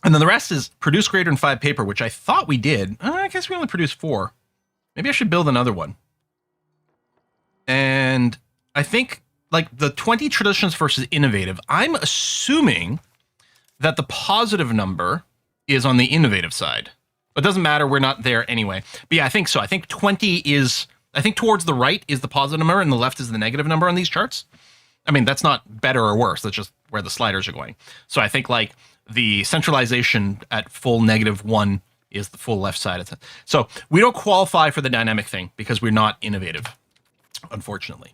And then the rest is produce greater than 5 paper, which I thought we did. I guess we only produced 4. Maybe I should build another one. And I think, like, the 20 traditions versus innovative, I'm assuming that the positive number is on the innovative side. But it doesn't matter, we're not there anyway. But yeah, I think so. I think 20 is, I think towards the right is the positive number and the left is the negative number on these charts. I mean, that's not better or worse, that's just where the sliders are going. So I think, like, the centralization at full -1 is the full left side. So we don't qualify for the dynamic thing because we're not innovative, unfortunately.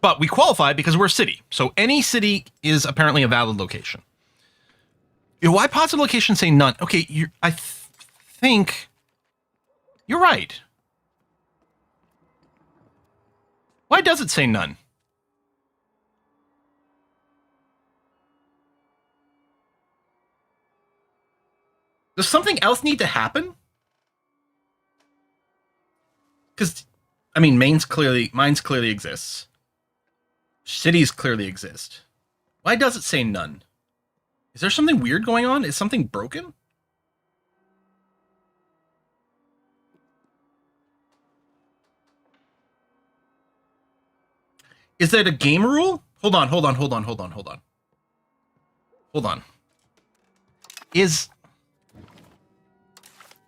But we qualify because we're a city. So any city is apparently a valid location. Why positive location say none? Okay, I think you're right. Why does it say none? Does something else need to happen? Because, I mean, mines clearly exists. Cities clearly exist. Why does it say none? Is there something weird going on? Is something broken? Is that a game rule? Hold on. Hold on.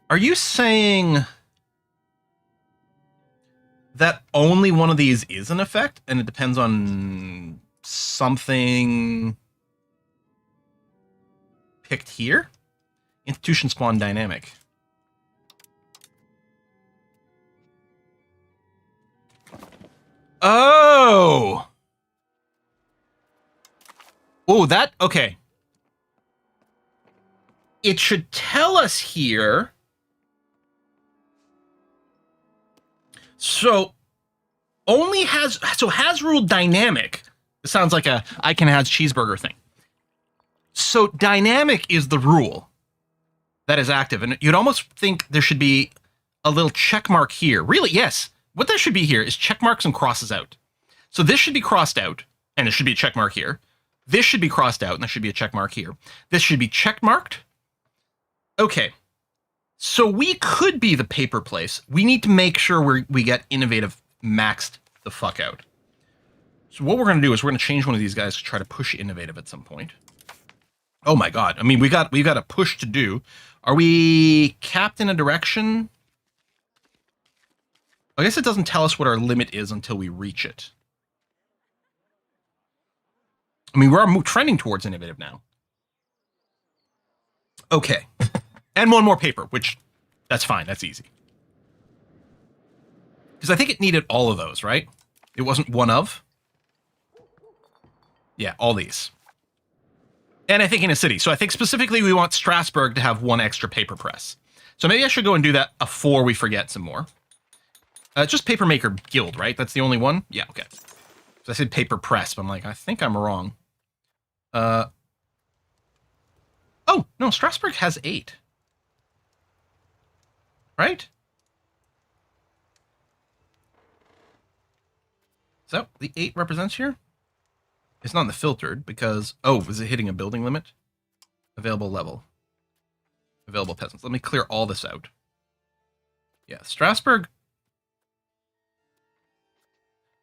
Are you saying that only one of these is in effect, and it depends on something picked here? Institution spawn dynamic. Oh! Oh, that... Okay. It should tell us here... So, has ruled dynamic. It sounds like a I can has cheeseburger thing. So dynamic is the rule that is active, and you'd almost think there should be a little check mark here. Really, yes. What there should be here is check marks and crosses out. So this should be crossed out, and there should be a check mark here. This should be crossed out, and there should be a check mark here. This should be check marked. Okay. So we could be the paper place. We need to make sure we get innovative maxed the fuck out. So what we're going to do is we're going to change one of these guys to try to push innovative at some point. Oh my god. I mean, we've got a push to do. Are we capped in a direction? I guess it doesn't tell us what our limit is until we reach it. I mean, we're trending towards innovative now. Okay. And one more paper, which, that's fine. That's easy. Because I think it needed all of those, right? It wasn't one of? Yeah, all these. And I think in a city. So I think specifically we want Strasbourg to have one extra paper press. So maybe I should go and do that before we forget some more. Just Papermaker Guild, right? That's the only one? Yeah, okay. So I said paper press, but I'm like, I think I'm wrong. Oh, no, Strasbourg has 8. Right? Is that the 8 represents here? It's not in the filtered because... Oh, is it hitting a building limit? Available level. Available peasants. Let me clear all this out. Yeah, Strasbourg...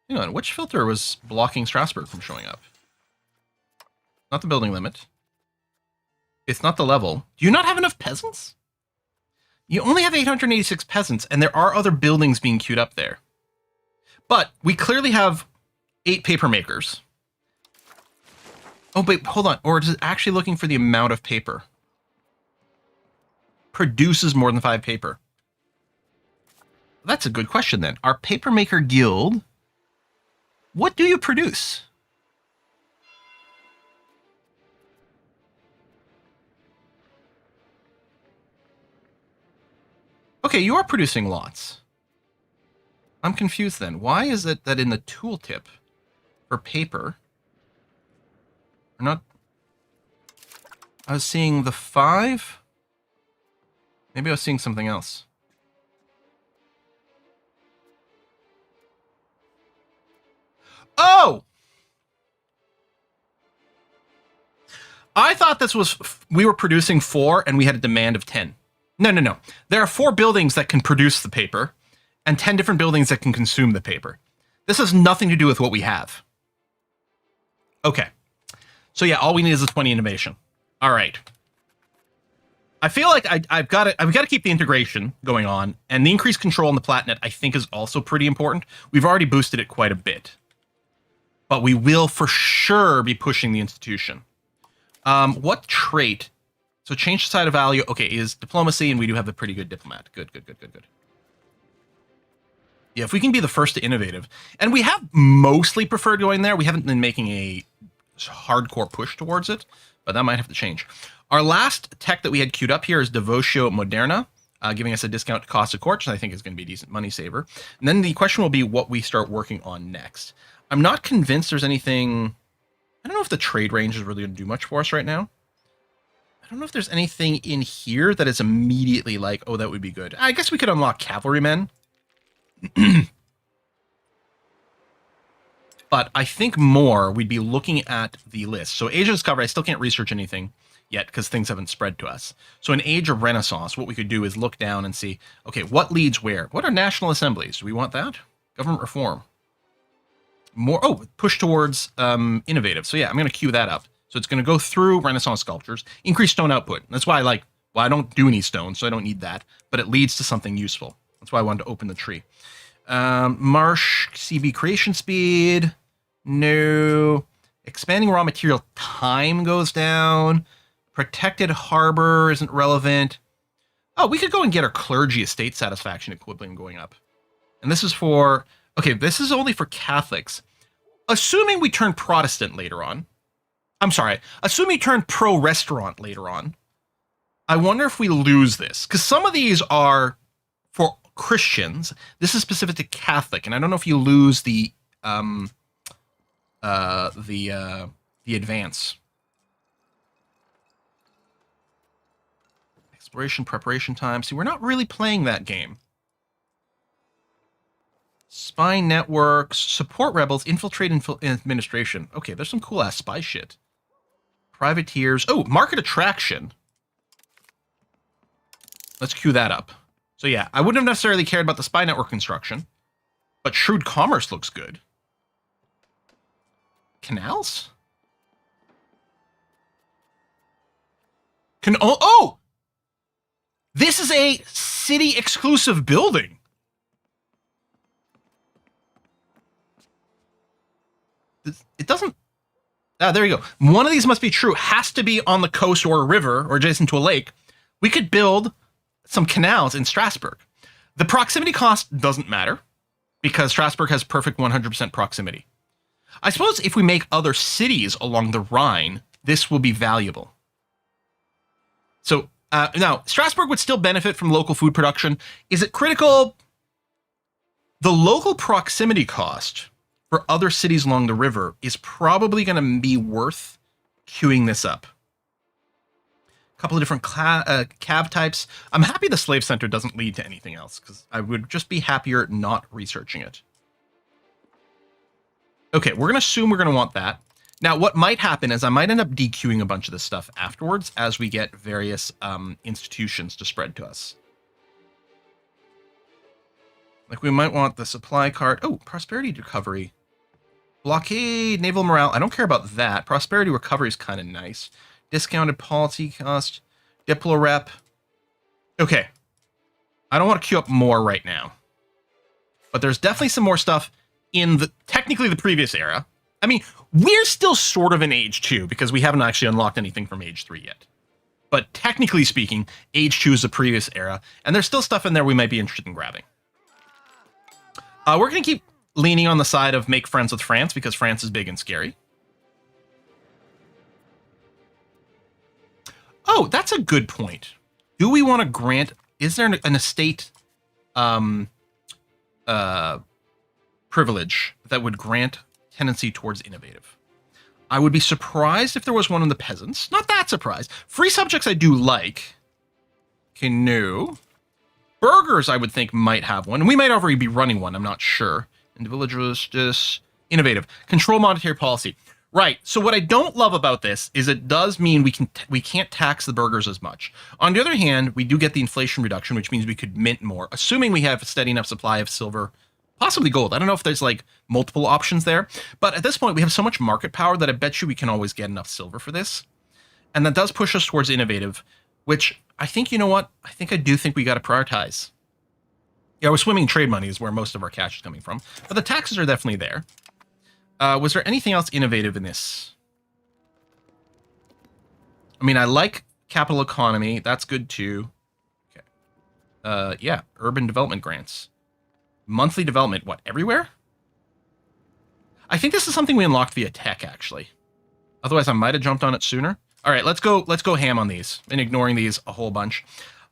Hang on, which filter was blocking Strasbourg from showing up? Not the building limit. It's not the level. Do you not have enough peasants? You only have 886 peasants, and there are other buildings being queued up there. But we clearly have 8 paper makers. Oh, wait, hold on. Or is it actually looking for the amount of paper? Produces more than 5 paper. That's a good question, then. Our Papermaker Guild... What do you produce? Okay, you are producing lots. I'm confused then. Why is it that in the tooltip for paper, we're not... I was seeing the 5? Maybe I was seeing something else. Oh! I thought this was... We were producing 4 and we had a demand of 10. No. There are 4 buildings that can produce the paper and 10 different buildings that can consume the paper. This has nothing to do with what we have. Okay. So yeah, all we need is a 20 innovation. All right. I feel like I've got to keep the integration going on, and the increased control on the Platnet I think is also pretty important. We've already boosted it quite a bit. But we will for sure be pushing the institution. What trait? So change the side of value. Okay, is diplomacy, and we do have a pretty good diplomat. Good. Yeah, if we can be the first to innovative. And we have mostly preferred going there. We haven't been making a hardcore push towards it, but that might have to change. Our last tech that we had queued up here is Devotio Moderna, giving us a discount to cost of court, which I think is going to be a decent money saver. And then the question will be what we start working on next. I'm not convinced there's anything... I don't know if the trade range is really going to do much for us right now. I don't know if there's anything in here that is immediately like, oh, that would be good. I guess we could unlock cavalrymen. But I think more we'd be looking at the list. So Age of Discovery, I still can't research anything yet because things haven't spread to us. So in Age of Renaissance, what we could do is look down and see, okay, what leads where? What are national assemblies? Do we want that? Government reform. More, oh, push towards innovative. So yeah, I'm going to queue that up. So it's going to go through Renaissance sculptures, increase stone output. That's why I don't do any stone, so I don't need that. But it leads to something useful. That's why I wanted to open the tree. Marsh CB creation speed. No. Expanding raw material time goes down. Protected harbor isn't relevant. Oh, we could go and get our clergy estate satisfaction equivalent going up. And this is for, okay, this is only for Catholics. Assuming we turn Protestant later on. I'm sorry, assuming we turn pro-restaurant later on. I wonder if we lose this. Because some of these are for Christians. This is specific to Catholic, and I don't know if you lose the advance. Exploration preparation time. See, we're not really playing that game. Spy networks, support rebels, infiltrate administration. Okay, there's some cool ass spy shit. Privateers. Oh, market attraction. Let's queue that up. So yeah, I wouldn't have necessarily cared about the spy network construction, but shrewd commerce looks good. Canals? Oh! This is a city exclusive building. It doesn't... Ah, there you go. One of these must be true. Has to be on the coast or a river or adjacent to a lake. We could build some canals in Strasbourg. The proximity cost doesn't matter because Strasbourg has perfect 100% proximity. I suppose if we make other cities along the Rhine, this will be valuable. So now, Strasbourg would still benefit from local food production. Is it critical? The local proximity cost for other cities along the river is probably going to be worth queuing this up. A couple of different cab types. I'm happy the slave center doesn't lead to anything else because I would just be happier not researching it. Okay, we're going to assume we're going to want that. Now, what might happen is I might end up dequeuing a bunch of this stuff afterwards as we get various institutions to spread to us. Like we might want the supply cart. Oh, prosperity recovery. Blockade, naval morale. I don't care about that. Prosperity recovery is kind of nice. Discounted policy cost. Diplo rep. Okay. I don't want to queue up more right now. But there's definitely some more stuff in the technically the previous era. I mean, we're still sort of in Age 2 because we haven't actually unlocked anything from Age 3 yet. But technically speaking, Age 2 is the previous era, and there's still stuff in there we might be interested in grabbing. We're going to keep leaning on the side of make friends with France because France is big and scary. Oh, that's a good point. Do we want to grant... Is there an estate privilege that would grant tendency towards innovative? I would be surprised if there was one in the peasants. Not that surprised. Free subjects I do like. Okay, no. Burghers I would think might have one. We might already be running one. I'm not sure. Individual justice. Innovative. Control monetary policy. Right. So what I don't love about this is it does mean we can't tax the burghers as much. On the other hand, we do get the inflation reduction, which means we could mint more, assuming we have a steady enough supply of silver, possibly gold. I don't know if there's like multiple options there, but at this point we have so much market power that I bet you we can always get enough silver for this. And that does push us towards innovative, which I think, you know what? I do think we got to prioritize. Yeah, we're swimming trade money is where most of our cash is coming from, but the taxes are definitely there. Was there anything else innovative in this? I mean, I like capital economy. That's good too. Okay. Yeah, urban development grants. Monthly development, what, everywhere? I think this is something we unlocked via tech, actually. Otherwise, I might have jumped on it sooner. All right, let's go ham on these and ignoring these a whole bunch.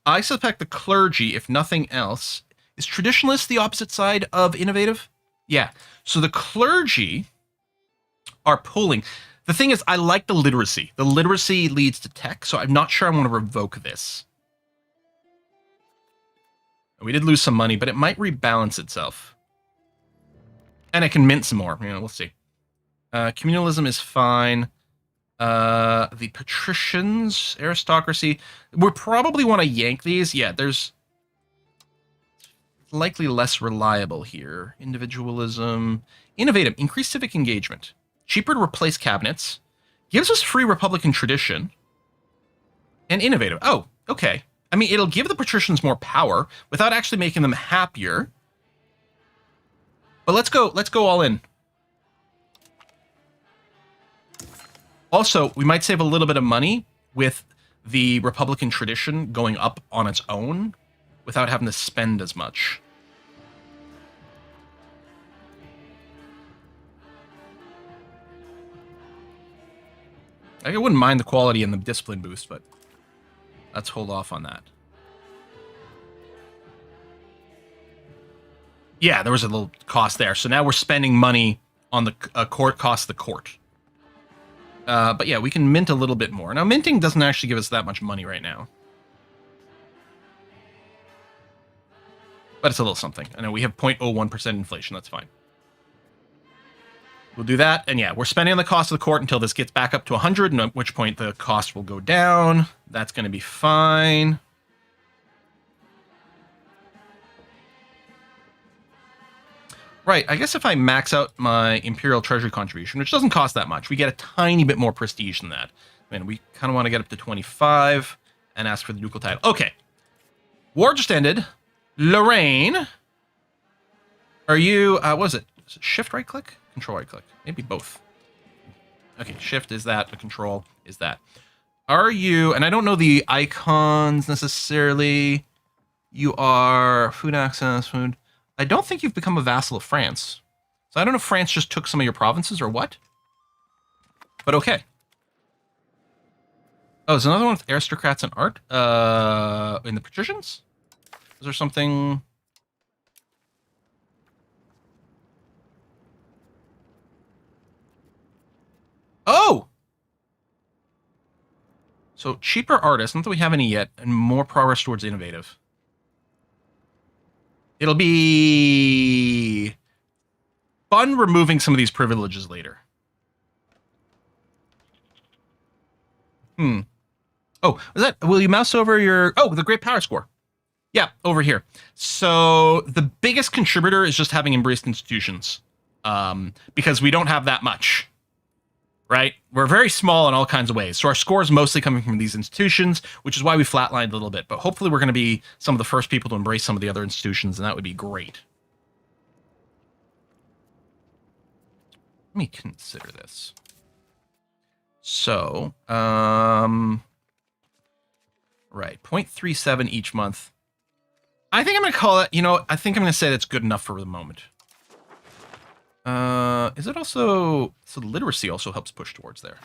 I suspect the clergy, if nothing else, is traditionalist the opposite side of innovative? Yeah. So the clergy are pulling. The thing is, I like the literacy. The literacy leads to tech, so I'm not sure I want to revoke this. We did lose some money, but it might rebalance itself. And I can mint some more. You know, we'll see. Communalism is fine. The patricians, aristocracy. We probably want to yank these. Yeah, there's likely less reliable here. Individualism. Innovative. Increased civic engagement. Cheaper to replace cabinets. Gives us free Republican tradition. And innovative. Oh, okay. I mean, it'll give the patricians more power without actually making them happier. But let's go all in. Also, we might save a little bit of money with the Republican tradition going up on its own without having to spend as much. I wouldn't mind the quality and the discipline boost, but let's hold off on that. Yeah, there was a little cost there. So now we're spending money on the court cost of the court. But yeah, we can mint a little bit more. Now, minting doesn't actually give us that much money right now. But it's a little something. I know we have 0.01% inflation. That's fine. We'll do that. And yeah, we're spending on the cost of the court until this gets back up to 100, and at which point the cost will go down. That's going to be fine. Right, I guess if I max out my Imperial Treasury contribution, which doesn't cost that much, we get a tiny bit more prestige than that. I mean, we kind of want to get up to 25 and ask for the ducal title. Okay. War just ended. Lorraine. Are you, what is it shift right click? Control right click. Maybe both. Okay, shift is that, the control is that. Are you, and I don't know the icons necessarily. You are food access, food. I don't think you've become a vassal of France. So I don't know if France just took some of your provinces or what. But okay. Oh, there's another one with aristocrats and art. In the patricians? Is there something? Oh! So cheaper artists, not that we have any yet, and more progress towards innovative. It'll be fun removing some of these privileges later. Oh, is that, will you mouse over your, oh, the great power score. Yeah, over here. So the biggest contributor is just having embraced institutions, because we don't have that much, right? We're very small in all kinds of ways. So our score is mostly coming from these institutions, which is why we flatlined a little bit. But hopefully we're going to be some of the first people to embrace some of the other institutions, and that would be great. Let me consider this. So, right, 0.37 each month. I think I'm going to call it, you know, I think I'm going to say that's good enough for the moment. Is it also, so literacy also helps push towards there.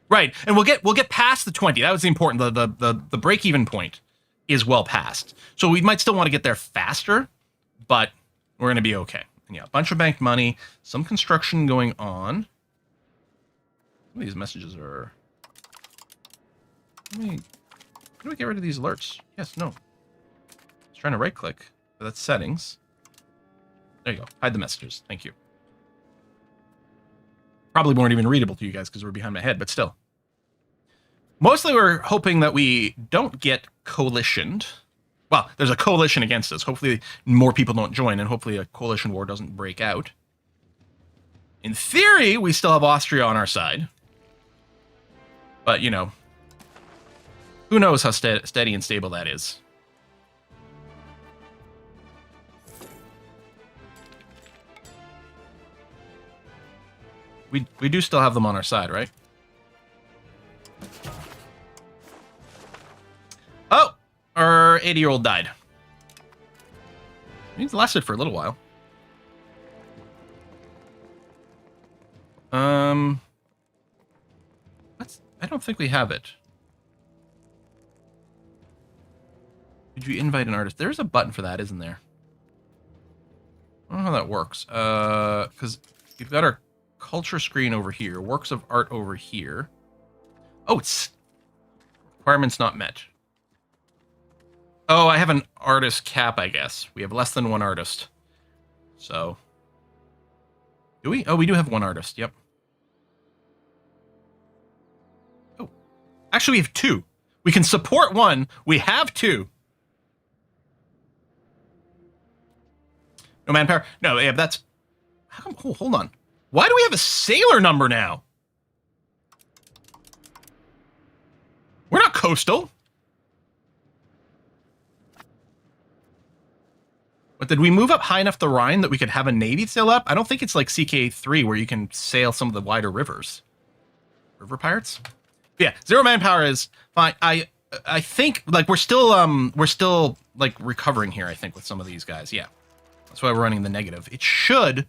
Right, and we'll get past the 20. That was the important, the break-even point is well past. So we might still want to get there faster, but we're going to be okay. And yeah, a bunch of banked money, some construction going on. Some of these messages are... How do we get rid of these alerts? Yes, no. I was trying to right-click, but that's settings. There you go. Hide the messages. Thank you. Probably weren't even readable to you guys because we're behind my head, but still. Mostly we're hoping that we don't get coalitioned. Well, there's a coalition against us. Hopefully more people don't join, and hopefully a coalition war doesn't break out. In theory, we still have Austria on our side. But, you know, who knows how steady and stable that is. We do still have them on our side, right? Oh! Our 80-year-old died. He's lasted for a little while. I don't think we have it. Did you invite an artist? There's a button for that, isn't there? I don't know how that works. Because we've got our culture screen over here. Works of art over here. Oh, it's requirements not met. Oh, I have an artist cap, I guess. We have less than one artist. So, do we? Oh, we do have one artist. Yep. Oh, actually, we have two. We can support one. We have two. No manpower? No, yeah, that's... How come... Oh, hold on. Why do we have a sailor number now? We're not coastal. But did we move up high enough the Rhine that we could have a navy sail up? I don't think it's like CK3 where you can sail some of the wider rivers. River pirates? Yeah, 0 manpower is fine. I think like we're still like recovering here, I think, with some of these guys. Yeah. That's why we're running the negative. It should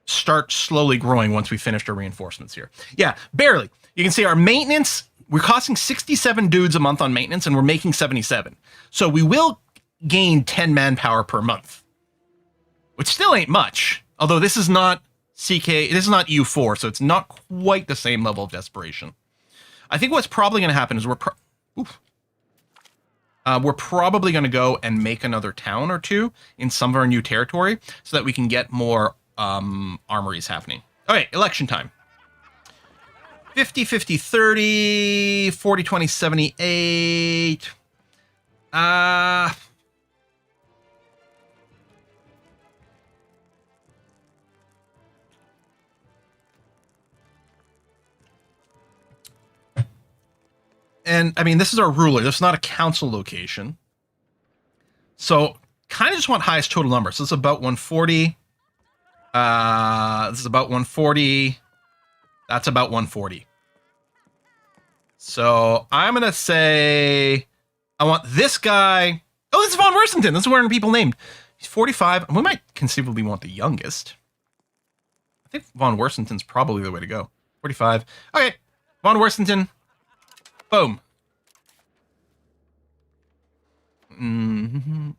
start slowly growing once we finished our reinforcements here. Yeah, barely. You can see our maintenance, we're costing 67 dudes a month on maintenance and we're making 77. So we will gain 10 manpower per month, which still ain't much. Although this is not CK, this is not U4, so it's not quite the same level of desperation. I think what's probably going to happen is we're probably going to go and make another town or two in some of our new territory so that we can get more armories happening. Okay, election time. 50, 50, 30, 40, 20, 78. And, I mean, this is our ruler. This is not a council location. So, kind of just want highest total number. So, this is about 140. This is about 140. That's about 140. So, I'm going to say I want this guy. Oh, this is Von Worsington. This is where people named. He's 45. We might conceivably want the youngest. I think Von Worsington's probably the way to go. 45. Okay, Von Worsington. Boom. And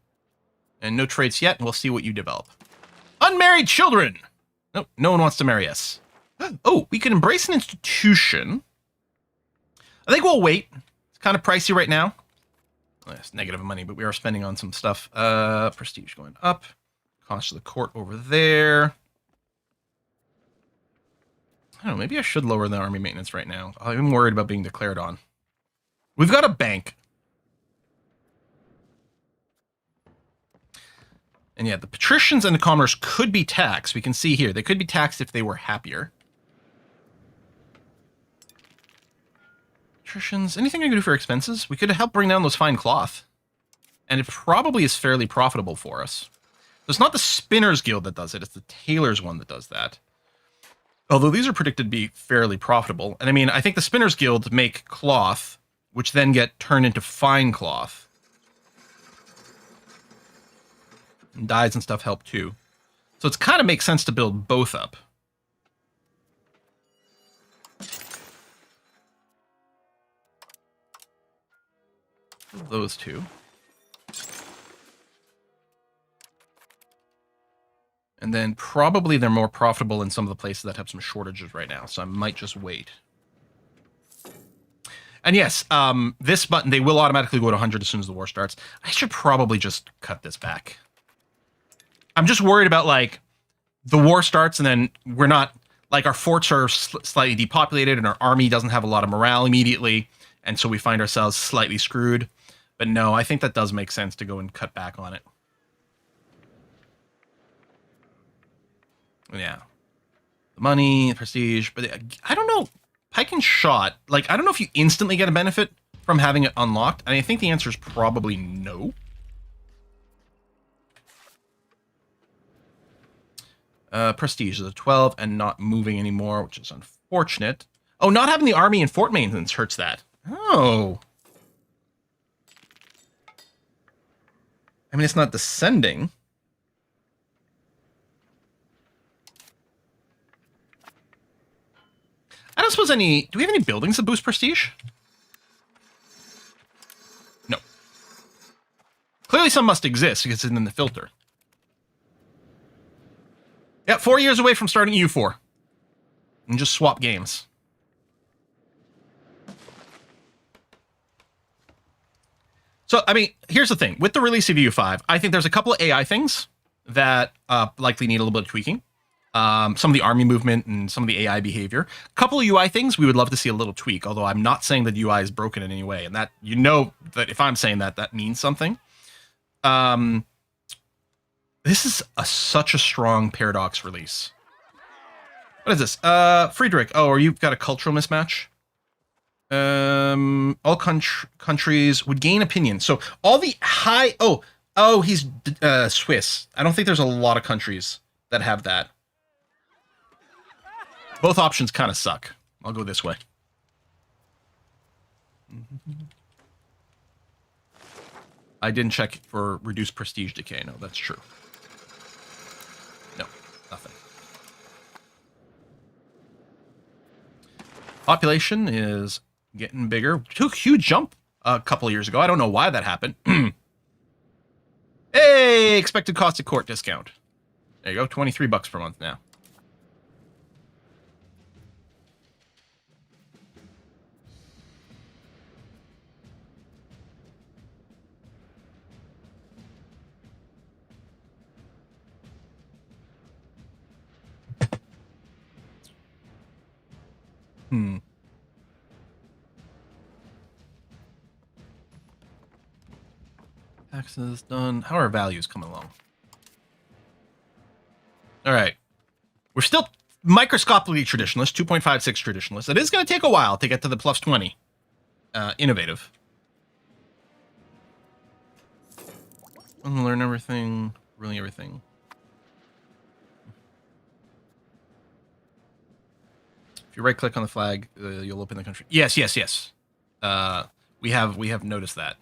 no traits yet. We'll see what you develop. Unmarried children. Nope, no one wants to marry us. Oh, we can embrace an institution. I think we'll wait. It's kind of pricey right now. Well, it's negative money, but we are spending on some stuff. Prestige going up. Cost of the court over there. I don't know, maybe I should lower the army maintenance right now. I'm worried about being declared on. We've got a bank. And yeah, the patricians and the commoners could be taxed. We can see here, they could be taxed if they were happier. Patricians, anything I can do for expenses? We could help bring down those fine cloth. And it probably is fairly profitable for us. So it's not the Spinners Guild that does it, it's the Tailors one that does that. Although these are predicted to be fairly profitable. And I mean, I think the Spinners Guild make cloth, which then get turned into fine cloth. And dyes and stuff help too. So it's kind of makes sense to build both up. Those two. And then probably they're more profitable in some of the places that have some shortages right now. So I might just wait. And yes, this button, they will automatically go to 100 as soon as the war starts. I should probably just cut this back. I'm just worried about, like, the war starts and then we're not, like, our forts are slightly depopulated and our army doesn't have a lot of morale immediately. And so we find ourselves slightly screwed. But no, I think that does make sense to go and cut back on it. Yeah. The money, the prestige, but I don't know. Pike and shot, like, I don't know if you instantly get a benefit from having it unlocked. And I think the answer is probably no. Prestige is a 12 and not moving anymore, which is unfortunate. Oh, not having the army and fort maintenance hurts that. Oh. I mean, it's not descending. I don't suppose do we have any buildings that boost prestige? No. Clearly some must exist because it's in the filter. Yeah, 4 years away from starting U4. and just swap games. So, I mean, here's the thing. With the release of EU5, I think there's a couple of AI things that likely need a little bit of tweaking. Some of the army movement and some of the AI behavior. A couple of UI things we would love to see a little tweak, although I'm not saying that UI is broken in any way. And that, you know, that if I'm saying that, that means something. This is such a strong Paradox release. What is this? Friedrich. Oh, or you've got a cultural mismatch? All countries would gain opinion. So all the high... Oh, he's Swiss. I don't think there's a lot of countries that have that. Both options kind of suck. I'll go this way. I didn't check for reduced prestige decay. No, that's true. No, nothing. Population is getting bigger. Took a huge jump a couple of years ago. I don't know why that happened. Hey, expected cost of court discount. There you go, $23 per month now. Taxes done. How are our values coming along? All right. We're still microscopically traditionalist, 2.56 traditionalist. It is going to take a while to get to the plus 20. Innovative. Learn everything. Really everything. If you right-click on the flag, you'll open the country. Yes. We have noticed that.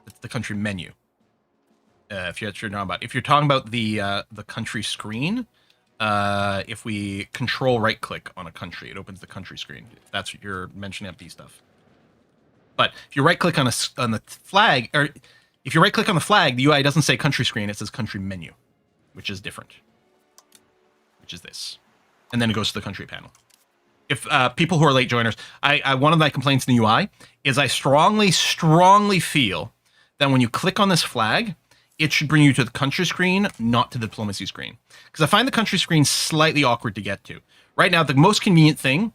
It's the country menu. If you're talking about the country screen, if we control right-click on a country, it opens the country screen. If that's what you're mentioning, FD stuff. But if you right-click on the flag, or if you right-click on the flag, the UI doesn't say country screen; it says country menu, which is different. Which is this. And then it goes to the country panel. If people who are late joiners, one of my complaints in the UI is I strongly feel that when you click on this flag, it should bring you to the country screen, not to the diplomacy screen. Because I find the country screen slightly awkward to get to. Right now, the most convenient thing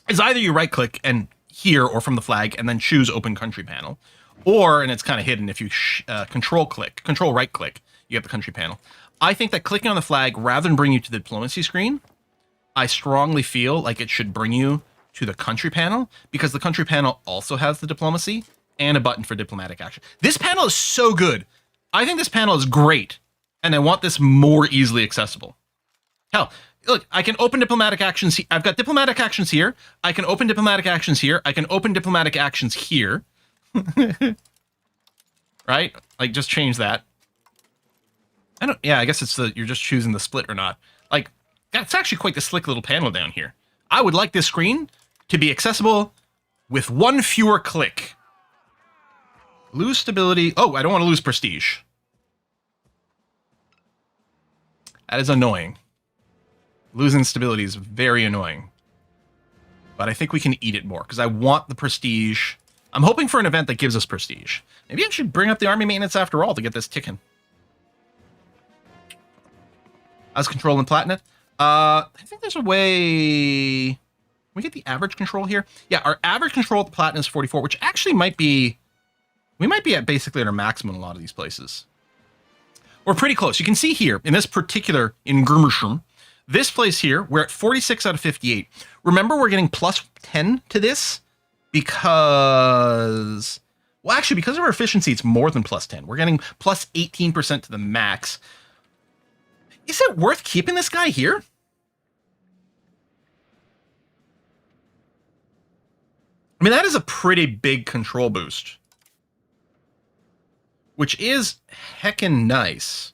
is either you right-click and here or from the flag and then choose Open Country Panel, or, and it's kind of hidden, if you control right-click, you get the country panel. I think that clicking on the flag, rather than bring you to the diplomacy screen, I strongly feel like it should bring you to the country panel, because the country panel also has the diplomacy and a button for diplomatic action. This panel is so good. I think this panel is great, and I want this more easily accessible. Hell, look, I can open diplomatic actions. I've got diplomatic actions here. I can open diplomatic actions here. I can open diplomatic actions here. Right? Like, just change that. I guess it's you're just choosing the split or not. Like, that's actually quite the slick little panel down here. I would like this screen to be accessible with one fewer click. Lose stability. Oh, I don't want to lose prestige. That is annoying. Losing stability is very annoying. But I think we can eat it more, because I want the prestige. I'm hoping for an event that gives us prestige. Maybe I should bring up the army maintenance after all to get this ticking. How's control and platinum? I think there's a way... Can we get the average control here? Yeah, our average control at the platinum is 44, which actually might be... We might be at basically at our maximum in a lot of these places. We're pretty close. You can see here, in this particular, in Grummersham, this place here, we're at 46 out of 58. Remember, we're getting plus 10 to this because... Well, actually, because of our efficiency, it's more than plus 10. We're getting plus 18% to the max. Is it worth keeping this guy here? I mean, that is a pretty big control boost. Which is heckin' nice.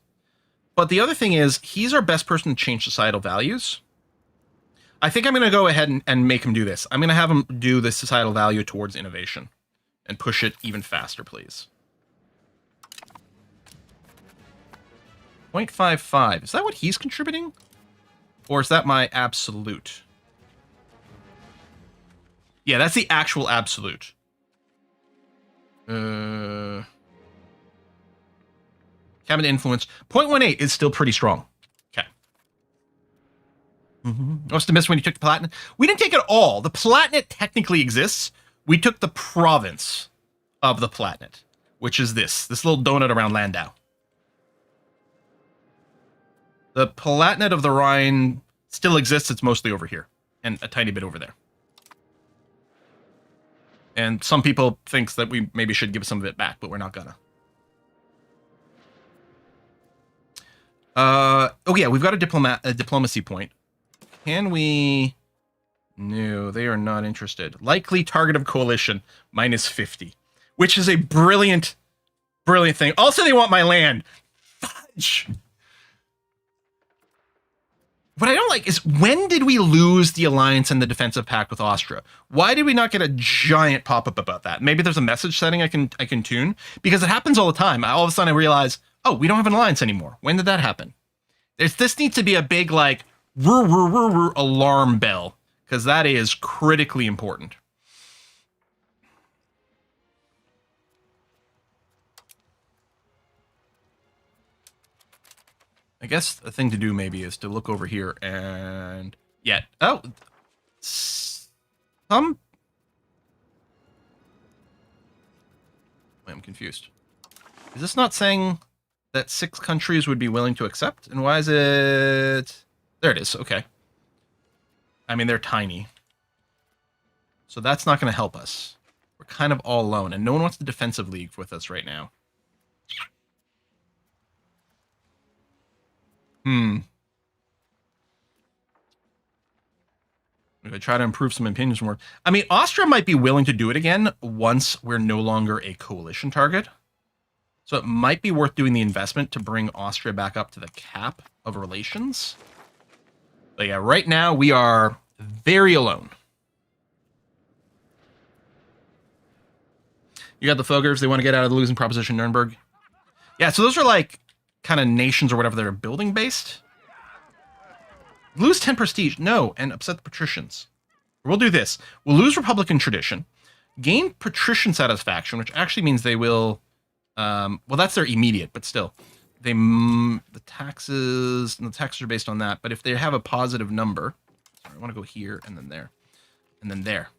But the other thing is, he's our best person to change societal values. I think I'm going to go ahead and make him do this. I'm going to have him do the societal value towards innovation. And push it even faster, please. 0.55. Is that what he's contributing? Or is that my absolute? Yeah, that's the actual absolute. Cabinet influence. 0.18 is still pretty strong. Okay. What's the miss when you took the Palatinate? We didn't take it all. The Palatinate technically exists. We took the province of the Palatinate, which is this little donut around Landau. The Palatinate of the Rhine still exists. It's mostly over here and a tiny bit over there. And some people think that we maybe should give some of it back, but we're not gonna. Oh yeah, we've got a diplomacy point. Can we? No, they are not interested. Likely target of coalition, -50, which is a brilliant thing. Also, they want my land. Fudge. What I don't like is, when did we lose the alliance and the defensive pact with Austria? Why did we not get a giant pop-up about that? Maybe there's a message setting I can tune, because it happens all the time. All of a sudden I realize, oh, we don't have an alliance anymore. When did that happen? This needs to be a big, like, alarm bell, because that is critically important. I guess the thing to do maybe is to look over here and... Yeah. Oh. Wait, I'm confused. Is this not saying that 6 countries would be willing to accept? And why is it... There it is. Okay. I mean, they're tiny. So that's not going to help us. We're kind of all alone, and no one wants the defensive league with us right now. If I try to improve some opinions more. I mean, Austria might be willing to do it again once we're no longer a coalition target. So it might be worth doing the investment to bring Austria back up to the cap of relations. But yeah, right now we are very alone. You got the Fogers, they want to get out of the losing proposition Nuremberg. Yeah, so those are like kind of nations or whatever that are building based. Lose 10 prestige. No, and upset the patricians. We'll do this. We'll lose Republican tradition, gain patrician satisfaction, which actually means they will... well, that's their immediate, but still. The taxes are based on that, but if they have a positive number... Sorry, I want to go here, and then there. And then there.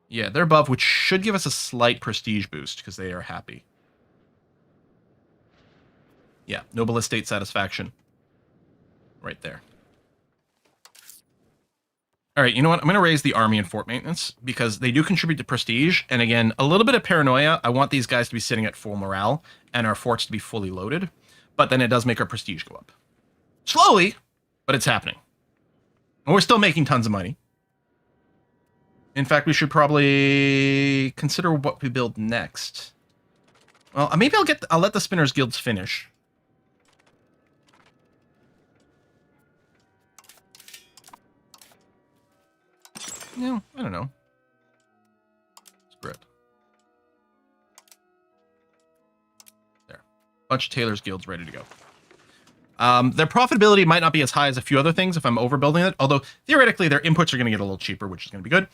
Yeah, they're above, which should give us a slight prestige boost, because they are happy. Yeah, noble estate satisfaction. Right there. All right, you know what? I'm going to raise the army and fort maintenance, because they do contribute to prestige. And again, a little bit of paranoia. I want these guys to be sitting at full morale, and our forts to be fully loaded. But then it does make our prestige go up. Slowly, but it's happening. And we're still making tons of money. In fact, we should probably consider what we build next. Well, maybe I'll let the Spinners Guilds finish. No, I don't know. Screw it. There. Bunch of Tailors Guilds ready to go. Their profitability might not be as high as a few other things if I'm overbuilding it, although theoretically their inputs are going to get a little cheaper, which is going to be good,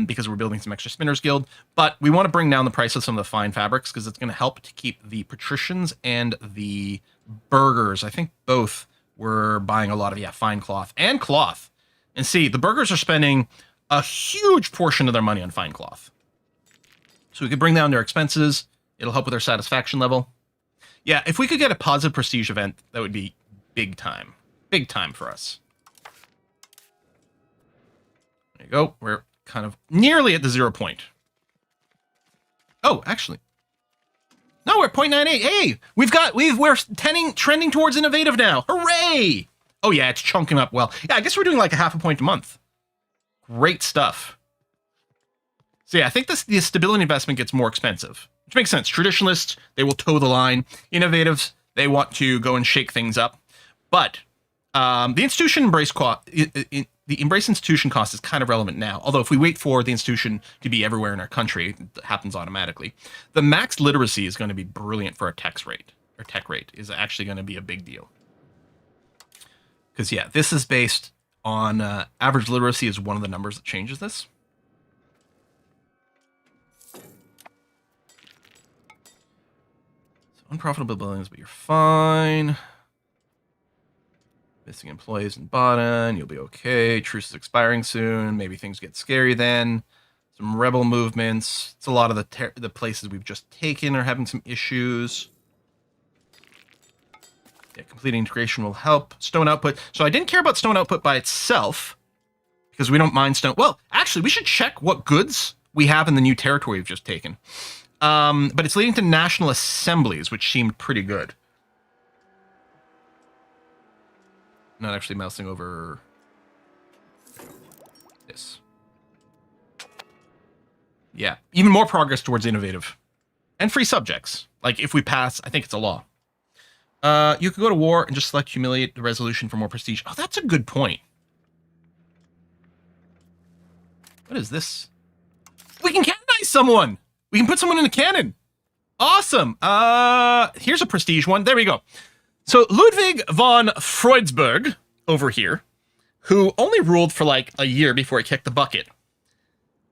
because we're building some extra Spinners Guild. But we want to bring down the price of some of the fine fabrics, because it's going to help to keep the patricians and the burghers. I think both were buying a lot of, fine cloth and cloth. And see, the burghers are spending a huge portion of their money on fine cloth. So we could bring down their expenses. It'll help with their satisfaction level. Yeah, if we could get a positive prestige event, that would be big time. Big time for us. There you go. We're kind of nearly at the 0 point. Oh, actually. No, we're at 0.98. Hey, we're trending towards innovative now. Hooray! Oh yeah, it's chunking up well. Yeah, I guess we're doing like a half a point a month. Great stuff. So yeah, I think the stability investment gets more expensive, which makes sense. Traditionalists, they will toe the line. Innovatives, they want to go and shake things up. But the institution embrace cost, the embrace institution cost is kind of relevant now. Although if we wait for the institution to be everywhere in our country, it happens automatically. The max literacy is going to be brilliant for our tech rate is actually going to be a big deal. Because, yeah, this is based on average literacy is one of the numbers that changes this. So unprofitable buildings, but you're fine. Missing employees in Baden, you'll be okay. Truce is expiring soon. Maybe things get scary then. Some rebel movements. It's a lot of the places we've just taken are having some issues. Yeah, complete integration will help. Stone output. So I didn't care about stone output by itself because we don't mind stone. Well, actually, we should check what goods we have in the new territory we've just taken. But it's leading to national assemblies, which seemed pretty good. Not actually mousing over this. Yeah, even more progress towards innovative. And free subjects. Like, if we pass, I think it's a law. You could go to war and just select humiliate the resolution for more prestige. Oh, that's a good point. What is this? We can canonize someone! We can put someone in a cannon! Awesome! Here's a prestige one. There we go. So, Ludwig von Freudsburg, over here, who only ruled for like a year before he kicked the bucket.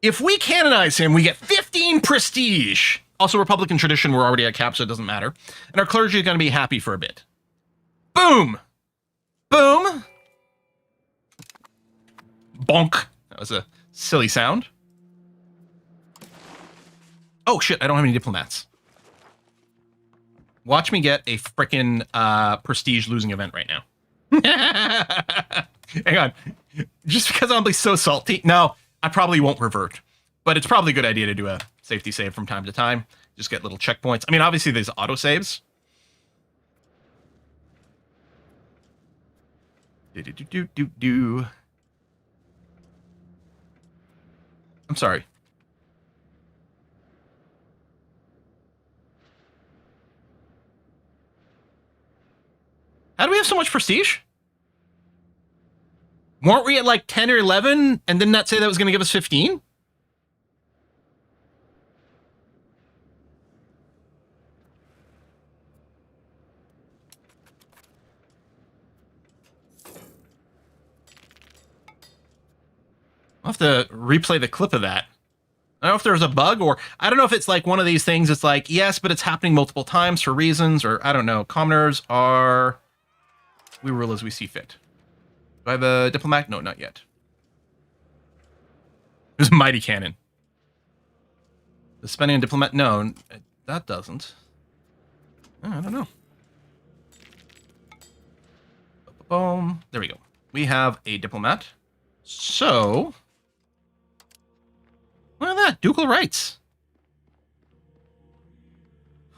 If we canonize him, we get 15 prestige. Also, Republican tradition, we're already at cap, so it doesn't matter. And our clergy is going to be happy for a bit. Boom! Boom! Bonk. That was a silly sound. Oh, shit, I don't have any diplomats. Watch me get a frickin' prestige losing event right now. Hang on. Just because I'll be so salty. No, I probably won't revert. But it's probably a good idea to do a safety save from time to time. Just get little checkpoints. I mean, obviously there's auto saves. I'm sorry. How do we have so much prestige? Weren't we at like 10 or 11 and didn't that say that was going to give us 15? I'll have to replay the clip of that. I don't know if there was a bug or I don't know if it's like one of these things. It's like, yes, but it's happening multiple times for reasons or I don't know. Commoners are, we rule as we see fit. Do I have a diplomat? No, not yet. There's a mighty cannon. The spending on diplomat? No, that doesn't. Oh, I don't know. Boom. There we go. We have a diplomat. So, look at that. Ducal rights.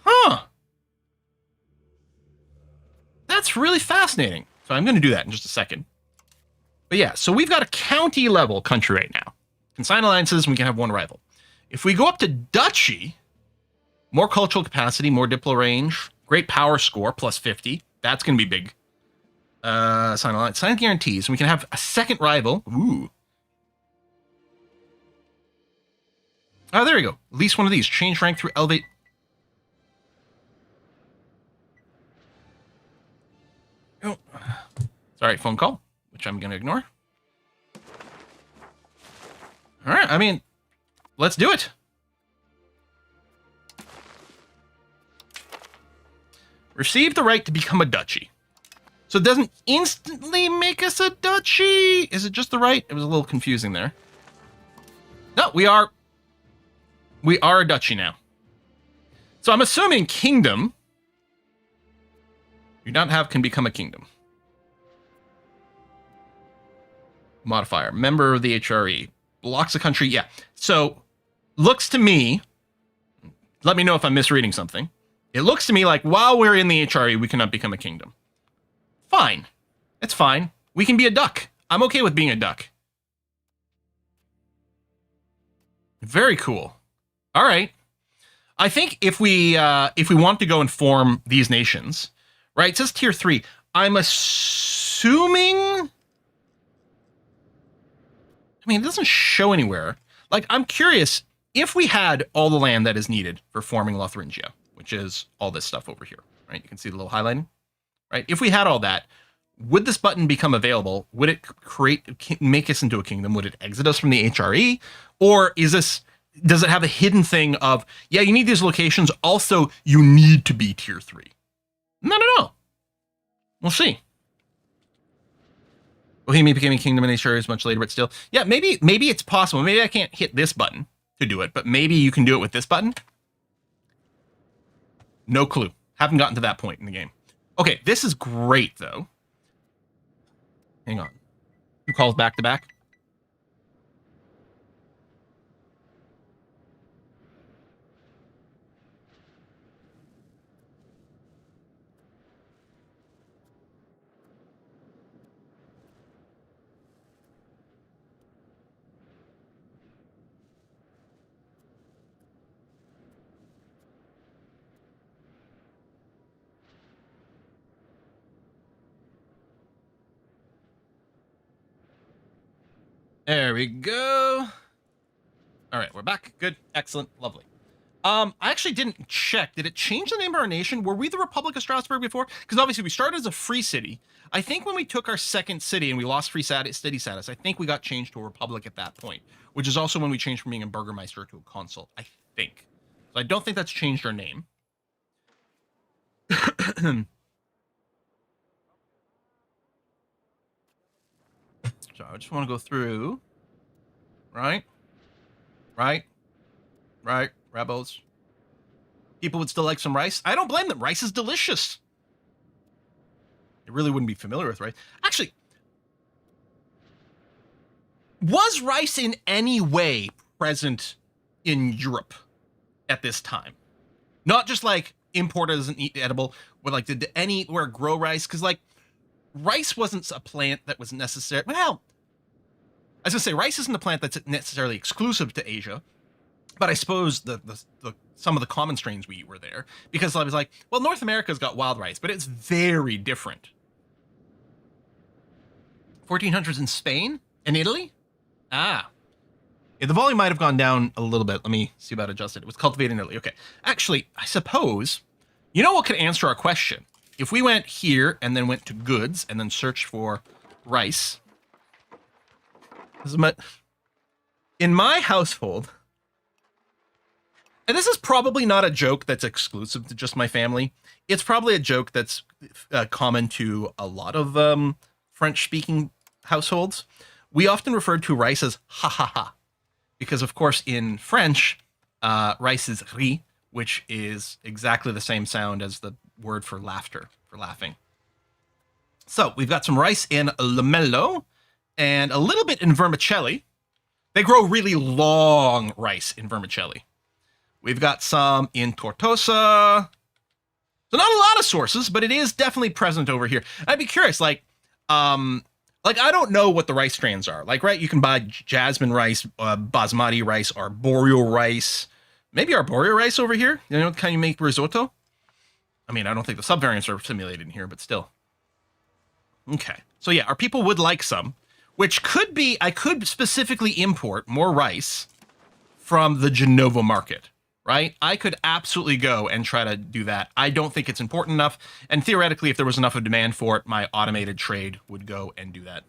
Huh. That's really fascinating. So I'm going to do that in just a second. But yeah, so we've got a county level country right now. Can sign alliances and we can have one rival. If we go up to duchy, more cultural capacity, more diplo range, great power score, plus 50. That's going to be big. Sign alliance, sign guarantees, and we can have a second rival. Ooh. Oh, there we go. At least one of these. Change rank through elevate. Oh. Sorry, phone call, which I'm going to ignore. All right, I mean, let's do it. Receive the right to become a duchy. So it doesn't instantly make us a duchy. Is it just the right? It was a little confusing there. No, we are a duchy now. So I'm assuming kingdom. You not have can become a kingdom. Modifier. Member of the HRE. Blocks a country. Yeah. So looks to me, let me know if I'm misreading something. It looks to me like while we're in the HRE, we cannot become a kingdom. Fine. It's fine. We can be a duck. I'm okay with being a duck. Very cool. All right. I think if we want to go and form these nations, right? It says tier 3. I'm assuming. I mean, it doesn't show anywhere. Like, I'm curious if we had all the land that is needed for forming Lotharingia, which is all this stuff over here, right? You can see the little highlighting, right? If we had all that, would this button become available? Would it make us into a kingdom? Would it exit us from the HRE? Or does it have a hidden thing of, yeah, you need these locations, also you need to be tier 3? No. We'll see. Bohemia became a kingdom in HRE is much later, but still. Yeah, maybe it's possible. Maybe I can't hit this button to do it, but maybe you can do it with this button. No clue. Haven't gotten to that point in the game. Okay, this is great, though. Hang on. 2 calls back to back. There we go. All right, we're back. Good, excellent, lovely. I actually didn't check. Did it change the name of our nation? Were we the Republic of Strasbourg before? Because obviously we started as a free city. I think when we took our second city and we lost free city status, I think we got changed to a republic at that point, which is also when we changed from being a burgermeister to a consul, I think. So I don't think that's changed our name. So I just want to go through. Right? Rebels. People would still like some rice. I don't blame them. Rice is delicious. They really wouldn't be familiar with rice. Actually, was rice in any way present in Europe at this time? Not just like imported as an edible, but like did anywhere grow rice? Because like rice wasn't a plant that was necessary. Well, I was gonna say rice isn't a plant that's necessarily exclusive to Asia, but I suppose the some of the common strains we eat were there, because I was like, well, North America's got wild rice, but it's very different. 1400s in Spain and Italy? Ah. Yeah, the volume might have gone down a little bit. Let me see about adjusted. It was cultivated in Italy. Okay. Actually, I suppose, you know what could answer our question? If we went here and then went to goods and then searched for rice. In my household, and this is probably not a joke that's exclusive to just my family. It's probably a joke that's common to a lot of French-speaking households. We often refer to rice as ha ha ha, because of course in French, rice is riz, which is exactly the same sound as the word for laughter, for laughing. So we've got some rice in Lamello and a little bit in vermicelli. They grow really long rice in vermicelli. We've got some in Tortosa. So not a lot of sources, but it is definitely present over here. I'd be curious, like I don't know what the rice strains are. Like, right, you can buy jasmine rice, basmati rice, arboreal rice. Maybe arboreal rice over here. You know, can you make risotto? I mean, I don't think the subvariants are simulated in here, but still. Okay. So yeah, our people would like some, which could be, I could specifically import more rice from the Genova market, right? I could absolutely go and try to do that. I don't think it's important enough. And theoretically, if there was enough of demand for it, my automated trade would go and do that.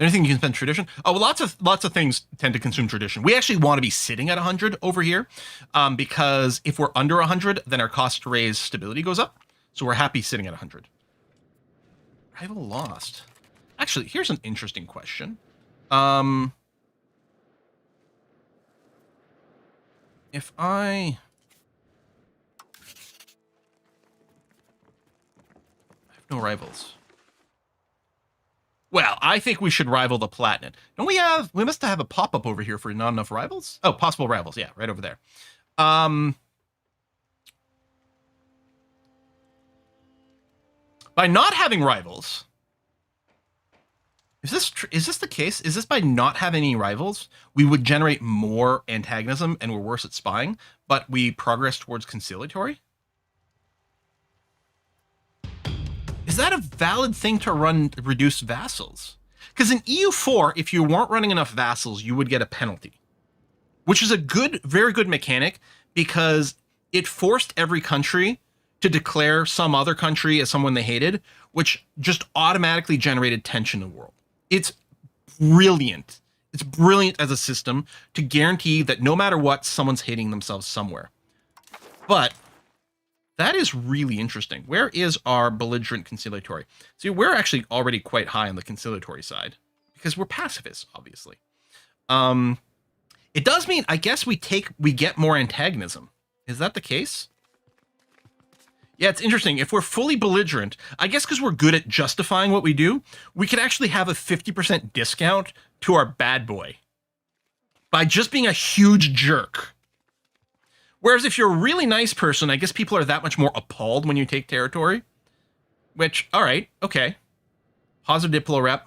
Anything you can spend tradition? Oh, well, lots of things tend to consume tradition. We actually want to be sitting at 100 over here, because if we're under 100, then our cost to raise stability goes up. So we're happy sitting at 100. Rival lost. Actually, here's an interesting question. If I have no rivals. Well, I think we should rival the Platinum. Don't we have, we must have a pop-up over here for not enough rivals? Oh, possible rivals. Yeah, right over there. By not having rivals, is this the case? Is this by not having any rivals, we would generate more antagonism and we're worse at spying, but we progress towards conciliatory? Is that a valid thing to run reduce vassals? Because in EU4, if you weren't running enough vassals, you would get a penalty, which is a good, very good mechanic, because it forced every country to declare some other country as someone they hated, which just automatically generated tension in the world. It's brilliant. It's brilliant as a system to guarantee that no matter what, someone's hating themselves somewhere. But that is really interesting. Where is our belligerent conciliatory? See, we're actually already quite high on the conciliatory side because we're pacifists, obviously. It does mean, I guess, we get more antagonism. Is that the case? Yeah, it's interesting. If we're fully belligerent, I guess because we're good at justifying what we do, we could actually have a 50% discount to our bad boy by just being a huge jerk. Whereas if you're a really nice person, I guess people are that much more appalled when you take territory. Which, all right, okay. Positive Diplo rep.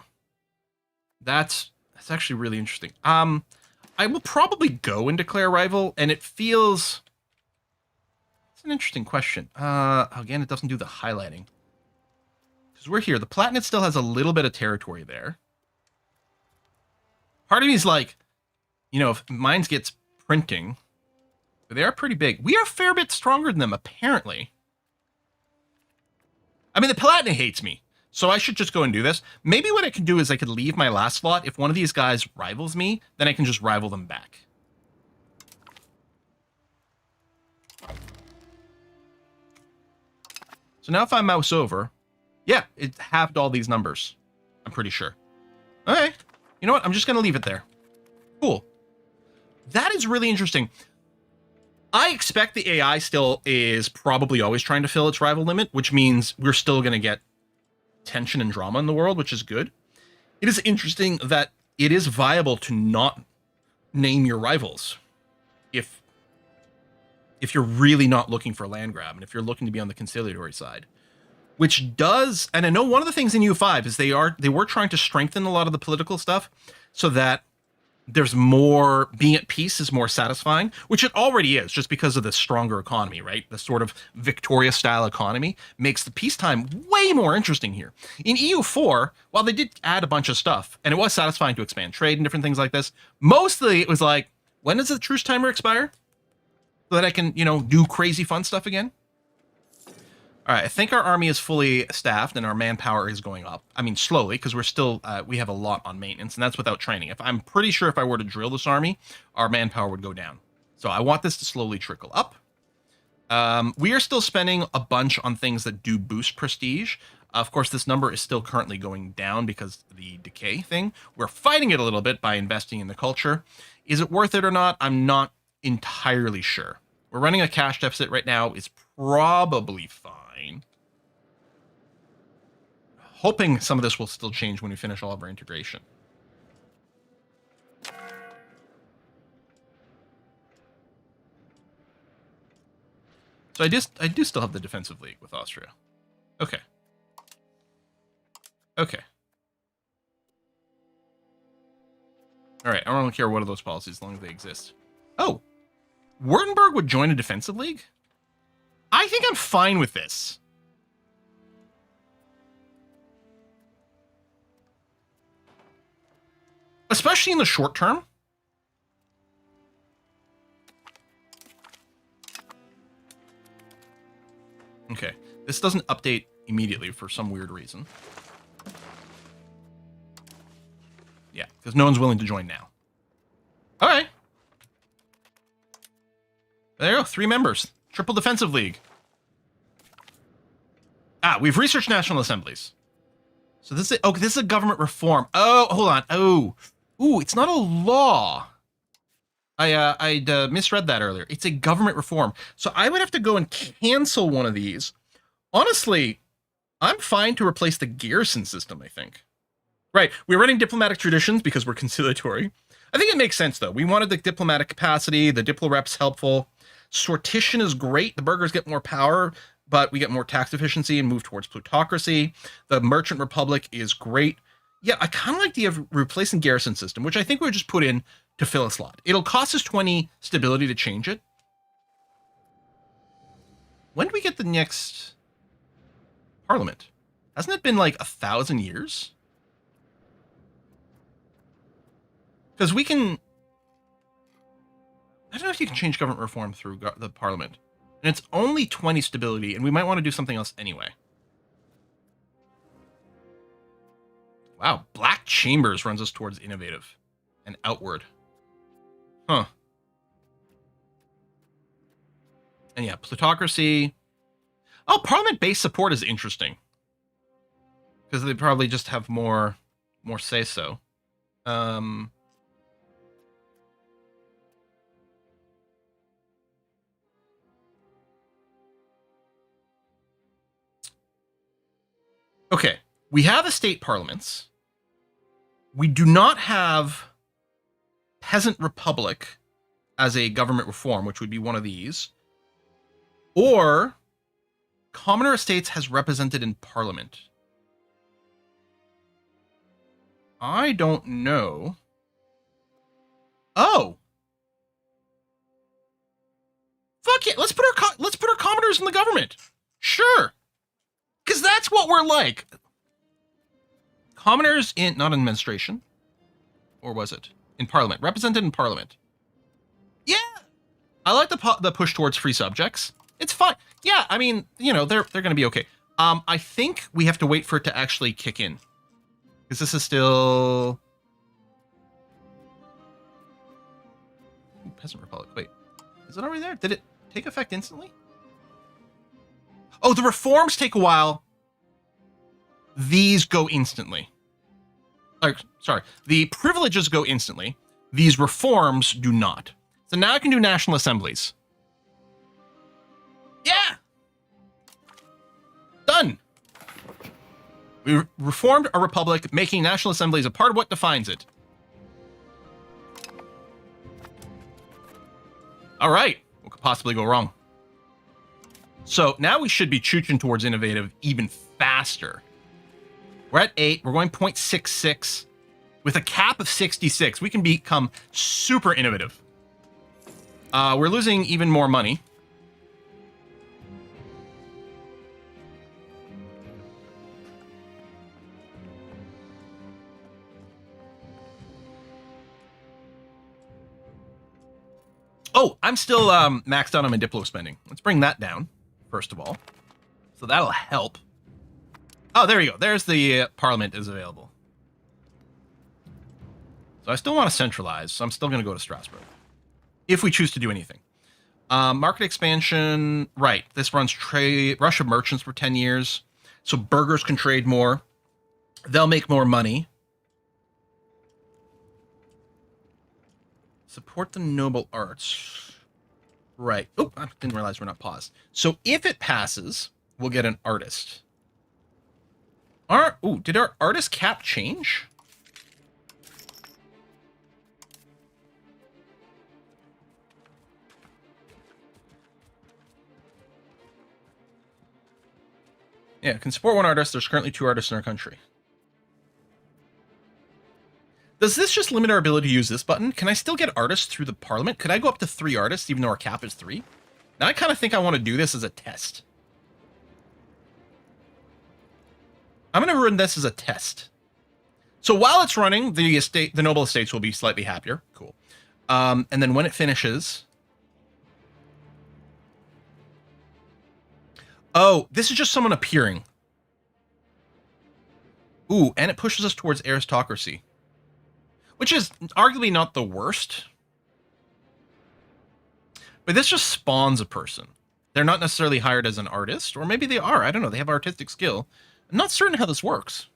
That's actually really interesting. I will probably go and declare rival, and it feels... It's an interesting question. Again, it doesn't do the highlighting. Because we're here. The Palatinate still has a little bit of territory there. Part of me is like, you know, if mine gets printing... They are pretty big. We are a fair bit stronger than them, apparently. I mean, the Palatinate hates me, so I should just go and do this. Maybe what I can do is I could leave my last slot. If one of these guys rivals me, then I can just rival them back. So now if I mouse over, yeah, it halved all these numbers. I'm pretty sure. Okay. You know what? I'm just going to leave it there. Cool. That is really interesting. I expect the AI still is probably always trying to fill its rival limit, which means we're still going to get tension and drama in the world, which is good. It is interesting that it is viable to not name your rivals if you're really not looking for a land grab and if you're looking to be on the conciliatory side, which does. And I know one of the things in U5 is they were trying to strengthen a lot of the political stuff so that there's more, being at peace is more satisfying, which it already is just because of the stronger economy, right? The sort of Victoria style economy makes the peacetime way more interesting here. In EU4, while they did add a bunch of stuff and it was satisfying to expand trade and different things like this, mostly it was like, when does the truce timer expire? So that I can, you know, do crazy fun stuff again. All right, I think our army is fully staffed and our manpower is going up. I mean, slowly, because we're still, we have a lot on maintenance, and that's without training. I'm pretty sure if I were to drill this army, our manpower would go down. So I want this to slowly trickle up. We are still spending a bunch on things that do boost prestige. Of course, this number is still currently going down because of the decay thing. We're fighting it a little bit by investing in the culture. Is it worth it or not? I'm not entirely sure. We're running a cash deficit right now. It's probably fine. Hoping some of this will still change when we finish all of our integration. So I do still have the defensive league with Austria. Okay. Okay. All right. I don't really care what of those policies as long as they exist. Oh, Württemberg would join a defensive league? I think I'm fine with this. Especially in the short term. Okay. This doesn't update immediately for some weird reason. Yeah, because no one's willing to join now. All right. There you go. 3 members. Triple defensive league. Ah, we've researched national assemblies. So this is, this is a government reform. Oh, hold on. Oh, ooh, it's not a law. I misread that earlier. It's a government reform. So I would have to go and cancel one of these. Honestly, I'm fine to replace the garrison system, I think. Right, we're running diplomatic traditions because we're conciliatory. I think it makes sense, though. We wanted the diplomatic capacity, the diplo rep's helpful. Sortition is great. The burghers get more power, but we get more tax efficiency and move towards plutocracy. The merchant republic is great. Yeah, I kind of like the replacing garrison system, which I think we would just put in to fill a slot. It'll cost us 20 stability to change it. When do we get the next parliament? Hasn't it been like 1,000 years? Because we can... I don't know if you can change government reform through the parliament. And it's only 20 stability, and we might want to do something else anyway. Wow, Black Chambers runs us towards innovative and outward. Huh. And yeah, plutocracy. Oh, parliament-based support is interesting. Because they probably just have more say-so. Okay, we have estate parliaments. We do not have peasant republic as a government reform, which would be one of these. Or commoner estates has represented in parliament. I don't know. Oh. Fuck it. Let's put our commoners in the government. Sure. Because that's what we're like. Commoners in, not in administration. Or was it? In parliament. Represented in parliament. Yeah. I like the push towards free subjects. It's fine. Yeah, I mean, you know, they're going to be okay. I think we have to wait for it to actually kick in. Because this is still... Ooh, Peasant Republic. Wait. Is it already there? Did it take effect instantly? Oh, the reforms take a while. These go instantly. Sorry. The privileges go instantly. These reforms do not. So now I can do national assemblies. Yeah! Done! We reformed a republic, making national assemblies a part of what defines it. All right. What could possibly go wrong? So now we should be chooching towards innovative even faster. We're at 8. We're going 0.66. With a cap of 66, we can become super innovative. We're losing even more money. Oh, I'm still maxed out on my Diplo spending. Let's bring that down, first of all. So that'll help. Oh, there you go. There's the parliament is available. So I still want to centralize, so I'm still going to go to Strasbourg. If we choose to do anything. Market expansion. Right. This runs trade. Russia merchants for 10 years. So burghers can trade more. They'll make more money. Support the noble arts. Right. Oh, I didn't realize we're not paused. So if it passes, we'll get an artist. Did our artist cap change? Yeah, can support one artist. There's currently 2 artists in our country. Does this just limit our ability to use this button? Can I still get artists through the parliament? Could I go up to 3 artists even though our cap is 3? Now I kind of think I want to do this as a test. I'm going to run this as a test. So while it's running, the noble estates will be slightly happier. Cool. And then when it finishes... Oh, this is just someone appearing. Ooh, and it pushes us towards aristocracy. Which is arguably not the worst. But this just spawns a person. They're not necessarily hired as an artist, or maybe they are. I don't know. They have artistic skill. I'm not certain how this works.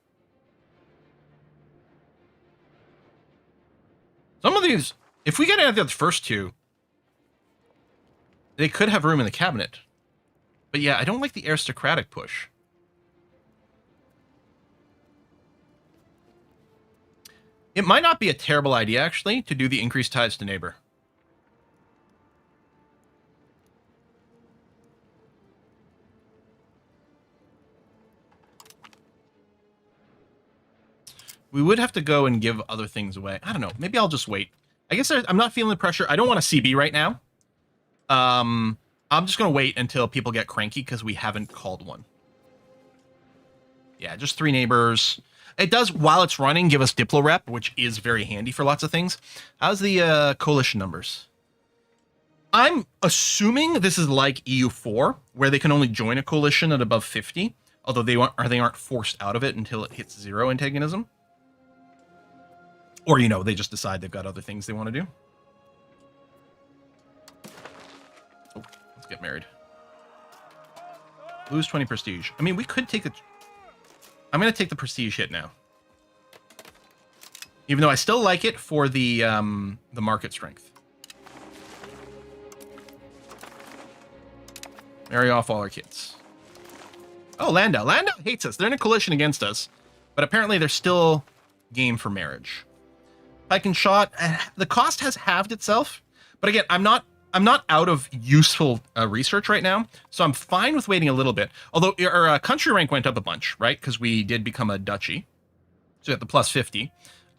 Some of these, if we get any of the first 2, they could have room in the cabinet. But yeah, I don't like the aristocratic push. It might not be a terrible idea, actually, to do the increased ties to neighbor. We would have to go and give other things away. I don't know. Maybe I'll just wait. I guess I'm not feeling the pressure. I don't want a CB right now. I'm just going to wait until people get cranky because we haven't called one. Yeah, just 3 neighbors. It does, while it's running, give us Diplo rep, which is very handy for lots of things. How's the coalition numbers? I'm assuming this is like EU4, where they can only join a coalition at above 50, although they aren't forced out of it until it hits 0 antagonism. Or, they just decide they've got other things they want to do. Oh, let's get married. Lose 20 prestige. I mean, we could take I'm going to take the prestige hit now. Even though I still like it for the market strength. Marry off all our kids. Oh, Landau. Landau hates us. They're in a coalition against us. But apparently they're still game for marriage. Pike and shot. The cost has halved itself. But again, I'm not out of useful research right now. So I'm fine with waiting a little bit. Although our country rank went up a bunch, right? Because we did become a duchy. So at the plus 50.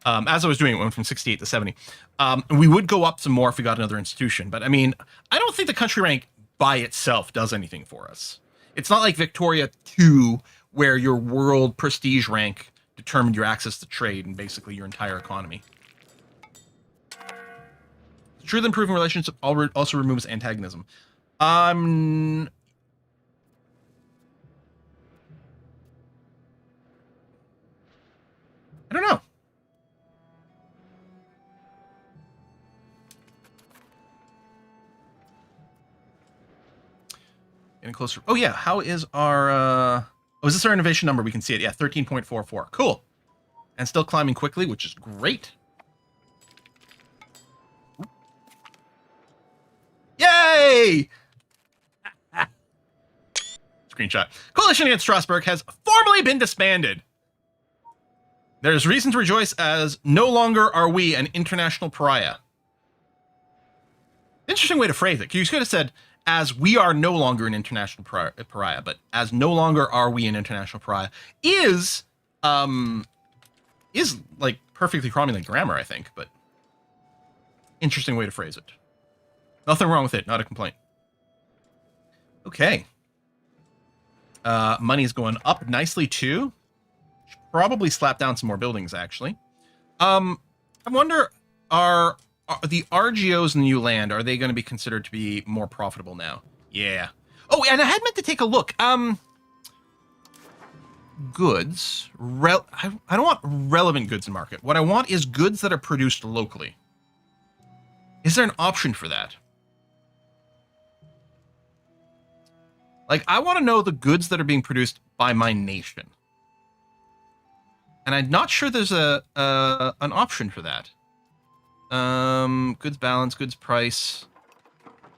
As I was doing it, went from 68 to 70. We would go up some more if we got another institution. But I mean, I don't think the country rank by itself does anything for us. It's not like Victoria 2, where your world prestige rank determined your access to trade and basically your entire economy. Truth improving relationship also removes antagonism. I don't know. Getting closer. Oh, yeah. How is our... Oh, is this our innovation number? We can see it. Yeah, 13.44. Cool. And still climbing quickly, which is great. Yay! Screenshot. Coalition against Strasbourg has formally been disbanded. There's reason to rejoice, as no longer are we an international pariah. Interesting way to phrase it. You could have said, as we are no longer an international pariah, but as no longer are we an international pariah is like perfectly cromulent grammar, I think, but interesting way to phrase it. Nothing wrong with it, not a complaint. Okay. Money's going up nicely too. Should probably slap down some more buildings, actually. I wonder, are the RGOs in the new land, are they going to be considered to be more profitable now? Yeah. Oh, and I had meant to take a look. Goods. I don't want relevant goods in market. What I want is goods that are produced locally. Is there an option for that? Like, I want to know the goods that are being produced by my nation. And I'm not sure there's an option for that. Goods balance, goods price,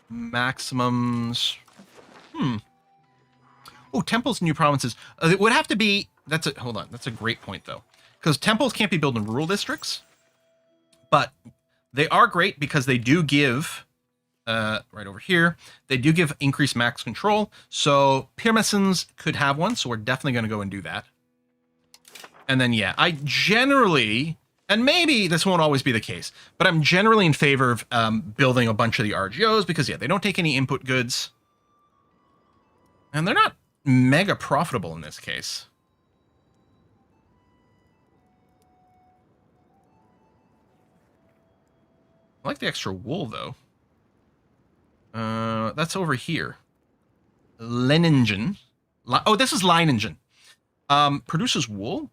maximums. Oh, temples in new provinces. It would have to be, hold on, that's a great point though. Because temples can't be built in rural districts, but they are great because they do give, right over here, they do give increased max control. So Pirmasens could have one, so we're definitely going to go and do that. And then, yeah, I generally, and maybe this won't always be the case, but I'm generally in favor of building a bunch of the RGOs because, yeah, they don't take any input goods. And they're not mega profitable in this case. I like the extra wool, though. That's over here. Leiningen. Oh, this is Leiningen. Produces wool.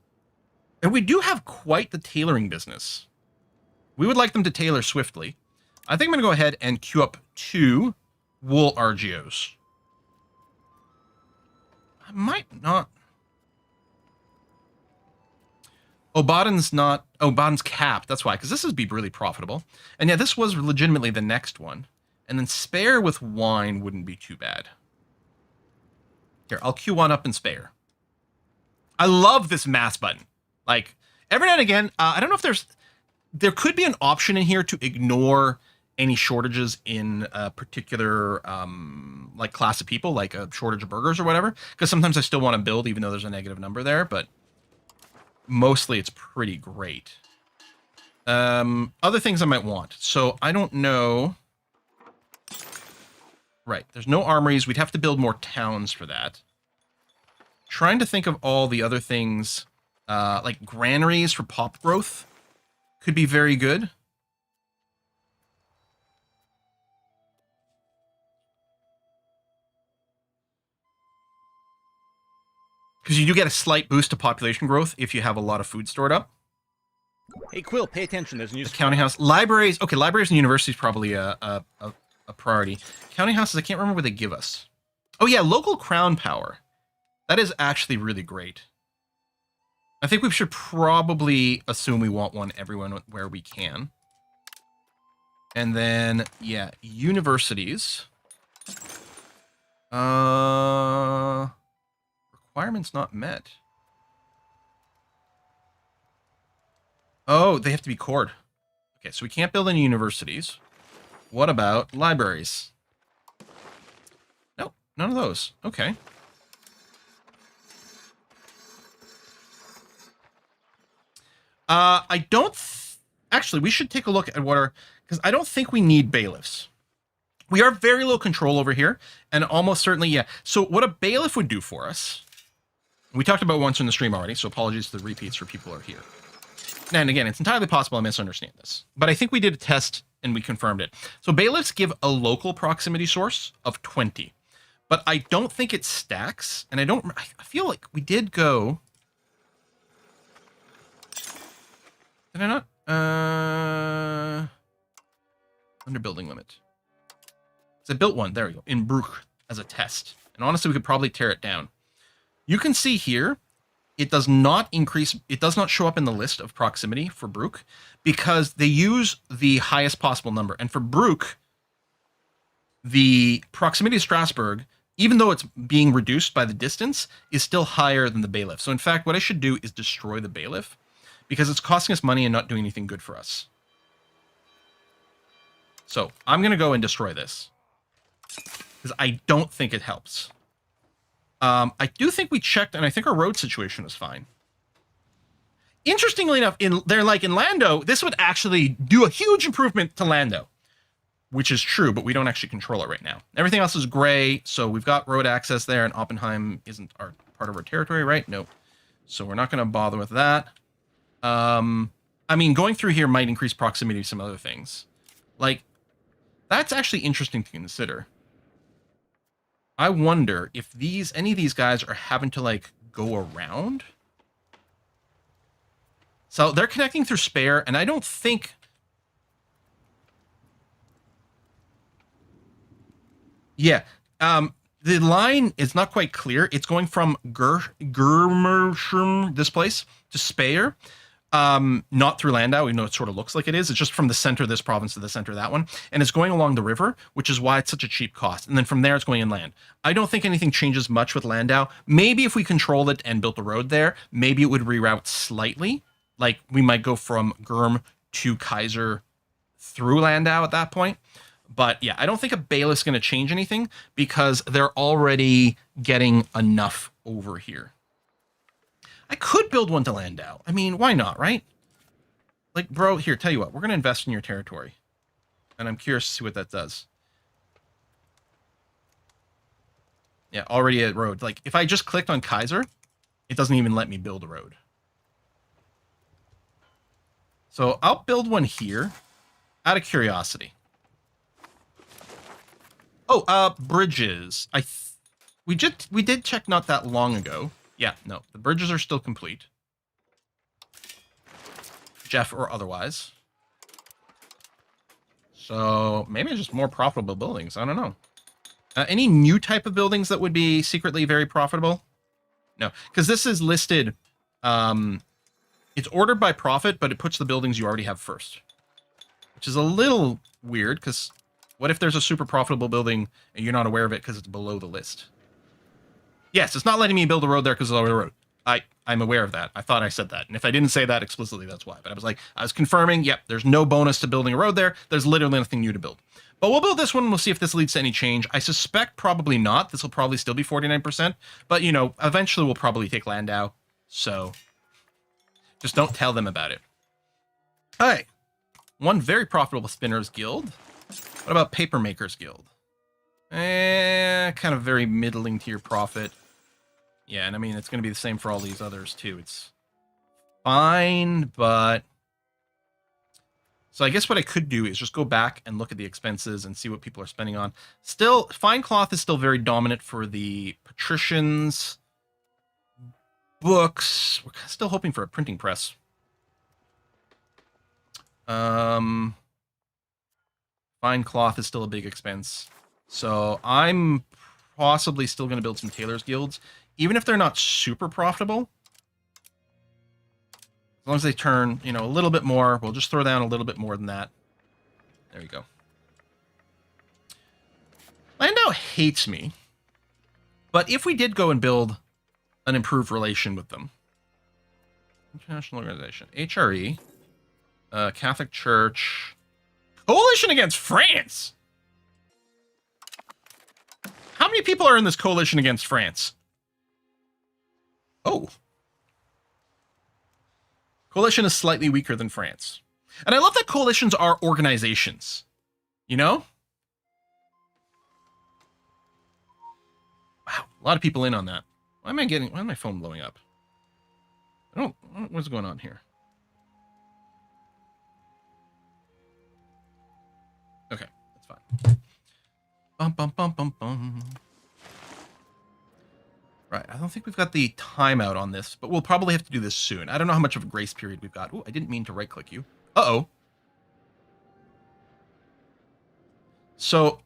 And we do have quite the tailoring business. We would like them to tailor swiftly. I think I'm going to go ahead and queue up 2 wool RGOs. I might not. Oh, Baden's not. Oh, Baden's capped. That's why, because this would be really profitable. And yeah, this was legitimately the next one. And then spare with wine wouldn't be too bad. Here, I'll queue one up and spare. I love this mass button. Like, every now and again, I don't know if there could be an option in here to ignore any shortages in a particular, like, class of people, like a shortage of burgers or whatever. Because sometimes I still want to build, even though there's a negative number there, but mostly it's pretty great. Other things I might want. So I don't know. Right, there's no armories. We'd have to build more towns for that. Trying to think of all the other things, like granaries for pop growth could be very good. Because you do get a slight boost to population growth if you have a lot of food stored up. Hey, Quill, pay attention. There's a new Counting house. Libraries. Okay, libraries and universities probably a priority. Counting houses, I can't remember what they give us. Oh, yeah, local crown power. That is actually really great. I think we should probably assume we want one everywhere where we can. And then, yeah, universities. Requirements not met. Oh, they have to be cored. Okay, so we can't build any universities. What about libraries? Nope, none of those. Okay. I don't... Actually, we should take a look at what our... Because I don't think we need bailiffs. We are very low control over here, and almost certainly, yeah. So what a bailiff would do for us... We talked about once in the stream already, so apologies to the repeats for people who are here. And again, it's entirely possible I misunderstand this. But I think we did a test, and we confirmed it. So bailiffs give a local proximity source of 20. But I don't think it stacks, and I feel like we did go... Did I not? Under building limit. So I built one, there we go, in Bruch as a test. And honestly, we could probably tear it down. You can see here, it does not increase, it does not show up in the list of proximity for Bruch because they use the highest possible number. And for Bruch, the proximity to Strasbourg, even though it's being reduced by the distance, is still higher than the bailiff. So in fact, what I should do is destroy the bailiff because it's costing us money and not doing anything good for us. So I'm going to go and destroy this because I don't think it helps. I do think we checked, and I think our road situation was fine. Interestingly enough, in Lando, this would actually do a huge improvement to Lando, which is true, but we don't actually control it right now. Everything else is gray, so we've got road access there, and Oppenheim isn't part of our territory, right? Nope. So we're not going to bother with that. I mean, going through here might increase proximity to some other things. Like, that's actually interesting to consider. I wonder if any of these guys are having to, like, go around. So they're connecting through Spare, and I don't think... Yeah, the line is not quite clear. It's going from Germersham, this place, to Speyer. Not through Landau, even though it sort of looks like it is. It's just from the center of this province to the center of that one. And it's going along the river, which is why it's such a cheap cost. And then from there, it's going inland. I don't think anything changes much with Landau. Maybe if we controlled it and built a road there, maybe it would reroute slightly. Like, we might go from Gurm to Kaiser through Landau at that point. But yeah, I don't think a bailiff's going to change anything because they're already getting enough over here. I could build one to Landau. I mean, why not, right? Like, bro, here, tell you what, we're going to invest in your territory. And I'm curious to see what that does. Yeah, already a road. Like, if I just clicked on Kaiser, it doesn't even let me build a road. So I'll build one here out of curiosity. Oh, bridges. We did check not that long ago. Yeah, no, the bridges are still complete. Jeff or otherwise. So maybe just more profitable buildings. I don't know. Any new type of buildings that would be secretly very profitable? No, because this is listed. It's ordered by profit, but it puts the buildings you already have first, which is a little weird because what if there's a super profitable building and you're not aware of it because it's below the list? Yes, it's not letting me build a road there because it's already a road. I'm aware of that. I thought I said that. And if I didn't say that explicitly, that's why. But I was confirming, yep, there's no bonus to building a road there. There's literally nothing new to build. But we'll build this one and we'll see if this leads to any change. I suspect probably not. This will probably still be 49%. But, you know, eventually we'll probably take Landau. So just don't tell them about it. All right. One very profitable Spinners Guild. What about Papermakers Guild? Kind of very middling tier profit. Yeah, and I mean, it's going to be the same for all these others, too. It's fine, but... So I guess what I could do is just go back and look at the expenses and see what people are spending on. Still, fine cloth is still very dominant for the patricians, books. We're still hoping for a printing press. Fine cloth is still a big expense. So I'm possibly still going to build some tailors guilds, even if they're not super profitable. As long as they turn, a little bit more, we'll just throw down a little bit more than that. There you go. Landau hates me. But if we did go and build an improved relation with them. International Organization. HRE. Catholic Church. Coalition against France! How many people are in this coalition against France? Oh. Coalition is slightly weaker than France. And I love that coalitions are organizations. You know? Wow, a lot of people in on that. Why is my phone blowing up? What's going on here? Okay, that's fine. Bum, bum, bum, bum, bum. Right, I don't think we've got the timeout on this, but we'll probably have to do this soon. I don't know how much of a grace period we've got. Oh, I didn't mean to right-click you. Uh-oh. So,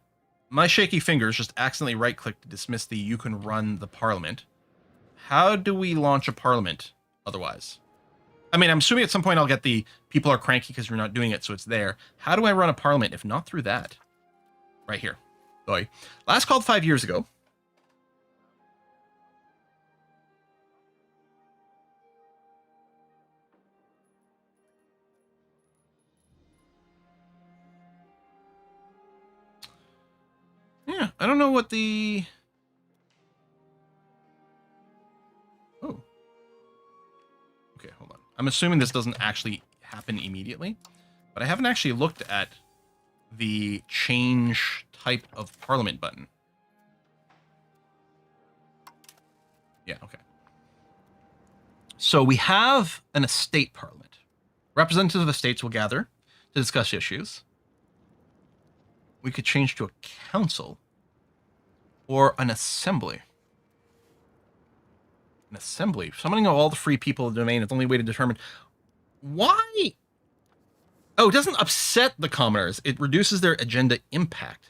my shaky fingers just accidentally right-clicked to dismiss the you can run the parliament. How do we launch a parliament otherwise? I mean, I'm assuming at some point I'll get the people are cranky because you're not doing it, so it's there. How do I run a parliament if not through that? Right here. Boy. Last called 5 years ago. Yeah, I don't know what the... Oh. Okay, hold on. I'm assuming this doesn't actually happen immediately, but I haven't actually looked at the change type of parliament button. Yeah, okay. So we have an estate parliament. Representatives of estates will gather to discuss issues. We could change to a council or an assembly. An assembly. Summoning all the free people of the domain is the only way to determine why. Oh, it doesn't upset the commoners. It reduces their agenda impact.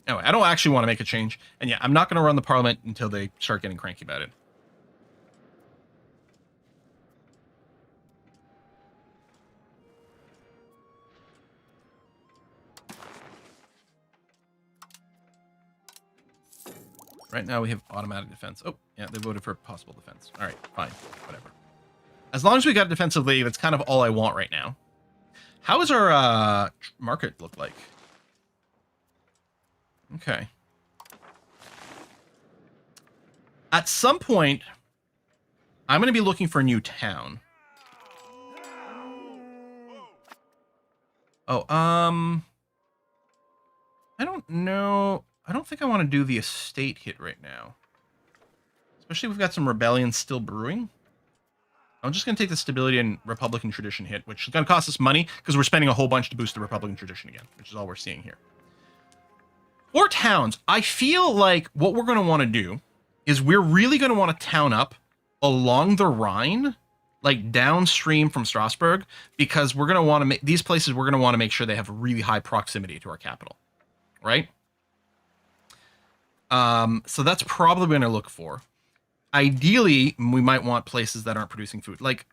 Anyway, I don't actually want to make a change. And yeah, I'm not going to run the parliament until they start getting cranky about it. Right now we have automatic defense. Oh, yeah, they voted for possible defense. All right, fine, whatever. As long as we got defensive league, that's kind of all I want right now. How is our market look like? Okay. At some point, I'm going to be looking for a new town. Oh, I don't know. I don't think I want to do the estate hit right now. Especially if we've got some rebellions still brewing. I'm just going to take the stability and Republican tradition hit, which is going to cost us money because we're spending a whole bunch to boost the Republican tradition again, which is all we're seeing here. For towns, I feel like what we're going to want to do is we're really going to want to town up along the Rhine, like downstream from Strasbourg, because we're going to want to make these places, we're going to want to make sure they have really high proximity to our capital, right? So that's probably what we're going to look for. Ideally, we might want places that aren't producing food. Like,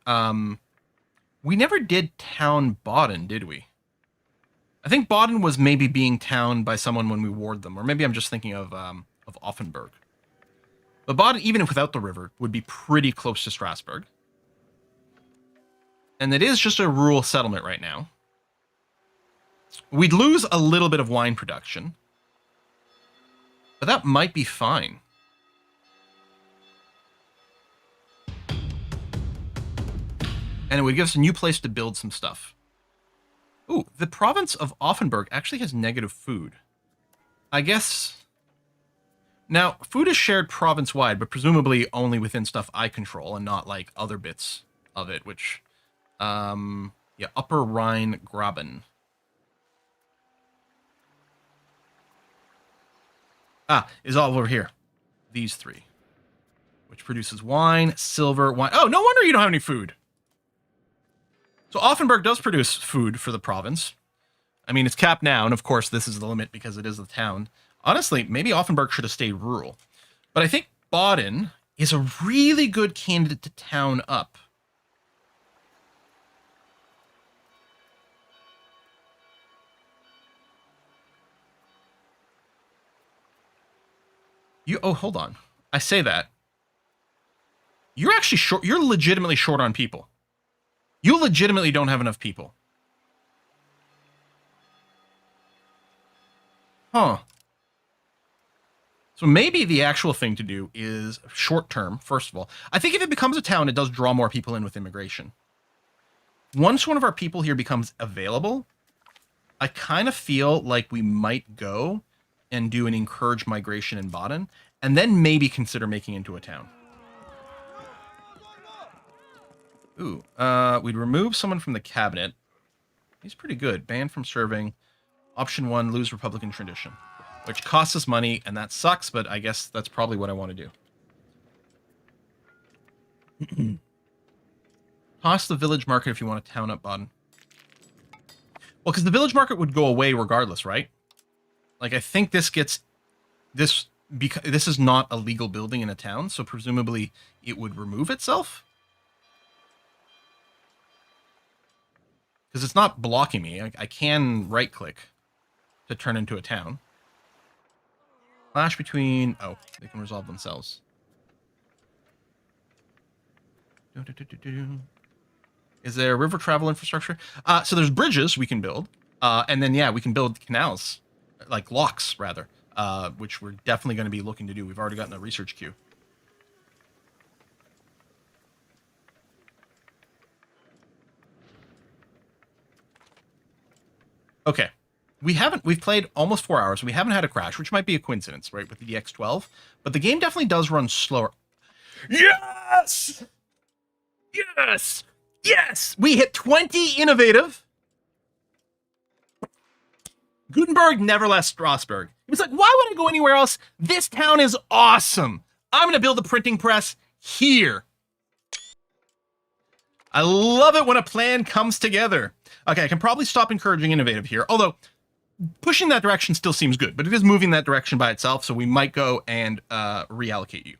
we never did town Baden, did we? I think Baden was maybe being towned by someone when we warred them, or maybe I'm just thinking of Offenburg. But Baden, even without the river, would be pretty close to Strasbourg. And it is just a rural settlement right now. We'd lose a little bit of wine production, but that might be fine. And it would give us a new place to build some stuff. Ooh, the province of Offenburg actually has negative food. I guess... Now, food is shared province-wide, but presumably only within stuff I control and not, like, other bits of it, which... yeah, Upper Rhine Graben. Is all over here. These three. Which produces wine, silver, wine. Oh, no wonder you don't have any food. So Offenburg does produce food for the province. I mean, it's capped now, and of course this is the limit because it is the town. Honestly, maybe Offenburg should have stayed rural. But I think Baden is a really good candidate to town up. Oh, hold on. I say that. You're actually short. You're legitimately short on people. You legitimately don't have enough people. Huh. So maybe the actual thing to do is short term, first of all. I think if it becomes a town, it does draw more people in with immigration. Once one of our people here becomes available, I kind of feel like we might go and do an encourage migration in Baden, and then maybe consider making it into a town. Ooh, we'd remove someone from the cabinet. He's pretty good. Banned from serving. Option 1, lose Republican tradition. Which costs us money, and that sucks, but I guess that's probably what I want to do. Toss the village market if you want to town up Baden. Well, because the village market would go away regardless, right? Like, I think this gets... This is not a legal building in a town, so presumably it would remove itself. Because it's not blocking me. I can right-click to turn into a town. Clash between... Oh, they can resolve themselves. Is there river travel infrastructure? So there's bridges we can build. And then, yeah, we can build canals. Like locks, rather. Which we're definitely going to be looking to do. We've already gotten a research queue. Okay. We've played almost 4 hours. We haven't had a crash, which might be a coincidence, right, with the DX12. But the game definitely does run slower. Yes! Yes! Yes! We hit 20 innovative. Gutenberg never left Strasbourg. It was like, why would I go anywhere else? This town is awesome. I'm going to build a printing press here. I love it when a plan comes together. Okay, I can probably stop encouraging innovative here, although pushing that direction still seems good, but it is moving that direction by itself, so we might go and reallocate you.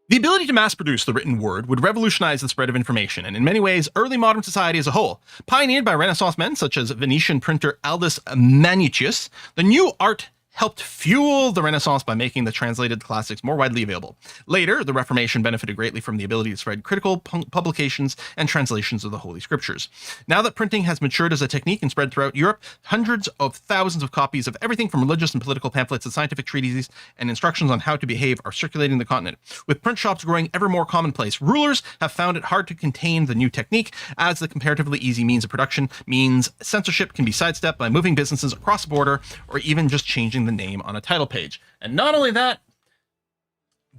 The ability to mass-produce the written word would revolutionize the spread of information, and in many ways, early modern society as a whole. Pioneered by Renaissance men such as Venetian printer Aldus Manutius, the new art helped fuel the Renaissance by making the translated classics more widely available. Later, the Reformation benefited greatly from the ability to spread critical publications and translations of the Holy Scriptures. Now that printing has matured as a technique and spread throughout Europe, hundreds of thousands of copies of everything from religious and political pamphlets to scientific treatises and instructions on how to behave are circulating the continent. With print shops growing ever more commonplace, rulers have found it hard to contain the new technique, as the comparatively easy means of production means censorship can be sidestepped by moving businesses across the border or even just changing the name on a title page. And not only that,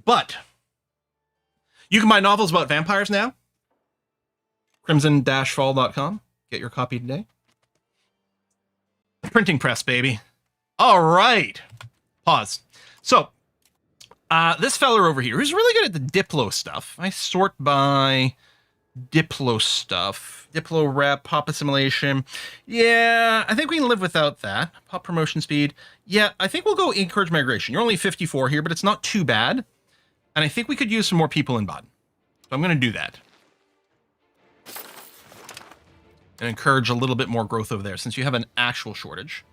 but you can buy novels about vampires now. Crimson-fall.com. Get your copy today. Printing press, baby. All right. Pause. So, this fella over here, who's really good at the Diplo stuff. I sort by Diplo stuff. Diplo rep, pop assimilation. Yeah, I think we can live without that. Pop promotion speed. Yeah, I think we'll go encourage migration. You're only 54 here, but it's not too bad. And I think we could use some more people in Baden. So I'm going to do that. And encourage a little bit more growth over there, since you have an actual shortage.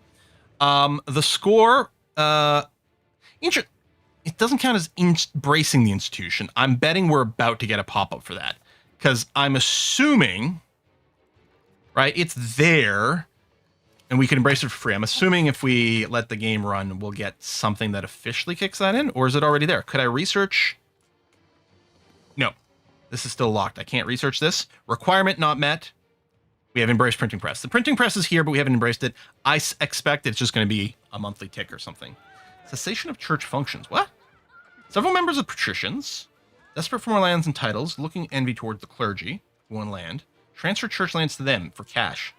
The score, it doesn't count as embracing the institution. I'm betting we're about to get a pop-up for that. Because I'm assuming, right, it's there, and we can embrace it for free. I'm assuming if we let the game run, we'll get something that officially kicks that in, or is it already there? Could I research? No, this is still locked. I can't research this. Requirement not met. We have embraced printing press. The printing press is here, but we haven't embraced it. I expect it's just going to be a monthly tick or something. Cessation of church functions. What? Several members of patricians, desperate for more lands and titles, looking envy towards the clergy who own land, transfer church lands to them for cash.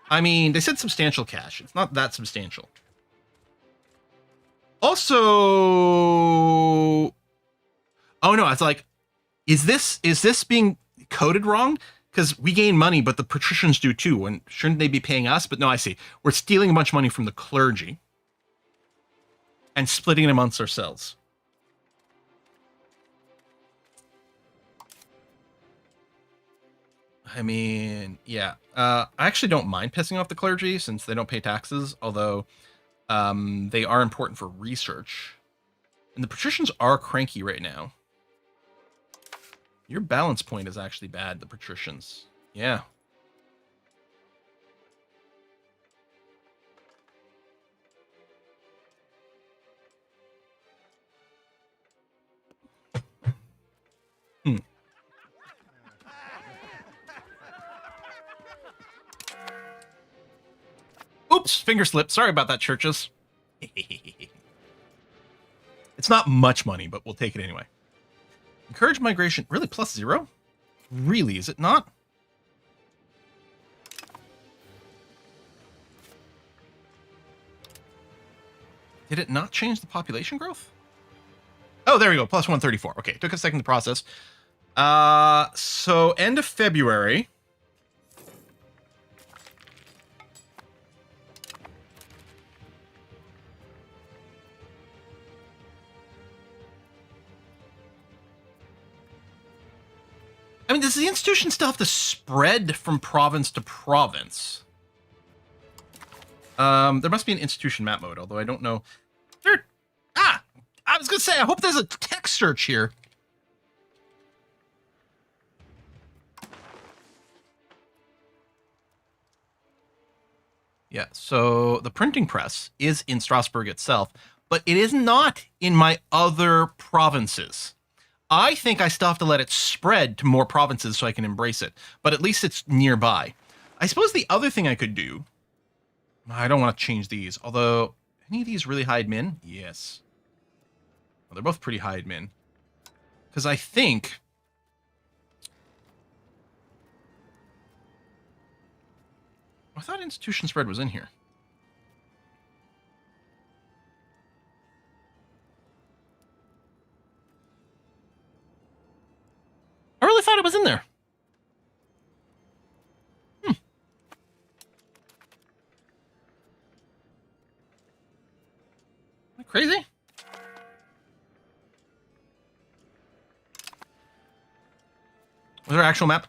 I mean, they said substantial cash. It's not that substantial. also... Oh no, it's like, is this being coded wrong? Because we gain money, but the patricians do too. And shouldn't they be paying us? But no, I see. We're stealing a bunch of money from the clergy and splitting it amongst ourselves. I mean, yeah. I actually don't mind pissing off the clergy since they don't pay taxes, although they are important for research. And the patricians are cranky right now. Your balance point is actually bad, the patricians. Yeah. Oops, finger slip. Sorry about that, churches. It's not much money, but we'll take it anyway. Encourage migration. Really? +0? Really? Is it not? Did it not change the population growth? Oh, there we go. +134. Okay, took a second to process. So end of February. I mean, does the institution still have to spread from province to province? There must be an institution map mode, although I don't know. I was gonna say, I hope there's a text search here. Yeah, so the printing press is in Strasbourg itself, but it is not in my other provinces. I think I still have to let it spread to more provinces so I can embrace it, but at least it's nearby. I suppose the other thing I could do, I don't want to change these, although any of these really high admin? Yes. Well, they're both pretty high admin. Because I think... I thought institution spread was in here. I really thought it was in there. Am I crazy? Was there an actual map?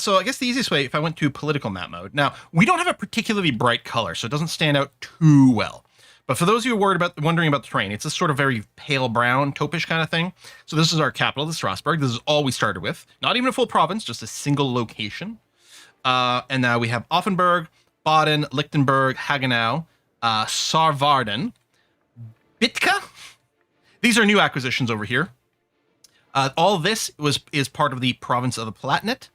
So I guess the easiest way, if I went to political map mode. Now, we don't have a particularly bright color, so it doesn't stand out too well. But for those of you wondering about the terrain, it's a sort of very pale brown, taupish kind of thing. So this is our capital, the Strasbourg. This is all we started with. Not even a full province, just a single location. And now we have Offenburg, Baden, Lichtenberg, Hagenau, Saarvarden, Bitka. These are new acquisitions over here. All this is part of the province of the Palatinate.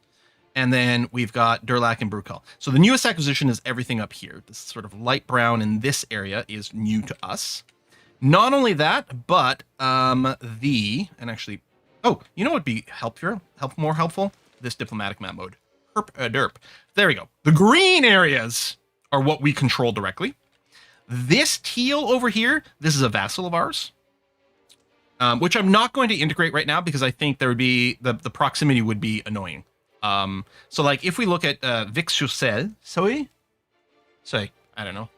And then we've got Durlac and Bruckal. So the newest acquisition is everything up here. This sort of light brown in this area is new to us. Not only that, but and actually, oh, you know what would be more helpful? This diplomatic map mode. Derp. There we go. The green areas are what we control directly. This teal over here, this is a vassal of ours. Which I'm not going to integrate right now because I think there would be the proximity would be annoying. So like if we look at Vic-sur-Selle, I don't know.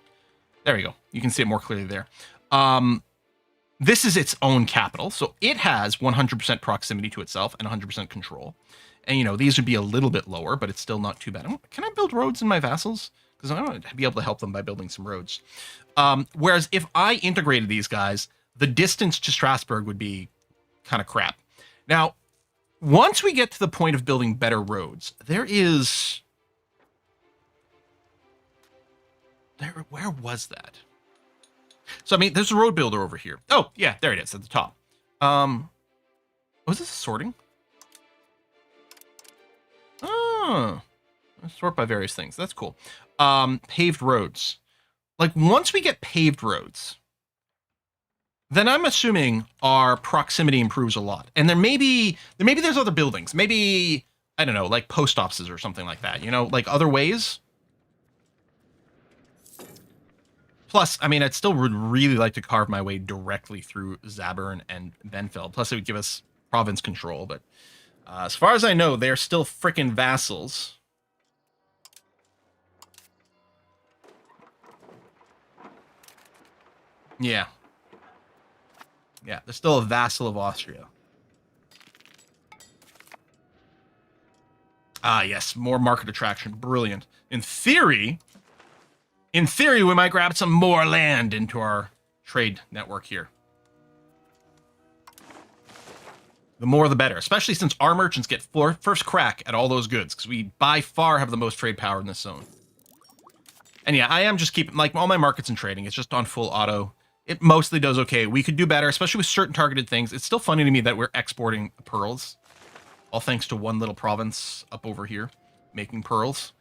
There we go. You can see it more clearly there. This is its own capital, so it has 100% proximity to itself and 100% control. And you know these would be a little bit lower, but it's still not too bad. Can I build roads in my vassals? Because I want to be able to help them by building some roads. Whereas if I integrated these guys, the distance to Strasbourg would be kind of crap. Now, once we get to the point of building better roads, where was that? So, I mean, there's a road builder over here. Oh, yeah, there it is at the top. Was this sorting? Oh, sort by various things. That's cool. Paved roads. Like, once we get paved roads, then I'm assuming our proximity improves a lot. And maybe there's other buildings. Maybe, I don't know, like post offices or something like that. You know, like other ways. Plus, I mean, I'd still would really like to carve my way directly through Zabern and Benfeld. Plus, it would give us province control. But as far as I know, they're still frickin' vassals. Yeah. Yeah, they're still a vassal of Austria. Ah, yes, more market attraction. Brilliant. In theory, we might grab some more land into our trade network here. The more the better, especially since our merchants get first crack at all those goods, because we by far have the most trade power in this zone. And yeah, I am just keeping, like, all my markets and trading, it's just on full auto. It mostly does okay. We could do better, especially with certain targeted things. It's still funny to me that we're exporting pearls. All thanks to one little province up over here making pearls.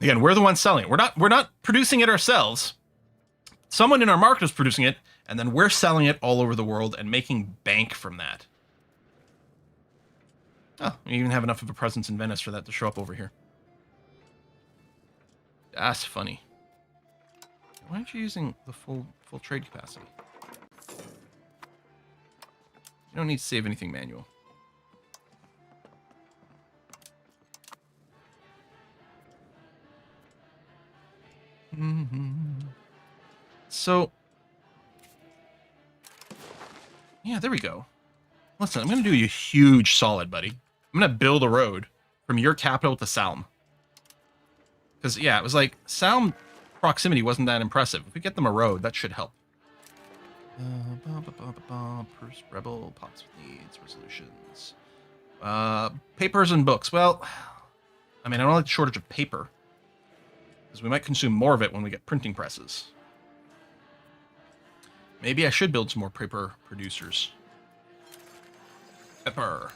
Again, we're the ones selling it. We're not producing it ourselves. Someone in our market is producing it, and then we're selling it all over the world and making bank from that. Oh, we even have enough of a presence in Venice for that to show up over here. That's funny. Why aren't you using the full trade capacity? You don't need to save anything manual. So, yeah, there we go. Listen, I'm going to do you a huge solid, buddy. I'm going to build a road from your capital to Salm. Because, yeah, it was like, Salm proximity wasn't that impressive. If we get them a road, that should help. Rebel, pots with needs, resolutions. Papers and books. Well, I mean, I don't like the shortage of paper. Because we might consume more of it when we get printing presses. Maybe I should build some more paper producers. Pepper.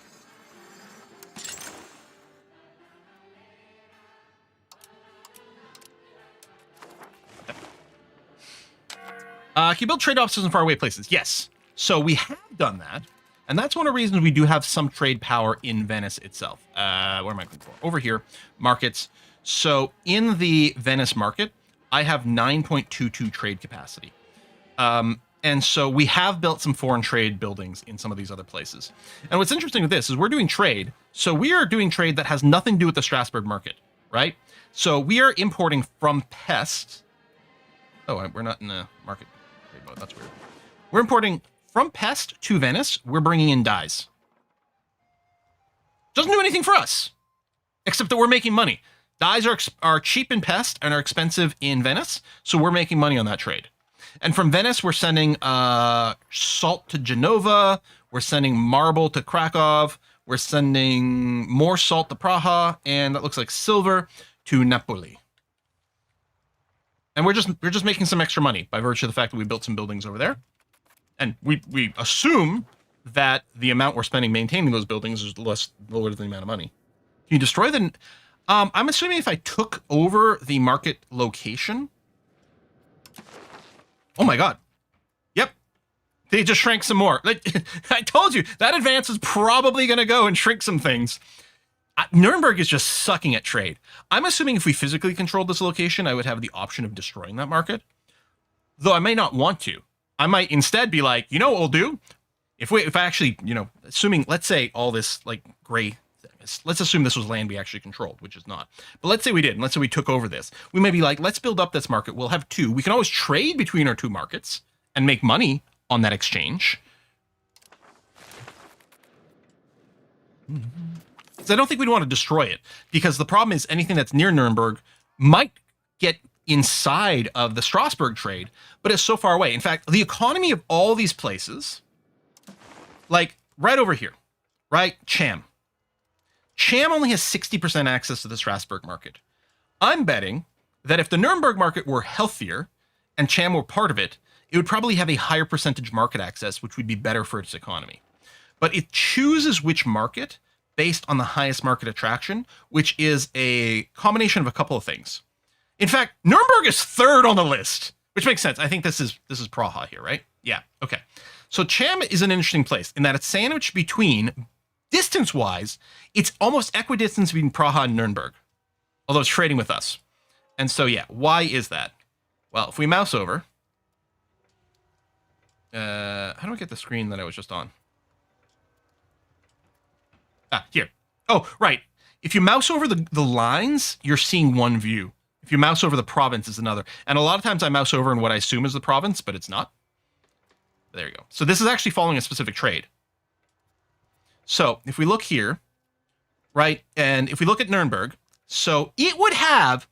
Can you build trade offices in faraway places? Yes. So we have done that. And that's one of the reasons we do have some trade power in Venice itself. Where am I going for? Over here. Markets. So in the Venice market, I have 9.22 trade capacity. And so we have built some foreign trade buildings in some of these other places. And what's interesting with this is we're doing trade. So we are doing trade that has nothing to do with the Strasbourg market, right? So we are importing from Pest. Oh, we're not in the market. That's weird. We're importing from Pest to Venice. We're bringing in dyes. Doesn't do anything for us, except that we're making money. Dyes are cheap in Pest and are expensive in Venice, so we're making money on that trade. And from Venice, we're sending salt to Genova. We're sending marble to Krakow. We're sending more salt to Praha, and that looks like silver to Napoli. And we're just making some extra money by virtue of the fact that we built some buildings over there. And we assume that the amount we're spending maintaining those buildings is lower than the amount of money. Can you destroy the... I'm assuming if I took over the market location... Oh my god. Yep. They just shrank some more. I told you, that advance is probably going to go and shrink some things. Nuremberg is just sucking at trade. I'm assuming if we physically controlled this location, I would have the option of destroying that market. Though I may not want to. I might instead be like, you know what we'll do? If I actually, assuming, let's say all this like gray, let's assume this was land we actually controlled, which is not. But let's say we did, and let's say we took over this. We may be like, let's build up this market. We'll have two. We can always trade between our two markets and make money on that exchange. So I don't think we'd want to destroy it, because the problem is anything that's near Nuremberg might get inside of the Strasbourg trade, but it's so far away. In fact, the economy of all these places, like right over here, right? Cham only has 60% access to the Strasbourg market. I'm betting that if the Nuremberg market were healthier and Cham were part of it, it would probably have a higher percentage market access, which would be better for its economy. But it chooses which market based on the highest market attraction, which is a combination of a couple of things. In fact, Nuremberg is third on the list, which makes sense. I think this is Praha here, right? Yeah, okay. So Cham is an interesting place in that it's sandwiched between, distance-wise, it's almost equidistant between Praha and Nuremberg, although it's trading with us. And so, yeah, why is that? Well, if we mouse over, how do I get the screen that I was just on? Here. Oh, right. If you mouse over the lines, you're seeing one view. If you mouse over the province, is another. And a lot of times I mouse over in what I assume is the province, but it's not. There you go. So this is actually following a specific trade. So if we look here, right, and if we look at Nuremberg, so it would have,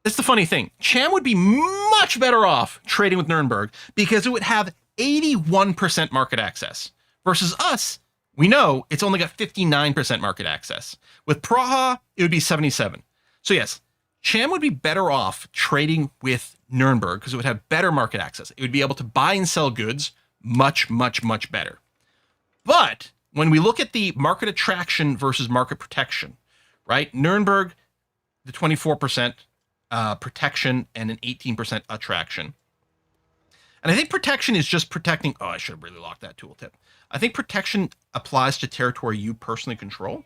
that's the funny thing, Cham would be much better off trading with Nuremberg because it would have 81% market access versus us. We know it's only got 59% market access. With Praha, it would be 77. So yes, Cham would be better off trading with Nuremberg because it would have better market access. It would be able to buy and sell goods much, much, much better. But when we look at the market attraction versus market protection, right? Nuremberg, the 24% protection and an 18% attraction. And I think protection is just protecting. Oh, I should have really locked that tooltip. I think protection applies to territory you personally control.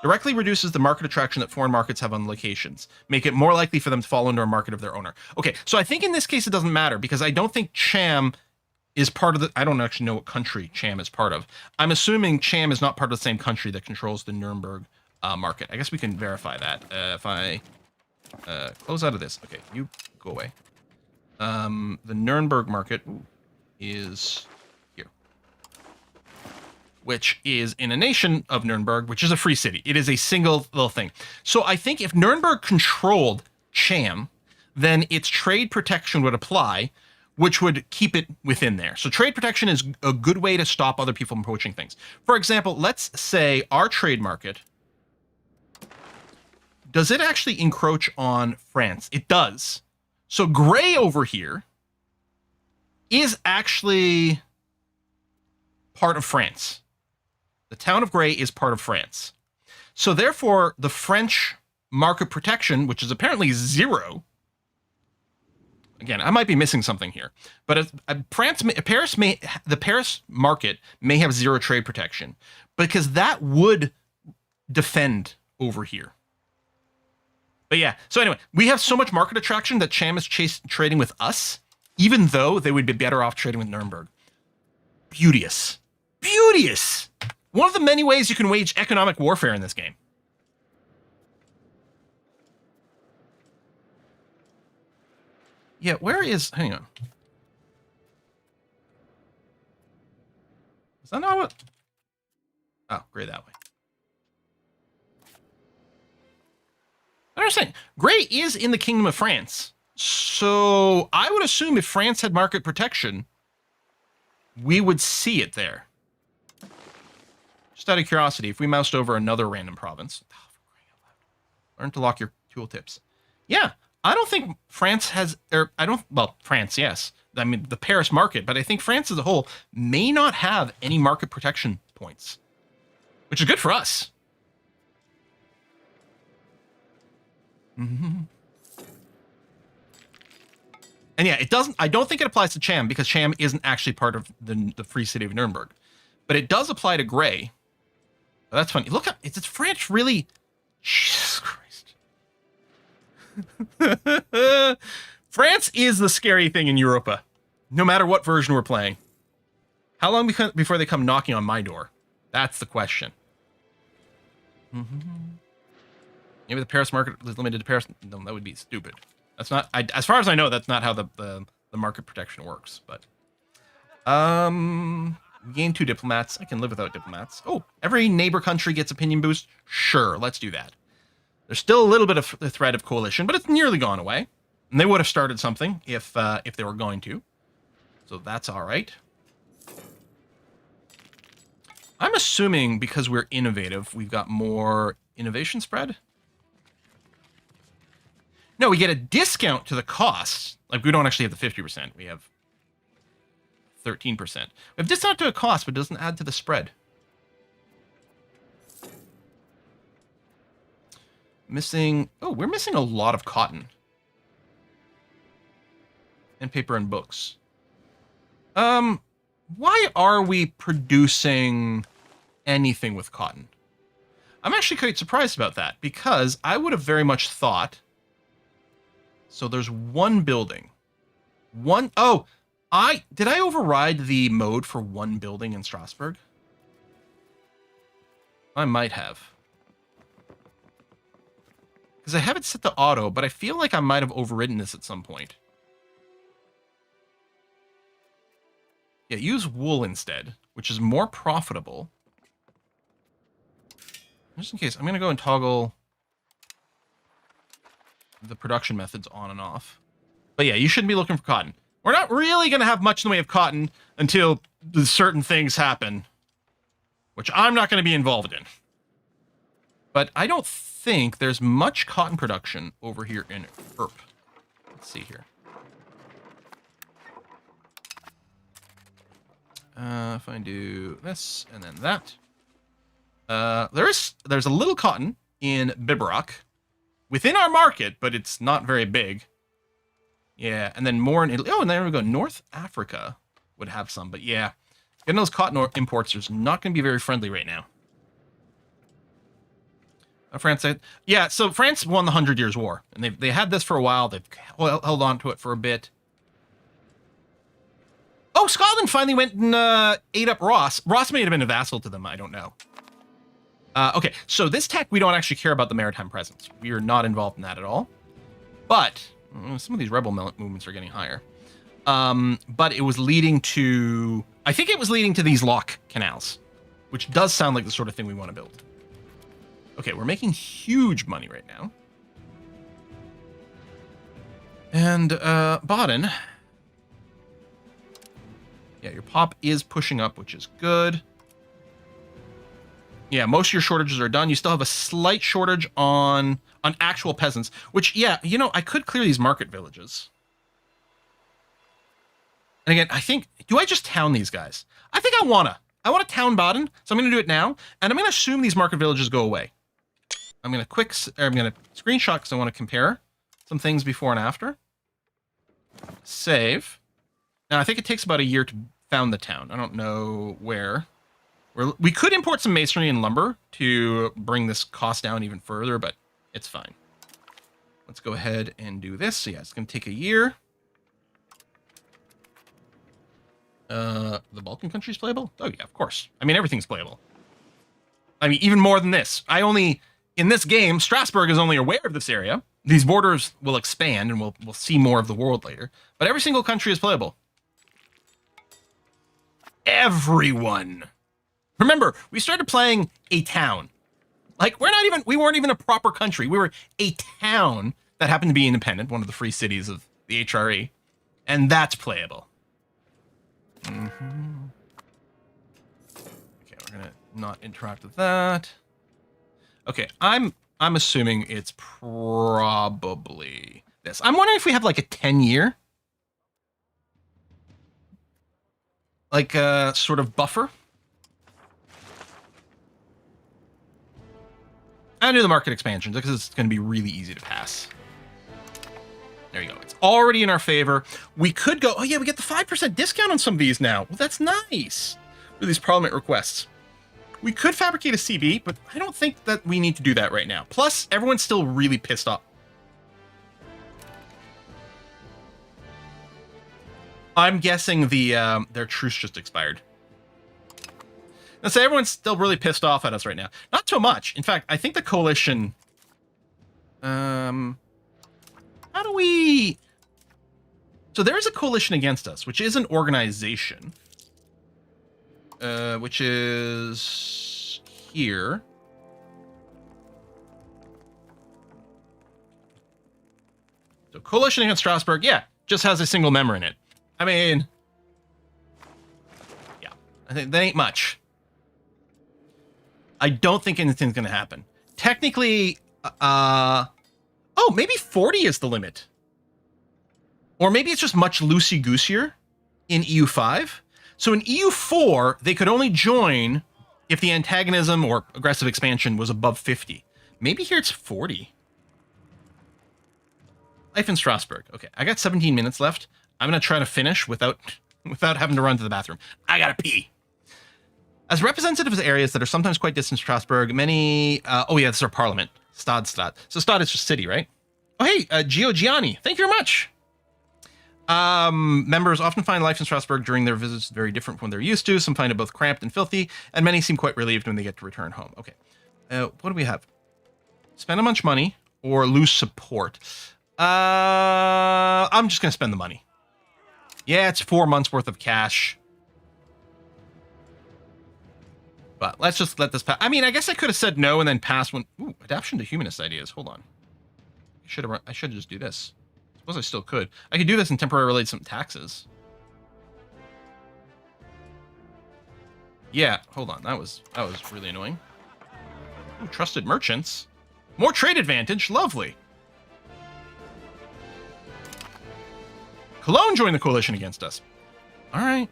Directly reduces the market attraction that foreign markets have on locations, make it more likely for them to fall under a market of their owner. Okay, so I think in this case it doesn't matter because I don't think Cham is part of the, I don't actually know what country Cham is part of. I'm assuming Cham is not part of the same country that controls the Nuremberg market. I guess we can verify that. If I close out of this. Okay, you go away. The Nuremberg market is here, which is in a nation of Nuremberg, which is a free city. It is a single little thing. So I think if Nuremberg controlled Cham, then its trade protection would apply, which would keep it within there. So trade protection is a good way to stop other people from poaching things. For example, let's say our trade market, does it actually encroach on France? It does. So gray over here is actually part of France. The town of Gray is part of France. So therefore, the French market protection, which is apparently 0. Again, I might be missing something here, but the Paris market may have 0 trade protection because that would defend over here. But yeah, so anyway, we have so much market attraction that Cham is trading with us, even though they would be better off trading with Nuremberg. Beauteous. Beauteous! One of the many ways you can wage economic warfare in this game. Yeah, where is... Hang on. Is that not what... Oh, Gray that way. I understand. Gray is in the Kingdom of France. So I would assume if France had market protection, we would see it there. Just out of curiosity, if we moused over another random province, learn to lock your tooltips. Yeah, I don't think France has, well, France, yes. I mean, the Paris market, but I think France as a whole may not have any market protection points, which is good for us. Mm-hmm. And yeah, it doesn't, I don't think it applies to Cham because Cham isn't actually part of the free city of Nuremberg, but it does apply to Gray. Oh, that's funny. Look, it's French, really. Jesus Christ. France is the scary thing in Europa, no matter what version we're playing. How long before they come knocking on my door? That's the question. Mm-hmm. Maybe the Paris market is limited to Paris. No, that would be stupid. That's not, as far as I know, that's not how the market protection works. But, we gain 2 diplomats. I can live without diplomats. Oh, every neighbor country gets opinion boost. Sure, let's do that. There's still a little bit of the threat of coalition, but it's nearly gone away. And they would have started something if they were going to. So that's all right. I'm assuming because we're innovative, we've got more innovation spread. No, we get a discount to the cost. Like, we don't actually have the 50%. We have 13%. We have discount to a cost, but it doesn't add to the spread. Missing... Oh, we're missing a lot of cotton. And paper and books. Why are we producing anything with cotton? I'm actually quite surprised about that, because I would have very much thought So there's one building. Did I override the mode for one building in Strasbourg? I might have. Because I have it set to auto, but I feel like I might have overridden this at some point. Yeah, use wool instead, which is more profitable. Just in case, I'm going to go and toggle the production methods on and off. But yeah, you shouldn't be looking for cotton. We're not really going to have much in the way of cotton until certain things happen, which I'm not going to be involved in. But I don't think there's much cotton production over here in Europa. Let's see here. If I do this and then that. There's a little cotton in Biberach within our market, but it's not very big. Yeah, and then more in Italy. Oh, and there we go. North Africa would have some, but yeah, getting those cotton imports is not going to be very friendly right now. France, yeah. So France won the 100 Years' War, and they had this for a while. They've held on to it for a bit. Oh, Scotland finally went and ate up Ross. Ross may have been a vassal to them. I don't know. Okay, so this tech, we don't actually care about the maritime presence. We are not involved in that at all. But some of these rebel movements are getting higher. But it was leading to... I think it was leading to these lock canals, which does sound like the sort of thing we want to build. Okay, we're making huge money right now. And Baden... Yeah, your pop is pushing up, which is good. Yeah, most of your shortages are done. You still have a slight shortage on actual peasants, which, yeah, you know, I could clear these market villages. And again, I think, do I just town these guys? I think I want to town Baden, so I'm going to do it now, and I'm going to assume these market villages go away. I'm going to screenshot because I want to compare some things before and after. Save. Now, I think it takes about a year to found the town. I don't know where. We could import some masonry and lumber to bring this cost down even further, but it's fine. Let's go ahead and do this. So yeah, it's going to take a year. The Balkan country's playable? Oh yeah, of course. I mean, everything's playable. I mean, even more than this. In this game, Strasbourg is only aware of this area. These borders will expand, and we'll see more of the world later. But every single country is playable. Everyone. Remember, we started playing a town. Like, we weren't even a proper country. We were a town that happened to be independent, one of the free cities of the HRE. And that's playable. Mm-hmm. Okay, we're gonna not interact with that. Okay, I'm assuming it's probably this. I'm wondering if we have like a 10-year like a sort of buffer. I do the market expansions because it's going to be really easy to pass. There you go. It's already in our favor. We could go, oh yeah, we get the 5% discount on some of these now. Well, that's nice for these parliament requests. We could fabricate a CB, but I don't think that we need to do that right now. Plus, everyone's still really pissed off. I'm guessing their truce just expired. Let's say everyone's still really pissed off at us right now. Not so much. In fact, I think the coalition... how do we... So there is a coalition against us, which is an organization. Which is here. So coalition against Strasbourg, yeah, just has a single member in it. I mean, yeah, I think that ain't much. I don't think anything's going to happen. Technically, oh, maybe 40 is the limit. Or maybe it's just much loosey-goosier in EU5. So in EU4, they could only join if the antagonism or aggressive expansion was above 50. Maybe here it's 40. Life in Strasbourg. Okay, I got 17 minutes left. I'm going to try to finish without having to run to the bathroom. I got to pee. As representative of areas that are sometimes quite distant to Strasbourg, many... oh yeah, this is our parliament. Stad. So Stad is just city, right? Oh, hey, Gio Gianni, thank you very much. Members often find life in Strasbourg during their visits very different from what they're used to. Some find it both cramped and filthy, and many seem quite relieved when they get to return home. Okay. What do we have? Spend a bunch of money or lose support. I'm just going to spend the money. Yeah, it's 4 months worth of cash. But let's just let this pass. I mean, I guess I could have said no and then pass when... Ooh, adaptation to humanist ideas. Hold on. I should just do this. I suppose I still could. I could do this and temporarily relate some taxes. Yeah, hold on. That was really annoying. Ooh, trusted merchants. More trade advantage. Lovely. Cologne joined the coalition against us. All right.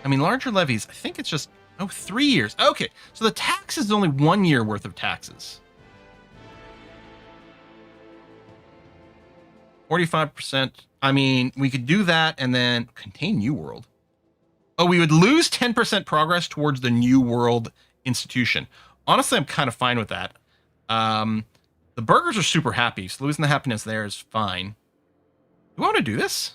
I mean, larger levies. I think it's just... Oh, 3 years. Okay, so the tax is only 1 year worth of taxes. 45%. I mean, we could do that and then contain New World. Oh, we would lose 10% progress towards the New World institution. Honestly, I'm kind of fine with that. The burgers are super happy, so losing the happiness there is fine. Do I want to do this?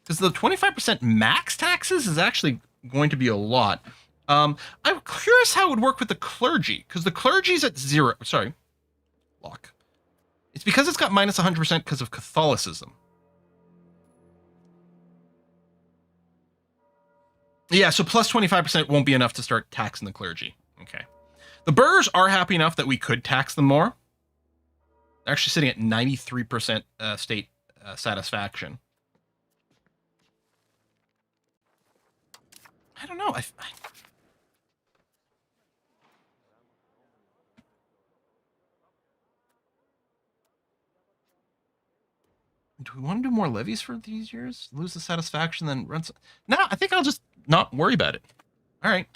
Because the 25% max taxes is actually going to be a lot. I'm curious how it would work with the clergy, because the clergy's at 0. Sorry. Lock. It's because it's got minus 100% because of Catholicism. Yeah, so plus 25% won't be enough to start taxing the clergy. Okay. The burghers are happy enough that we could tax them more. They're actually sitting at 93% state satisfaction. I don't know. Do we want to do more levies for these years? Lose the satisfaction, then run some... No, I think I'll just not worry about it. All right.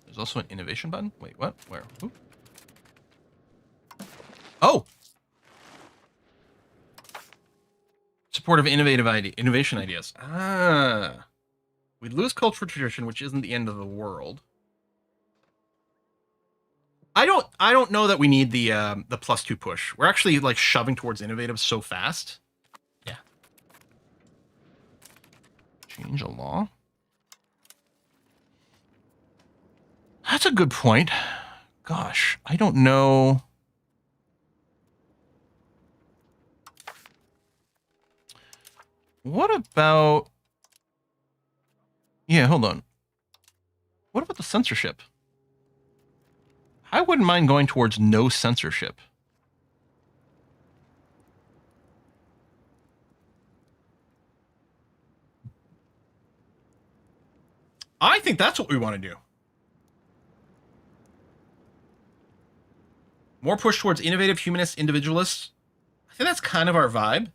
There's also an innovation button. Wait, what? Where? Ooh. Oh! Support of innovation ideas. Ah. We'd lose cultural tradition, which isn't the end of the world. I don't know that we need the +2 push. We're actually like shoving towards innovative so fast. Yeah. Change a law. That's a good point. Gosh, I don't know. What about... Yeah, hold on. What about the censorship? I wouldn't mind going towards no censorship. I think that's what we want to do. More push towards innovative, humanist, individualists. I think that's kind of our vibe.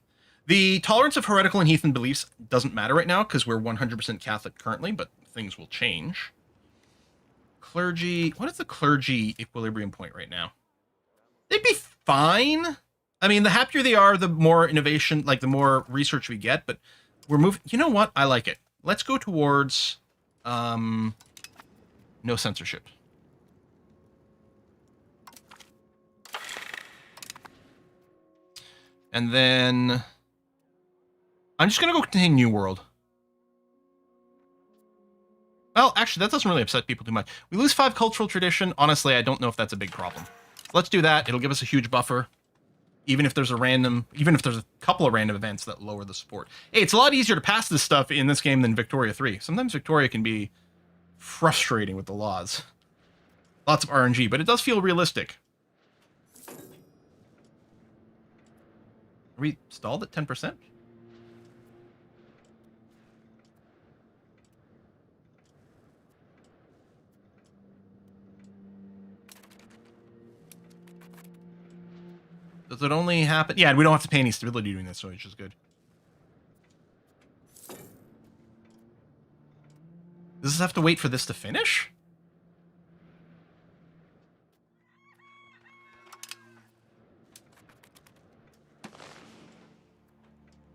The tolerance of heretical and heathen beliefs doesn't matter right now because we're 100% Catholic currently, but things will change. Clergy. What is the clergy equilibrium point right now? They'd be fine. I mean, the happier they are, the more innovation, like the more research we get, but we're moving. You know what? I like it. Let's go towards no censorship. And then I'm just going to go contain New World. Well, actually, that doesn't really upset people too much. We lose 5 cultural tradition. Honestly, I don't know if that's a big problem. Let's do that. It'll give us a huge buffer. Even if there's a couple of random events that lower the support. Hey, it's a lot easier to pass this stuff in this game than Victoria 3. Sometimes Victoria can be frustrating with the laws. Lots of RNG, but it does feel realistic. Are we stalled at 10%? Does it only happen? Yeah, we don't have to pay any stability doing this, which is good. Does this have to wait for this to finish?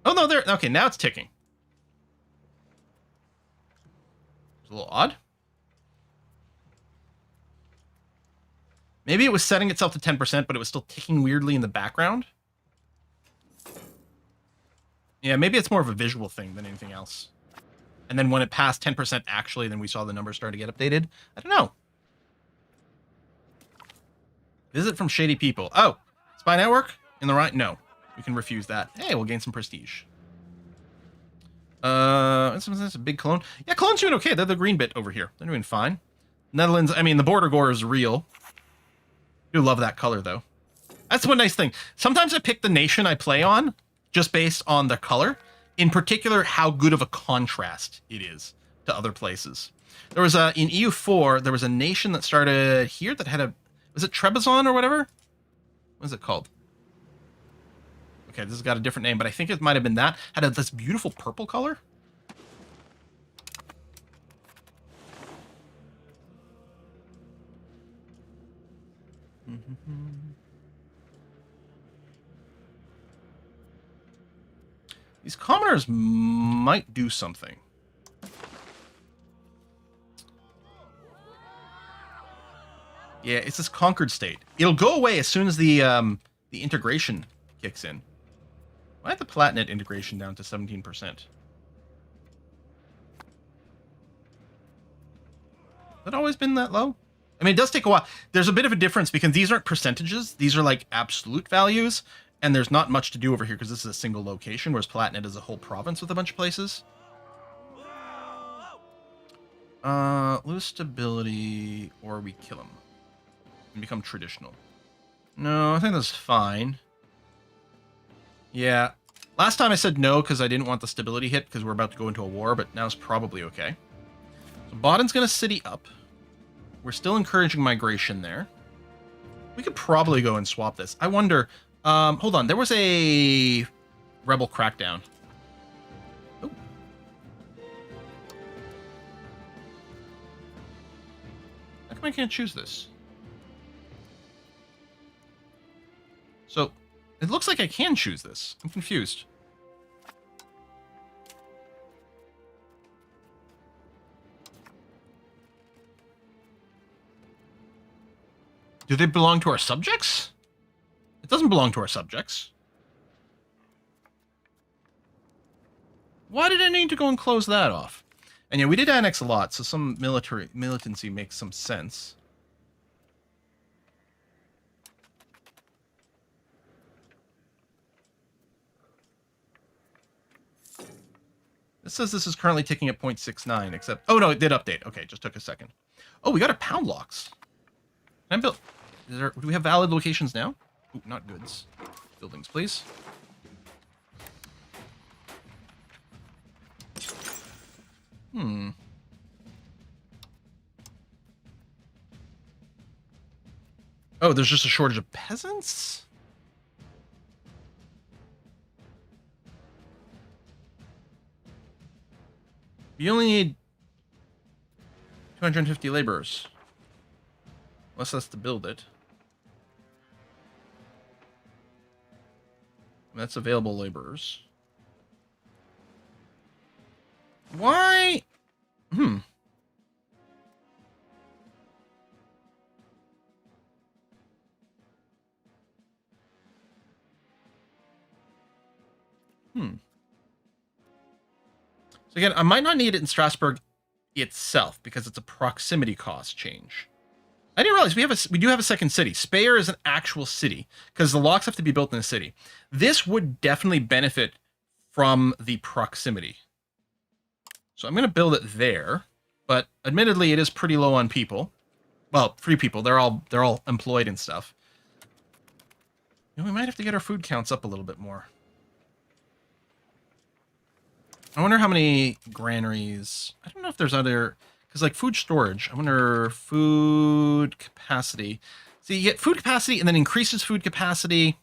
Oh, no, there. Okay, now it's ticking. It's a little odd. Maybe it was setting itself to 10%, but it was still ticking weirdly in the background. Yeah, maybe it's more of a visual thing than anything else. And then when it passed 10% actually, then we saw the numbers start to get updated. I don't know. Visit from shady people. Oh, spy network? In the right? No. We can refuse that. Hey, we'll gain some prestige. It's a big Cologne. Yeah, Cologne's doing okay. They're the green bit over here. They're doing fine. Netherlands, I mean, the border gore is real. I do love that color, though. That's one nice thing. Sometimes I pick the nation I play on just based on the color. In particular, how good of a contrast it is to other places. There was in EU4, there was a nation that started here that had a... Was it Trebizond or whatever? What is it called? Okay, this has got a different name, but I think it might have been that. Had this beautiful purple color. These commoners might do something. Yeah, it's this conquered state. It'll go away as soon as the integration kicks in. Why have the Palatinate integration down to 17%? Has that always been that low? I mean, it does take a while. There's a bit of a difference because these aren't percentages. These are like absolute values. And there's not much to do over here because this is a single location, whereas Palatinate is a whole province with a bunch of places. Lose stability, or we kill him. And become traditional. No, I think that's fine. Yeah. Last time I said no because I didn't want the stability hit because we're about to go into a war, but now it's probably okay. So Baden's going to city up. We're still encouraging migration there. We could probably go and swap this. I wonder... hold on. There was a rebel crackdown. Oh. How come I can't choose this? So, it looks like I can choose this. I'm confused. Do they belong to our subjects? It doesn't belong to our subjects. Why did I need to go and close that off? And yeah, we did annex a lot, so some militancy makes some sense. It says this is currently ticking at 0.69, except... Oh, no, it did update. Okay, just took a second. Oh, we got our pound locks. Can I build... do we have valid locations now? Ooh, not goods. Buildings, please. Oh, there's just a shortage of peasants? You only need 250 laborers. Less us to build it. That's available laborers. Why? So again, I might not need it in Strasbourg itself because it's a proximity cost change. I didn't realize we do have a second city. Speyer is an actual city because the locks have to be built in a city. This would definitely benefit from the proximity. So I'm going to build it there, but admittedly it is pretty low on people. Well, free people. They're all employed and stuff. You know, we might have to get our food counts up a little bit more. I wonder how many granaries. I don't know if there's other... Because, like, food storage, I wonder, food capacity. So you get food capacity and then increases food capacity.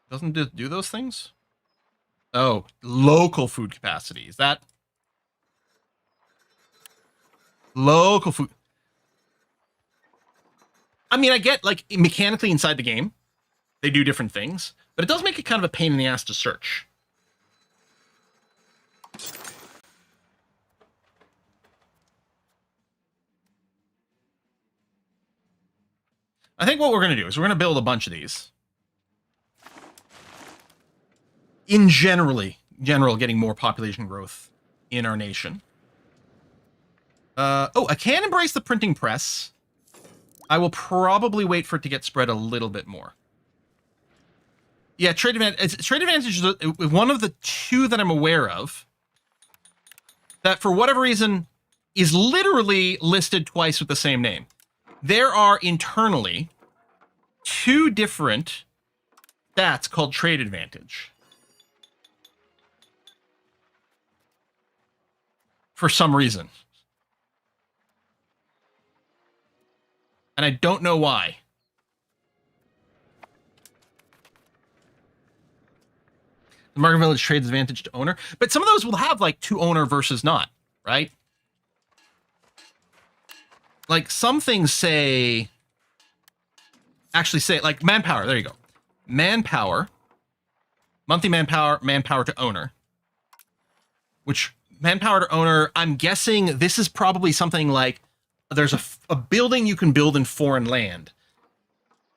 Doesn't it do those things? Oh, local food capacity. Is that... Local food. I mean, I get, like, mechanically inside the game, they do different things, but it does make it kind of a pain in the ass to search. I think what we're going to do is we're going to build a bunch of these. In general, getting more population growth in our nation. Oh, I can embrace the printing press. I will probably wait for it to get spread a little bit more. Yeah, trade advantage is one of the two that I'm aware of that, for whatever reason, is literally listed twice with the same name. There are internally two different stats called trade advantage. For some reason. And I don't know why. The Market Village trades advantage to owner. But some of those will have, like, to owner versus not, right? Like, some things say... Actually say, like, manpower. There you go. Manpower. Monthly manpower, manpower to owner. Which, manpower to owner, I'm guessing this is probably something like... There's a building you can build in foreign land.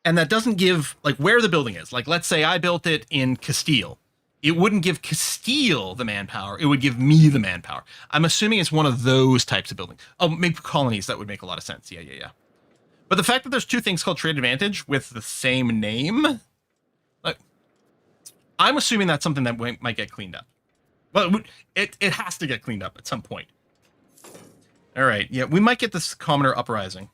And that doesn't give, like, where the building is. Like, let's say I built it in Castile. It wouldn't give Castile the manpower. It would give me the manpower. I'm assuming it's one of those types of buildings. Oh, maybe colonies. That would make a lot of sense. Yeah. But the fact that there's two things called trade advantage with the same name, like, I'm assuming that's something that might get cleaned up. Well, it has to get cleaned up at some point. All right. Yeah, we might get this commoner uprising.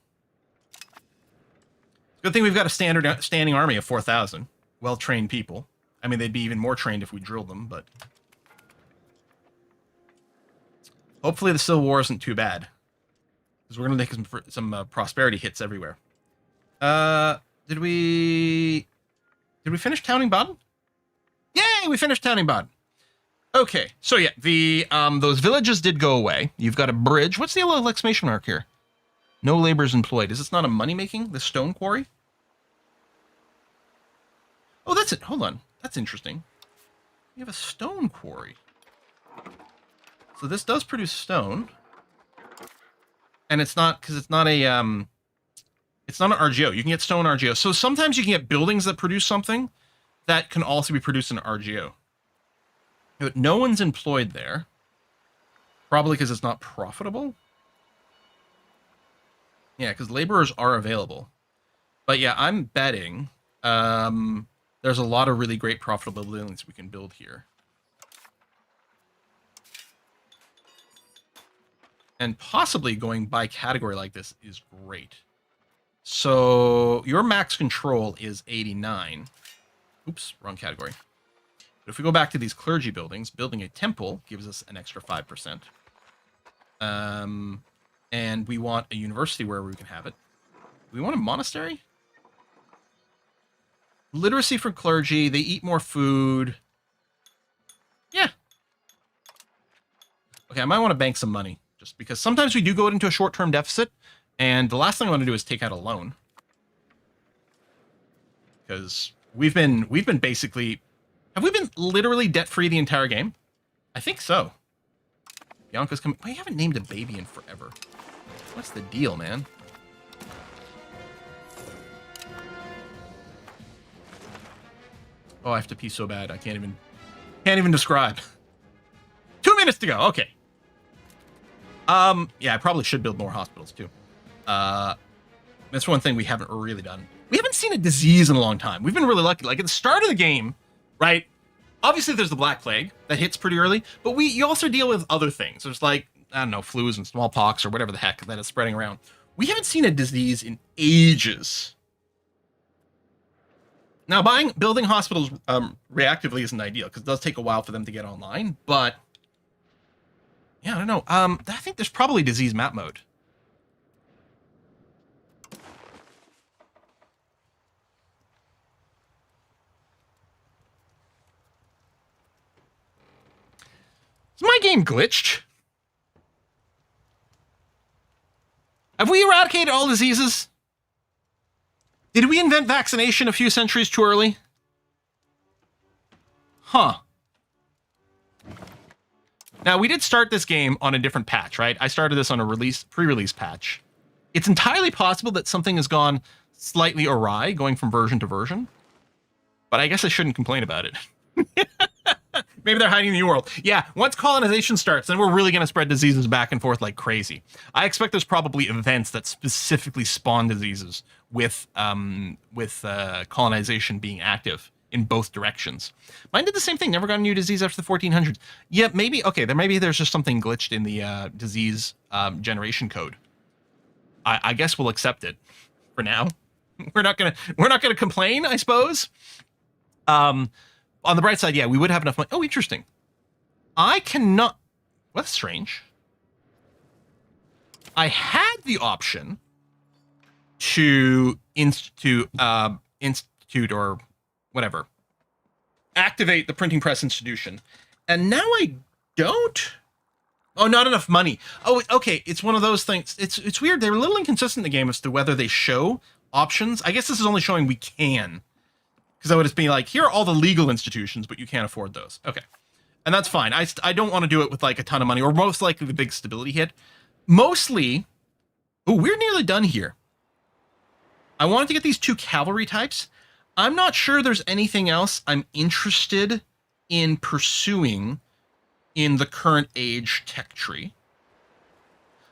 Good thing we've got a standing army of 4,000 well-trained people. I mean, they'd be even more trained if we drilled them, but... Hopefully the Civil War isn't too bad. Because we're going to take some prosperity hits everywhere. Did we finish towning Baden? Yay, we finished towning Baden. Okay, so yeah, those villages did go away. You've got a bridge. What's the little exclamation mark here? No laborers employed. Is this not a money-making? The stone quarry? Oh, that's it. Hold on. That's interesting. We have a stone quarry. So this does produce stone. And it's not, because it's not an RGO. You can get stone RGO. So sometimes you can get buildings that produce something that can also be produced in RGO. But no one's employed there. Probably because it's not profitable. Yeah, because laborers are available. But yeah, I'm betting there's a lot of really great profitable buildings we can build here. And possibly going by category like this is great. So your max control is 89. Oops, wrong category. But if we go back to these clergy buildings, building a temple gives us an extra 5%. And we want a university wherever we can have it. We want a monastery? Literacy for clergy. They eat more food. Yeah. Okay, I might want to bank some money. Just because sometimes we do go into a short-term deficit. And the last thing I want to do is take out a loan. Because we've been basically... Have we been literally debt-free the entire game? I think so. Bianca's coming... We haven't named a baby in forever. What's the deal, man? Oh, I have to pee so bad. I can't even describe. 2 minutes to go. Okay. Yeah, I probably should build more hospitals too. That's one thing we haven't really done. We haven't seen a disease in a long time. We've been really lucky. Like at the start of the game, right? Obviously, there's the Black Plague that hits pretty early, but you also deal with other things. There's like, I don't know, flus and smallpox or whatever the heck that is spreading around. We haven't seen a disease in ages. Now, building hospitals reactively isn't ideal because it does take a while for them to get online, but yeah, I don't know. I think there's probably disease map mode. Is my game glitched? Have we eradicated all diseases? Did we invent vaccination a few centuries too early? Huh. Now, we did start this game on a different patch, right? I started this on a pre-release patch. It's entirely possible that something has gone slightly awry going from version to version. But I guess I shouldn't complain about it. Maybe they're hiding the New World. Yeah, once colonization starts, then we're really going to spread diseases back and forth like crazy. I expect there's probably events that specifically spawn diseases with colonization being active in both directions. Mine did the same thing. Never got a new disease after the 1400s. Yeah, maybe. Okay, maybe there's just something glitched in the disease generation code. I guess we'll accept it for now. We're not gonna complain, I suppose. On the bright side, yeah, we would have enough money. Oh, interesting. I cannot. That's strange. I had the option to institute or whatever, activate the printing press institution, and now I don't. Oh, not enough money. Oh, okay. It's one of those things. It's weird. They're a little inconsistent in the game as to whether they show options. I guess this is only showing we can. Because I would just be like, here are all the legal institutions, but you can't afford those. Okay. And that's fine. I don't want to do it with like a ton of money or most likely the big stability hit. Mostly, oh, we're nearly done here. I wanted to get these 2 cavalry types. I'm not sure there's anything else I'm interested in pursuing in the current age tech tree.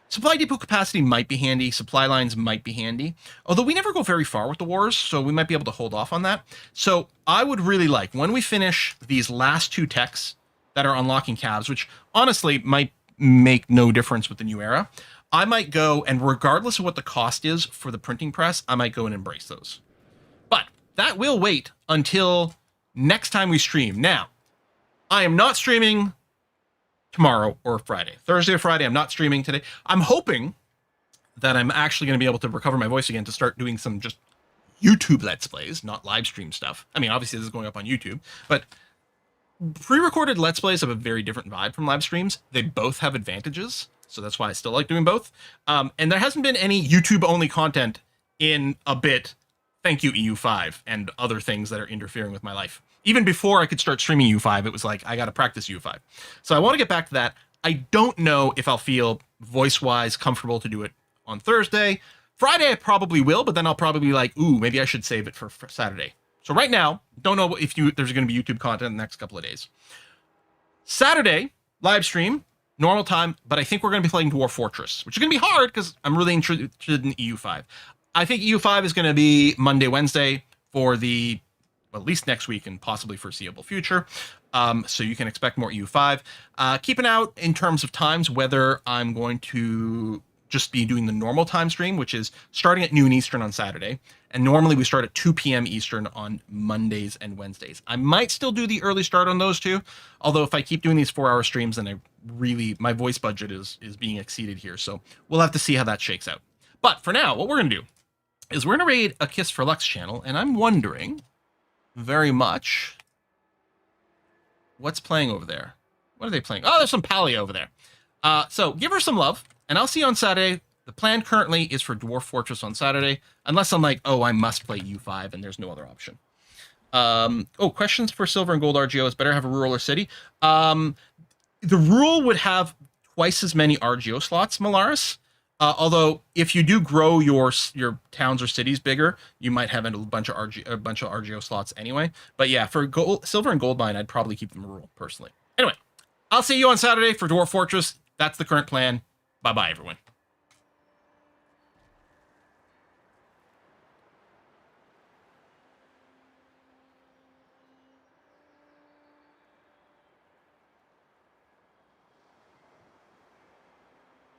Supply depot capacity might be handy. Supply lines might be handy. Although we never go very far with the wars, so we might be able to hold off on that. So I would really like, when we finish these last 2 techs that are unlocking cabs, which honestly might make no difference with the new era, I might go, and regardless of what the cost is for the printing press, I might go and embrace those. But that will wait until next time we stream. Now, I am not streaming tomorrow or Friday. Thursday or Friday, I'm not streaming today. I'm hoping that I'm actually going to be able to recover my voice again to start doing some just YouTube Let's Plays, not live stream stuff. I mean, obviously this is going up on YouTube, but pre-recorded Let's Plays have a very different vibe from live streams. They both have advantages, so that's why I still like doing both. And there hasn't been any YouTube-only content in a bit. Thank you, EU5, and other things that are interfering with my life. Even before I could start streaming U5, it was like, I got to practice U5. So I want to get back to that. I don't know if I'll feel voice-wise comfortable to do it on Thursday. Friday I probably will, but then I'll probably be like, ooh, maybe I should save it for Saturday. So right now, don't know if there's going to be YouTube content in the next couple of days. Saturday, live stream, normal time, but I think we're going to be playing Dwarf Fortress, which is going to be hard because I'm really interested in EU5. I think EU5 is going to be Monday, Wednesday for the at least next week and possibly foreseeable future. So you can expect more EU5. Keep an eye out in terms of times, whether I'm going to just be doing the normal time stream, which is starting at noon Eastern on Saturday. And normally we start at 2 p.m. Eastern on Mondays and Wednesdays. I might still do the early start on those 2. Although if I keep doing these 4-hour streams, then my voice budget is being exceeded here. So we'll have to see how that shakes out. But for now, what we're going to do is we're going to raid a Kiss for Lux channel. And I'm wondering very much what's playing over there. What are they playing? Oh, there's some Pally over there. So give her some love, and I'll see you on Saturday. The plan currently is for Dwarf Fortress on Saturday, unless I'm like, oh, I must play U5 and there's no other option. Questions for Silver and Gold RGO is better have a rural or city. The rural would have twice as many RGO slots, Malaris. Although if you do grow your towns or cities bigger, you might have a bunch of RGO slots anyway. But yeah, for Silver and Gold Mine, I'd probably keep them rural personally. Anyway, I'll see you on Saturday for Dwarf Fortress. That's the current plan. Bye-bye, everyone.